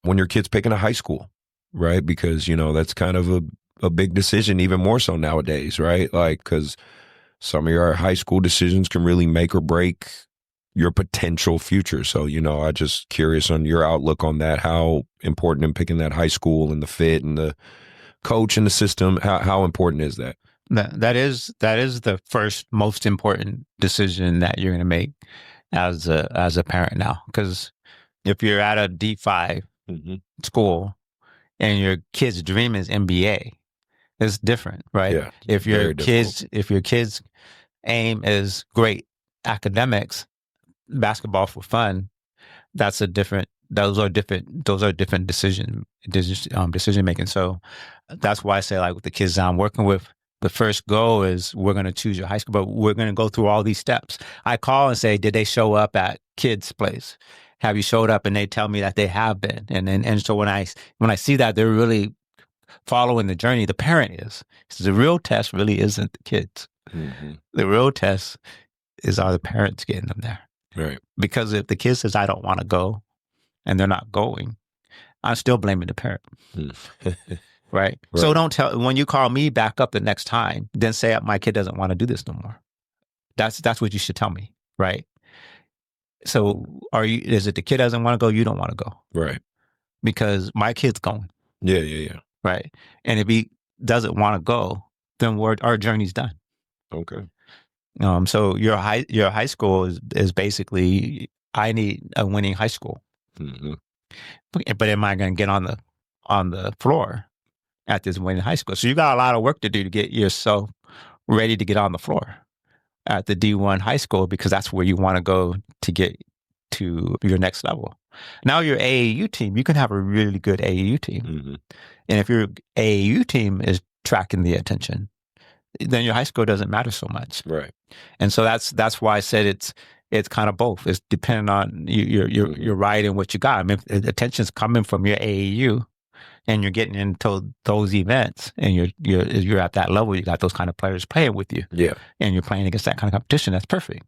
when your kid's picking a high school, right? Because, you know, that's kind of a big decision, even more so nowadays, right? Like, because some of your high school decisions can really make or break your potential future. So, you know, I just curious on your outlook on that, how important in picking that high school and the fit and the coach and the system, how important is that? That is the first most important decision that you're going to make as a parent now. Because if you're at a D5 school and your kid's dream is NBA, it's different, right? Yeah, if your kids' aim is great academics, basketball for fun, those are different decision making. So that's why I say, like with the kids I'm working with, the first goal is we're going to choose your high school, but we're going to go through all these steps. I call and say, did they show up at kids' place? Have you showed up? And they tell me that they have been. And so when I see that they're really following the journey, the parent is. So the real test really isn't the kids. Mm-hmm. The real test is, are the parents getting them there? Right. Because if the kid says, I don't want to go, and they're not going, I'm still blaming the parent. Right? So don't when you call me back up the next time, then say my kid doesn't want to do this no more. That's what you should tell me, right? So is it the kid doesn't want to go, you don't want to go? Right. Because my kid's going. Yeah. Right. And if he doesn't want to go, then our journey's done. Okay. So your high school is basically, I need a winning high school. Mm-hmm. But am I going to get on the floor at this winning high school? So you got a lot of work to do to get yourself ready to get on the floor at the D1 high school, because that's where you want to go to get to your next level. Now your AAU team, you can have a really good AAU team. Mm-hmm. And if your AAU team is tracking the attention, then your high school doesn't matter so much. Right. And so that's why I said it's kind of both. It's depending on you're riding what you got. I mean, if attention's coming from your AAU and you're getting into those events and you're at that level, you got those kind of players playing with you. Yeah. And you're playing against that kind of competition, that's perfect.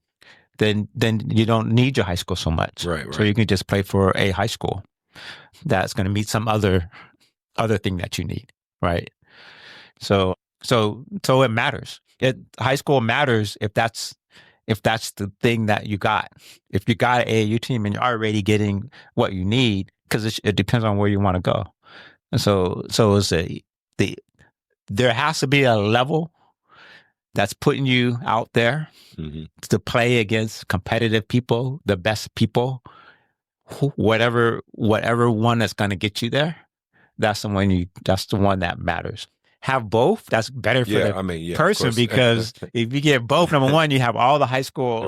Then you don't need your high school so much. Right. So you can just play for a high school that's going to meet some other thing that you need, right? So it matters. High school matters if that's the thing that you got. If you got an AAU team and you're already getting what you need, because it depends on where you want to go. And so there has to be a level that's putting you out there to play against competitive people, the best people, whatever one that's going to get you there. That's the one that matters. Have both. That's better for the person, because if you get both, number one, you have all the high school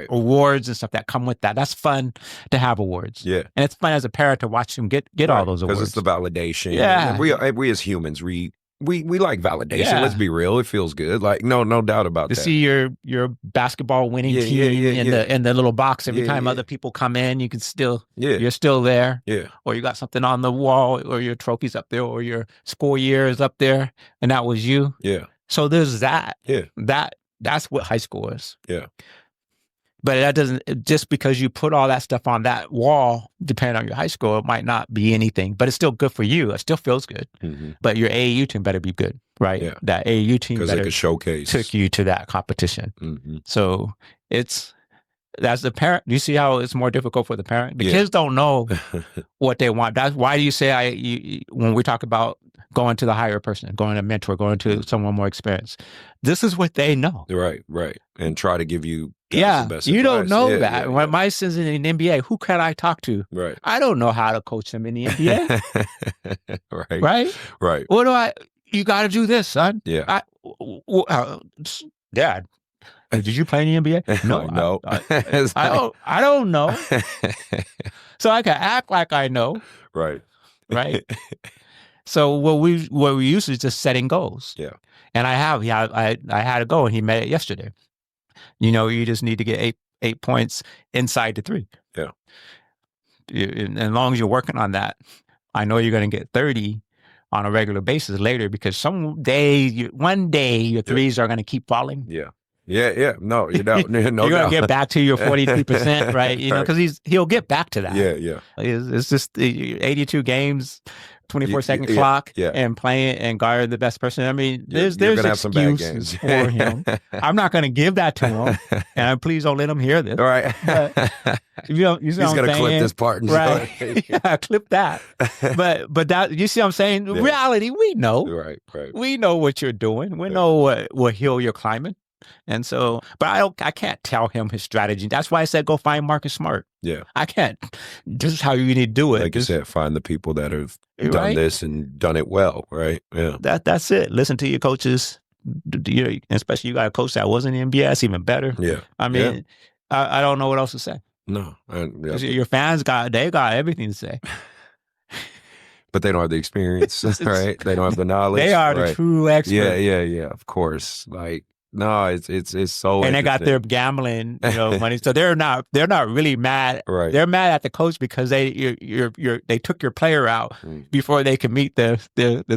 awards and stuff that come with that. That's fun to have awards. Yeah. And it's fun as a parent to watch them get all those awards. Because it's the validation. Yeah. And we as humans, we like validation. Yeah. Let's be real. It feels good. Like, no doubt about that. To see your basketball winning team in the little box every time other people come in, you can still, you're still there. Yeah. Or you got something on the wall, or your trophies up there, or your score year is up there, and that was you. Yeah. So there's that. Yeah. That's what high school is. Yeah. But that doesn't, just because you put all that stuff on that wall, depending on your high school, it might not be anything, but it's still good for you. It still feels good. Mm-hmm. But your AAU team better be good, right? Yeah. That AAU team better showcase, took you to that competition. Mm-hmm. So it's as the parent, you see how it's more difficult for the parent? The kids don't know what they want. That's why do you say when we talk about going to the higher person, going to a mentor, going to someone more experienced, this is what they know. Right. And try to give you the best you advice. Don't know that. When my son's in the NBA, who can I talk to? Right. I don't know how to coach him in the NBA. Right. What do you got to do this, son. Yeah. Dad, did you play in the NBA? No. I don't know. So I can act like I know. Right. So what we used is just setting goals. Yeah. And I had a goal, and he met it yesterday. You just need to get eight points inside the 3. Yeah. And as long as you're working on that, I know you're going to get 30 on a regular basis later, because one day your threes are going to keep falling. Yeah. No, you're not. No, you're going to get back to your 42%, right? Because he'll get back to that. Yeah. It's just 82 games, 24-second clock, and playing and guard the best person. I mean, there's excuses for him. I'm not going to give that to him, and please don't let him hear this. All right. He's going to clip this part. Right. Clip that. But that, you see what I'm saying? In reality, we know. Right. We know what you're doing. We know what hill you're climbing. And so, but I can't tell him his strategy. That's why I said, go find Marcus Smart. Yeah. I can't. This is how you need to do it. Like you said, find the people that have done this and done it well, right? Yeah. That's it. Listen to your coaches. Especially you got a coach that wasn't in the NBA. That's even better. Yeah. I mean, I don't know what else to say. No. Your fans got everything to say. But they don't have the experience, right? They don't have the knowledge. They are the true experts. Yeah. Of course. Like, no, it's so. And they got their gambling, money. So they're not really mad. Right. They're mad at the coach because they took your player out before they could meet the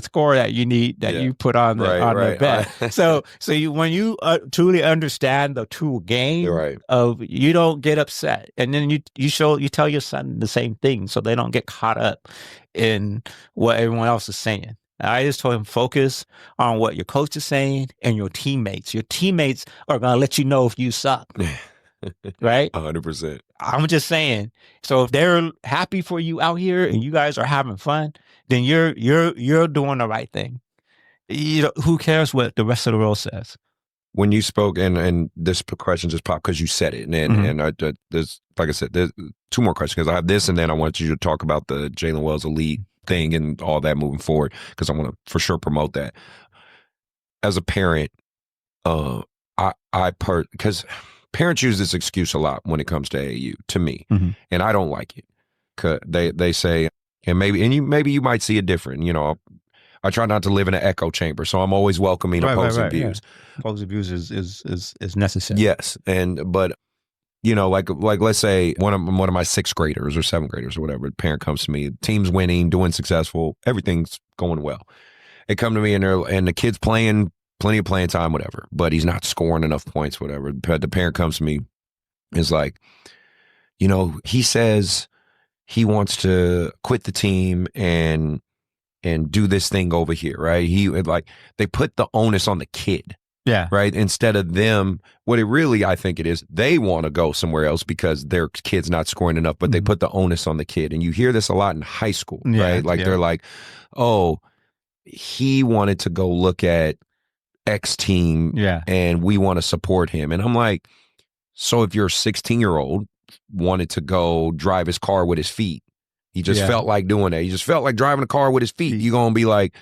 score that you need you put on the bet. So when you truly understand the true game of, you don't get upset, and then you tell your son the same thing, so they don't get caught up in what everyone else is saying. I just told him, focus on what your coach is saying and your teammates. Your teammates are going to let you know if you suck. Right? 100%. I'm just saying. So if they're happy for you out here and you guys are having fun, then you're doing the right thing. Who cares what the rest of the world says? When you spoke, and this question just popped because you said it, and there's, like I said, there's 2 more questions, because I have this, and then I want you to talk about the Jalen Wells elite thing and all that moving forward, because I want to for sure promote that. As a parent, because parents use this excuse a lot when it comes to AAU to me, and I don't like it. 'Cause they say, and maybe you might see it different. I try not to live in an echo chamber, so I'm always welcoming opposing views. Yeah. Opposing views is necessary. Yes, but like let's say one of my 6th graders or 7th graders or whatever, the parent comes to me, team's winning, doing successful, everything's going well. They come to me and the kid's playing, plenty of playing time, whatever, but he's not scoring enough points, whatever. The parent comes to me, is like, he says he wants to quit the team and do this thing over here, right? They put the onus on the kid. Yeah. Right. Instead of them, what it really, I think it is, they want to go somewhere else because their kid's not scoring enough, but they put the onus on the kid. And you hear this a lot in high school, right? They're like, oh, he wanted to go look at X team and we want to support him. And I'm like, so if your 16-year-old wanted to go drive his car with his feet, he just felt like doing that. He just felt like driving a car with his feet. You're going to be like,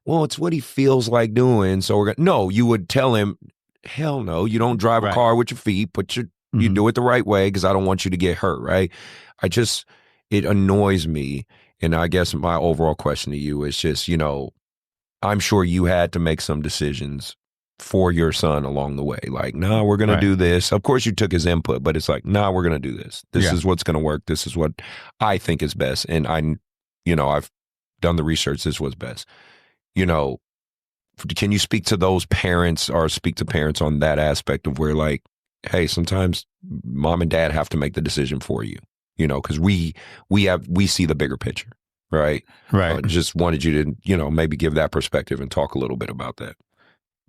well, it's what he feels like doing. So no, you would tell him, hell no, you don't drive a car with your feet, you do it the right way, because I don't want you to get hurt, right? It annoys me. And I guess my overall question to you is just, I'm sure you had to make some decisions for your son along the way. Like, nah, we're going to do this. Of course you took his input, but it's like, nah, we're going to do this. This is what's going to work. This is what I think is best. And I've done the research. This was best. Can you speak to those parents or speak to parents on that aspect of where, like, hey, sometimes mom and dad have to make the decision for you, because we see the bigger picture, right? Right. Just wanted you to, maybe give that perspective and talk a little bit about that.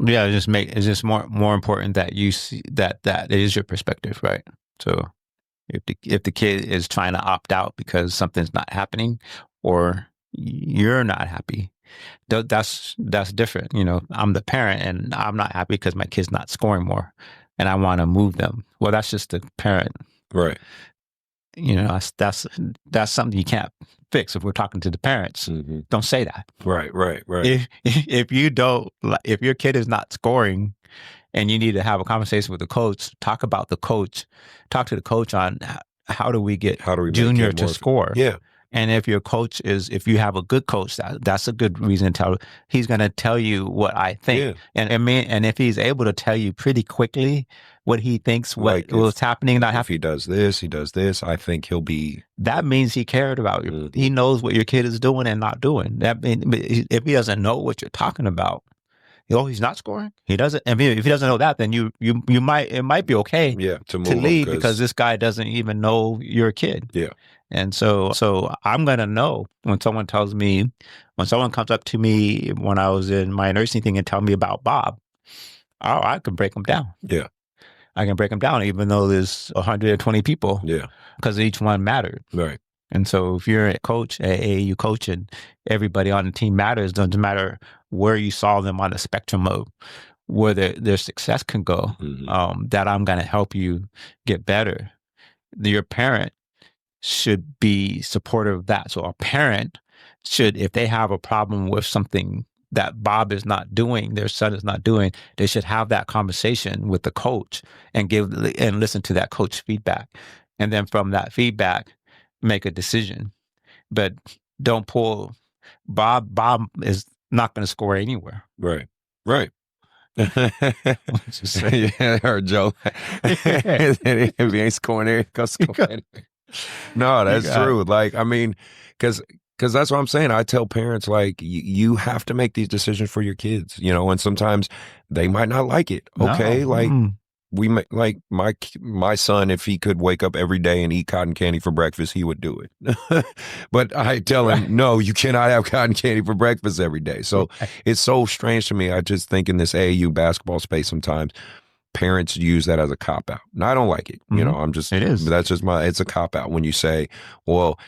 Yeah, it's just more important that you see that it is your perspective, right? So if the kid is trying to opt out because something's not happening or you're not happy, that's different. I'm the parent and I'm not happy because my kid's not scoring more and I want to move them. Well, that's just the parent. Right. That's something you can't fix. If we're talking to the parents, don't say that. Right. If your kid is not scoring and you need to have a conversation with the coach, talk to the coach on how do we get Junior to score. Yeah. And if you have a good coach, that's a good reason to tell. He's going to tell you what I think, and if he's able to tell you pretty quickly what he thinks, what's happening, not happening. If he does this, I think he'll be. That means he cared about you. He knows what your kid is doing and not doing. That means if he doesn't know what you're talking about, he's not scoring. He doesn't. I mean, if he doesn't know that, then it might be okay. To leave because this guy doesn't even know your kid. Yeah. And so I'm going to know when someone comes up to me when I was in my nursing thing and tell me about Bob, I can break him down. Yeah. I can break them down even though there's 120 people. Yeah. Because each one mattered. Right. And so if you're a coach, an AAU coach, and everybody on the team matters, doesn't matter where you saw them on the spectrum of where their success can go, that I'm going to help you get better. Your parent should be supportive of that. So a parent should, if they have a problem with something that Bob is not doing, their son is not doing, they should have that conversation with the coach and listen to that coach feedback. And then from that feedback, make a decision. But don't pull Bob. Bob is not going to score anywhere. Right. Yeah, or Joe. If he ain't scoring there, go score anyway. No, that's true. Like, I mean, because that's what I'm saying. I tell parents, like, you have to make these decisions for your kids, and sometimes they might not like it. Okay. No. Like my son, if he could wake up every day and eat cotton candy for breakfast, he would do it. But I tell him, no, you cannot have cotton candy for breakfast every day. So it's so strange to me. I just think in this AAU basketball space, sometimes parents use that as a cop out. And I don't like it. It is. That's just it's a cop out when you say, well,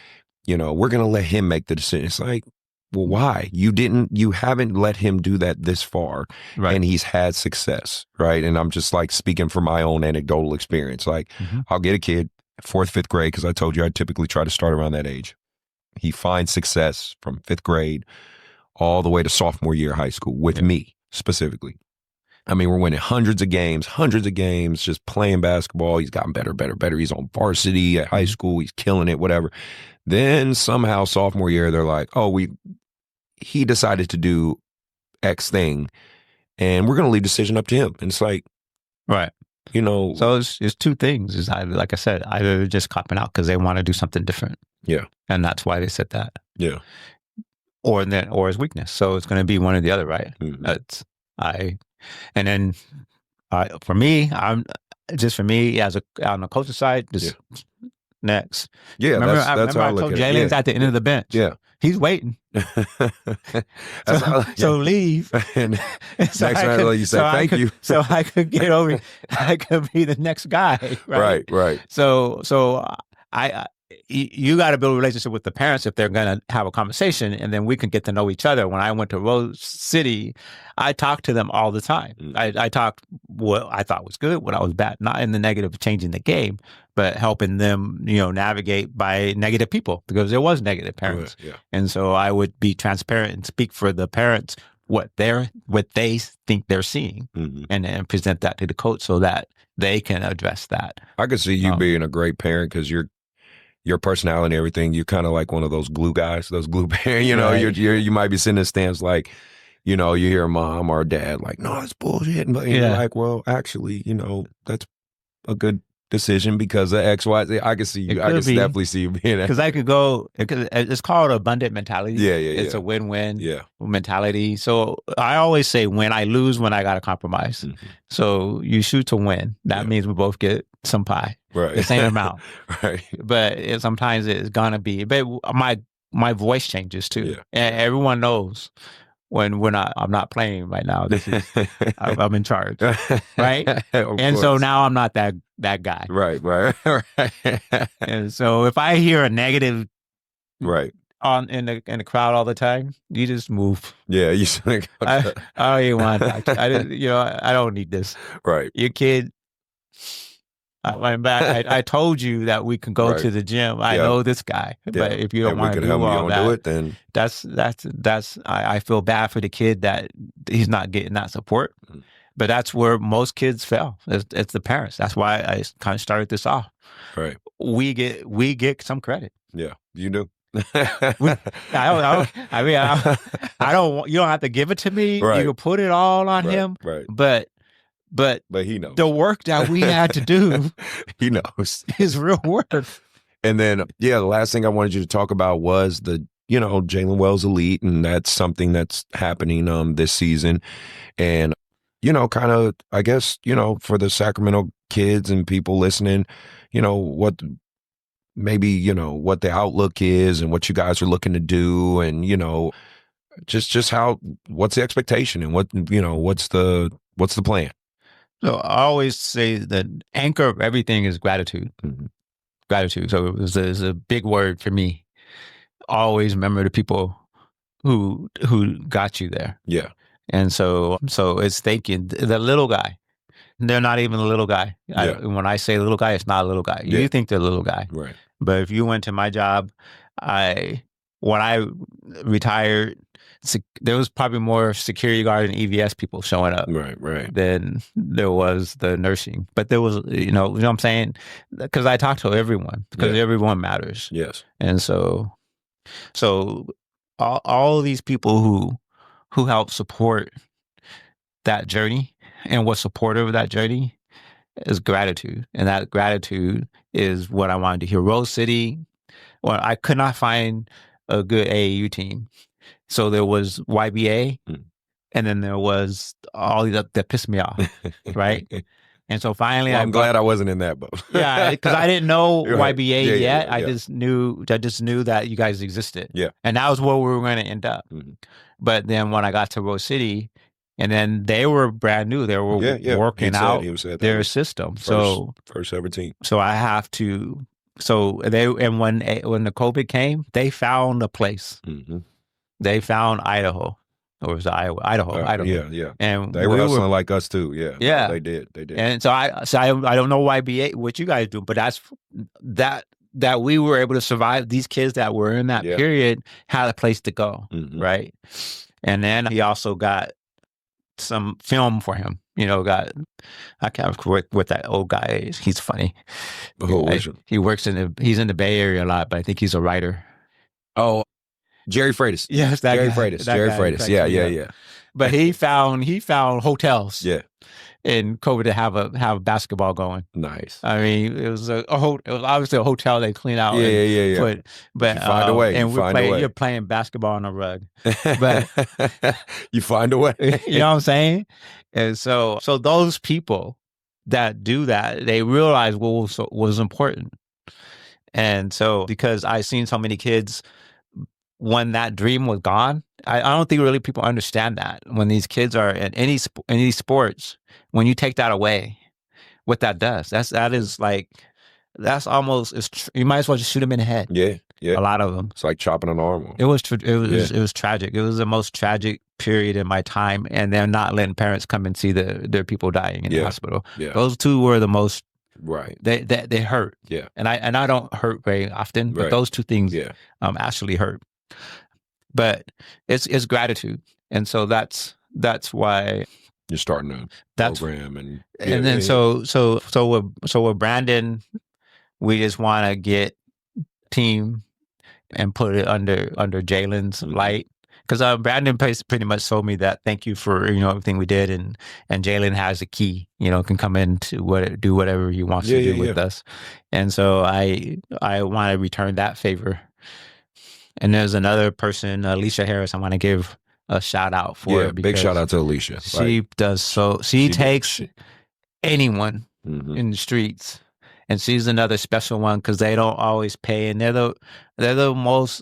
we're going to let him make the decision. It's like, well, why? You haven't let him do that this far, right? And he's had success, right? And I'm just like speaking from my own anecdotal experience. Like, I'll get a kid, 4th, 5th grade, because I told you I typically try to start around that age. He finds success from 5th grade all the way to sophomore year of high school with me specifically. I mean, we're winning hundreds of games, just playing basketball. He's gotten better. He's on varsity at high school. He's killing it, whatever. Then somehow sophomore year, they're like, he decided to do X thing and we're going to leave the decision up to him. And it's like, right. So it's two things. It's either, like I said, either they're just copping out because they want to do something different. Yeah. And that's why they said that. Yeah. Or his weakness. So it's going to be one or the other, right? And then for me, on the coaching side, next. Yeah, remember that's how I told Jalen's at the end of the bench. Yeah. He's waiting. So leave. And so next round, you say, thank you. So I could get over, I could be the next guy. Right. So you got to build a relationship with the parents if they're going to have a conversation, and then we can get to know each other. When I went to Rose City, I talked to them all the time. I talked what I thought was good, what I was bad, not in the negative of changing the game, but helping them, navigate by negative people, because there was negative parents. Yeah. And so I would be transparent and speak for the parents what they think they're seeing, and present that to the coach so that they can address that. I could see you being a great parent because your personality and everything, you're kind of like one of those glue guys, those glue parents. Right. You might be sitting in stands like, you hear mom or dad like, no, it's bullshit. But you're like, well, actually, that's a good decision because of X, Y, Z. I can see you. I can definitely see you being that. Because it's called abundant mentality. Yeah. It's a win-win mentality. So I always say I lose when I got to compromise. So you shoot to win. That means we both get some pie. Right. The same amount. Right. But sometimes it's going to be, but my voice changes too. Yeah. And everyone knows when I'm not playing right now. This is I'm in charge, right? Of And course. so now I'm not that guy. Right. And so if I hear a negative Right. on in the crowd all the time, you just move. Yeah, you should. I don't even want. I didn't. I don't need this. Right. Your kid. I'm back. I told you that we can go to the gym. I know this guy, but if you don't want to do all that, do it, then that's. I feel bad for the kid that he's not getting that support. Mm. But that's where most kids fail. It's the parents. That's why I kind of started this off. Right. We get some credit. Yeah, you do. I don't. You don't have to give it to me. Right. You can put it all on him. Right. But he knows the work that we had to do. He knows is real work. And then, the last thing I wanted you to talk about was the Jalen Wells Elite, and that's something that's happening this season, and kind of, I guess, for the Sacramento kids and people listening, what maybe, what the outlook is and what you guys are looking to do, and, just what's the expectation and what's the plan? So I always say the anchor of everything is gratitude. Mm-hmm. Gratitude. So it was a big word for me. Always remember the people who got you there. Yeah. And so it's thinking the little guy. They're not even a little guy. Yeah. When I say little guy, it's not a little guy. Yeah. You think they're a little guy. Right. But if you went to my job, when I retired, there was probably more security guard and EVS people showing up. Right. Than there was the nursing. But there was, you know what I'm saying? Because I talk to everyone, because everyone matters. Yes. And so all of these people who help support that journey and was supportive of that journey is gratitude. And that gratitude is what I wanted to hear. Rose City, well, I could not find a good AAU team. So there was YBA, and then there was all these that pissed me off, right? And so finally, I'm glad I wasn't in that boat. Yeah, because I didn't know Right. YBA Yeah, yet. yeah. I just knew that you guys existed. Yeah. And that was where we were going to end up. Mm-hmm. But then when I got to Rose City, and then they were brand new. They were working out their system. First ever team. So I have to. So when the COVID came, they found a place. Mm-hmm. They found Idaho, or was it Iowa? Idaho. Yeah. And they were hustling like us too. Yeah. Yeah. They did. And so I don't know YBA what you guys do, but that's that we were able to survive. These kids that were in that period had a place to go, right? And then he also got some film for him. I can't remember what that old guy is. He's funny. He works he's in the Bay Area a lot, but I think he's a writer. Oh, Jerry Freitas. Yes, that Jerry guy. Freitas. That Jerry guy, Freitas. Yeah. But he found hotels. Yeah. In COVID to have basketball going. Nice. I mean, it was it was obviously a hotel they clean out. Yeah. But you find a way. And you're playing basketball on a rug. But you find a way. You know what I'm saying? And so those people that do that, they realize what was important. And so because I seen so many kids when that dream was gone, I don't think really people understand that when these kids are in any sports, when you take that away, what that does, that's almost, you might as well just shoot them in the head. Yeah. A lot of them. It's like chopping an arm off. It was tragic. It was the most tragic period in my time, and they're not letting parents come and see their people dying in the hospital. Yeah. Those two were the most. Right. They hurt. Yeah. And I don't hurt very often, but those two things actually hurt. But it's gratitude. And so that's why you're starting a program so with Brandon, we just want to get team and put it under Jalen's light. Because Brandon pretty much told me that thank you for everything we did, and Jalen has a key, can come in to do whatever he wants to do with us, and so I want to return that favor. And there's another person, Alicia Harris, I want to give a shout out for. Yeah, big shout out to Alicia. She does so. She takes anyone in the streets, and she's another special one because they don't always pay, and they're the most.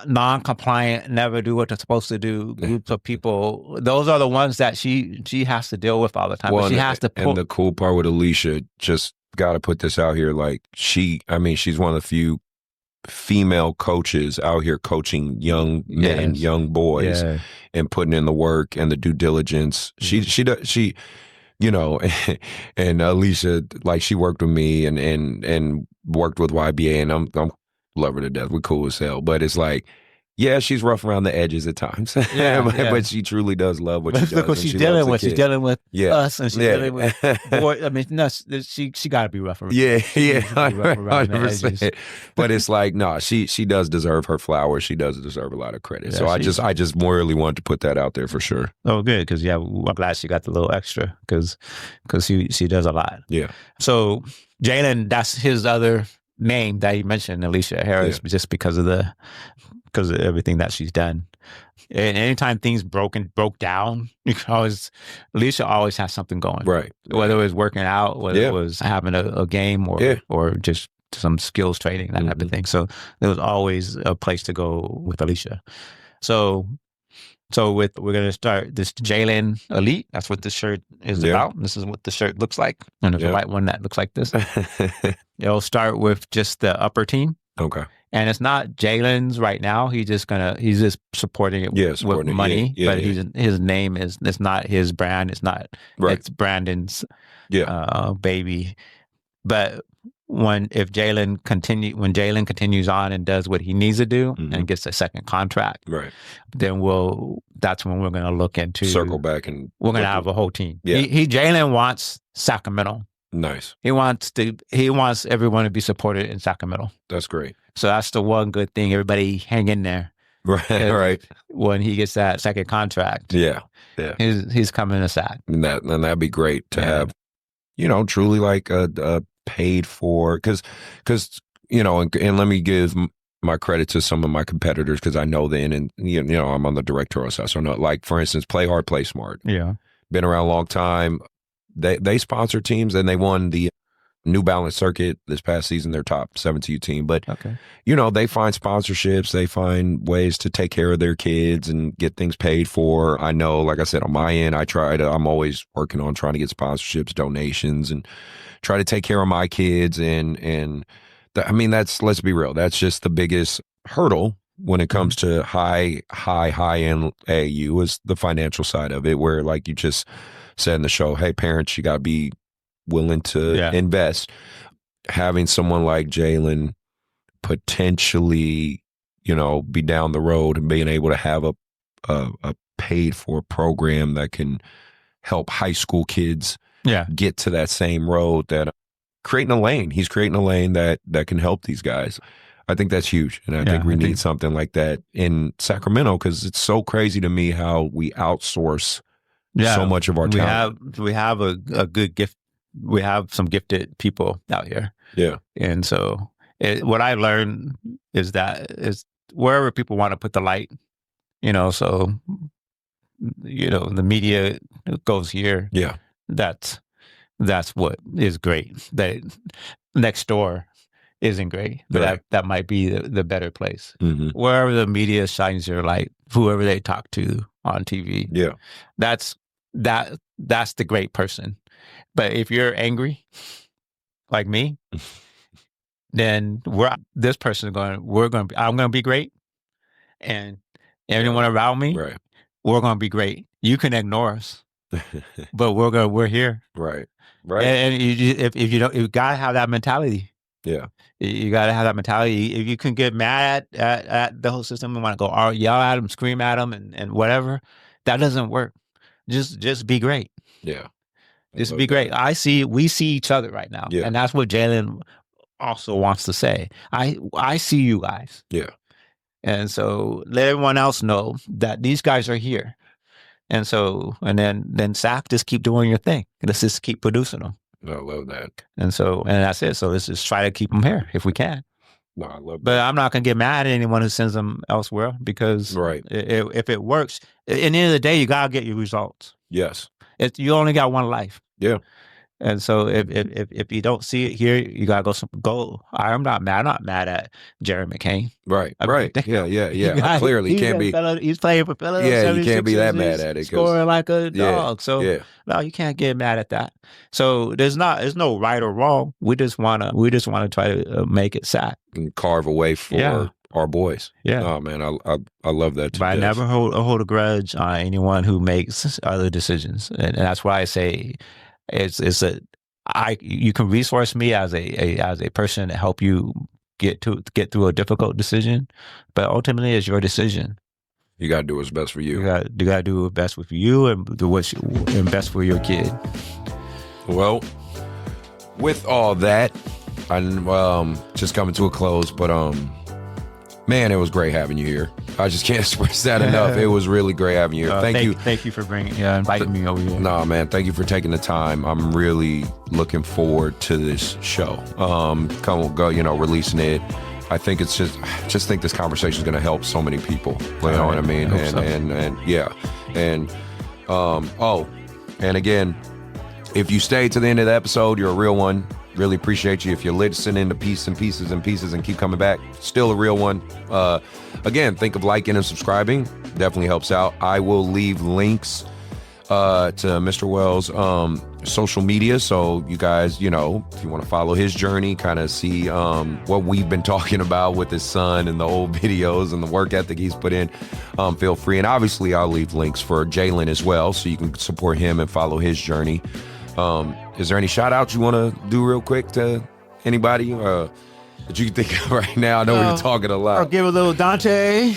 non-compliant, never do what they're supposed to do, groups of people, those are the ones that she has to deal with all the time. Well, but she has to pull. And the cool part with Alicia, just got to put this out here, like she's one of the few female coaches out here coaching young men, young boys, and putting in the work and the due diligence. She you know, and Alicia, like, she worked with me and worked with YBA, and I'm love her to death. We're cool as hell. But it's like, yeah, she's rough around the edges at times. But she truly does love what she does. Look what she's dealing with. She's dealing with us, and she's dealing with boys. I mean, no, she got to be rough around. 100%. But it's like, no, she does deserve her flowers. She does deserve a lot of credit. So I just morally wanted to put that out there for sure. Oh, good, because I'm glad she got the little extra because she does a lot. Yeah. So Jalen, that's his other name that he mentioned, Alicia Harris, just because of everything that she's done. And anytime things broke down, Alicia always has something going. Right. Whether it was working out, whether it was having a game or just some skills training, that type of thing. So there was always a place to go with Alicia. So we're going to start this Jalen Elite. That's what this shirt is about. This is what the shirt looks like. And there's a white one that looks like this. It'll start with just the upper team. Okay. And it's not Jalen's right now. He's just supporting it with money. But his name it's not his brand. It's not. Right. It's Brandon's baby. But when Jalen continues on and does what he needs to do and gets a second contract, right, then that's when we're going to look into circle back, and we're going to have a whole team. Yeah. Jalen wants Sacramento. Nice. He wants everyone to be supported in Sacramento. That's great. So that's the one good thing. Everybody hang in there. Right. Right. When he gets that second contract. Yeah. He's coming to SAC. And that'd be great to have, truly like a paid for, because and let me give my credit to some of my competitors, because I know them, and I'm on the directorial side, so I know, like, for instance, Play Hard, Play Smart. Yeah. Been around a long time. They sponsor teams, and they won the New Balance circuit this past season, their top 7-2 team. But, they find sponsorships, they find ways to take care of their kids and get things paid for. I know, like I said, on my end, I'm always working on trying to get sponsorships, donations, and try to take care of my kids. Let's be real, that's just the biggest hurdle when it comes to high-end AAU, is the financial side of it, where, like you just said in the show, hey, parents, you got to be willing to invest. Having someone like Jalen potentially, be down the road and being able to have a paid for program that can help high school kids get to that same road, that he's creating a lane that can help these guys. I think that's huge. And I think we need something like that in Sacramento, because it's so crazy to me how we outsource so much of our talent. We have a good gift. We have some gifted people out here. Yeah. And so what I learned is wherever people want to put the light, so, the media goes here. Yeah. That's what is great. That next door isn't great, but that might be the better place. Mm-hmm. Wherever the media shines their light, whoever they talk to on TV. Yeah. That's the great person. But if you're angry, like me, then I'm going to be great, and everyone around me, we're going to be great. You can ignore us, but we're here. Right. Right. And you gotta have that mentality. Yeah. You gotta have that mentality. If you can get mad at the whole system and want to go yell at them, scream at them, and whatever, that doesn't work. Just be great. Yeah. Just be great. We see each other right now. Yeah. And that's what Jalen also wants to say. I see you guys. Yeah. And so let everyone else know that these guys are here. And so, and then SAC, just keep doing your thing. Let's just keep producing them. I love that. And that's it. So let's just try to keep them here if we can. No, I love that. But I'm not going to get mad at anyone who sends them elsewhere, because if it works, at the end of the day, you got to get your results. Yes. You only got one life. Yeah. And so if you don't see it here, you gotta go. I'm not mad at Jerry McCain. Right. I mean, Right. Yeah. Clearly can't be. He's playing for Philadelphia. Yeah, you can't be that mad at it. Scoring like a dog. Yeah, So no, you can't get mad at that. So there's no right or wrong. We just wanna try to make it sad and carve a way for our boys. Yeah. Oh man, I love that. But I never hold a grudge on anyone who makes other decisions, and that's why I say you can resource me as a person to help you get through a difficult decision, but ultimately it's your decision. You got to do what's best for you. You got to do what's best with you and do what's best for your kid. Well, with all that, I'm just coming to a close, but man, it was great having you here. I just can't express that enough. It was really great having you here. Thank you for inviting me over here. No, man, thank you for taking the time. I'm really looking forward to this show. Releasing it. I think it's just think this conversation is going to help so many people. You know what I mean? And again, if you stay to the end of the episode, you're a real one. Really appreciate you. If you're listening to pieces and keep coming back, still a real one. Again, think of liking and subscribing. Definitely helps out. I will leave links to Mr. Wells' social media. So you guys, if you want to follow his journey, kind of see what we've been talking about with his son and the old videos and the work ethic he's put in, feel free. And obviously I'll leave links for Jalen as well, so you can support him and follow his journey. Is there any shout outs you want to do real quick to anybody that you can think of right now? I know we're talking a lot. I'll give a little Dante.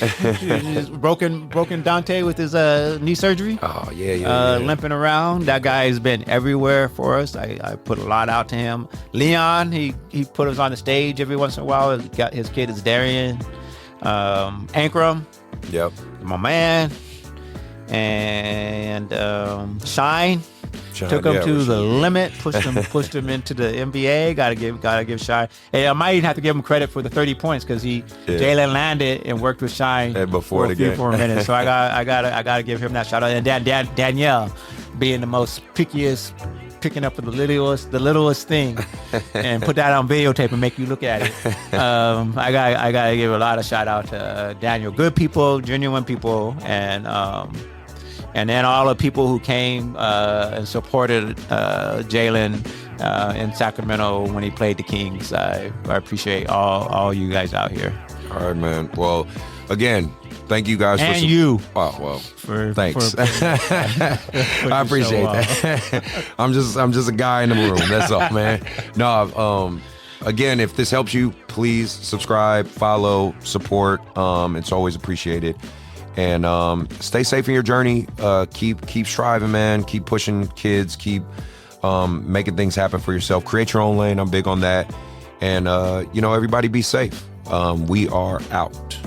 broken Dante with his knee surgery. Oh, yeah. Limping around. That guy has been everywhere for us. I put a lot out to him. Leon, he put us on the stage every once in a while. His kid is Darian. Ankrum. Yep. My man. And Shine. Took him to the limit, pushed him into the NBA. Gotta give Shine. Hey, I might even have to give him credit for the 30 points because Jalen landed and worked with Shine for a few minutes. So I gotta give him that shout out. And Danielle being the most pickiest, picking up the littlest thing, and put that on videotape and make you look at it. I gotta give a lot of shout out to Daniel. Good people, genuine people, and then all the people who came and supported Jalen in Sacramento when he played the Kings. I appreciate all you guys out here. All right, man. Well, again, thank you guys. And you. Oh, well, thanks. I appreciate that. I'm just a guy in the room. That's all, man. No, again, if this helps you, please subscribe, follow, support. It's always appreciated. And stay safe in your journey. Keep striving, man. Keep pushing kids. Keep making things happen for yourself. Create your own lane. I'm big on that. And, everybody be safe. We are out.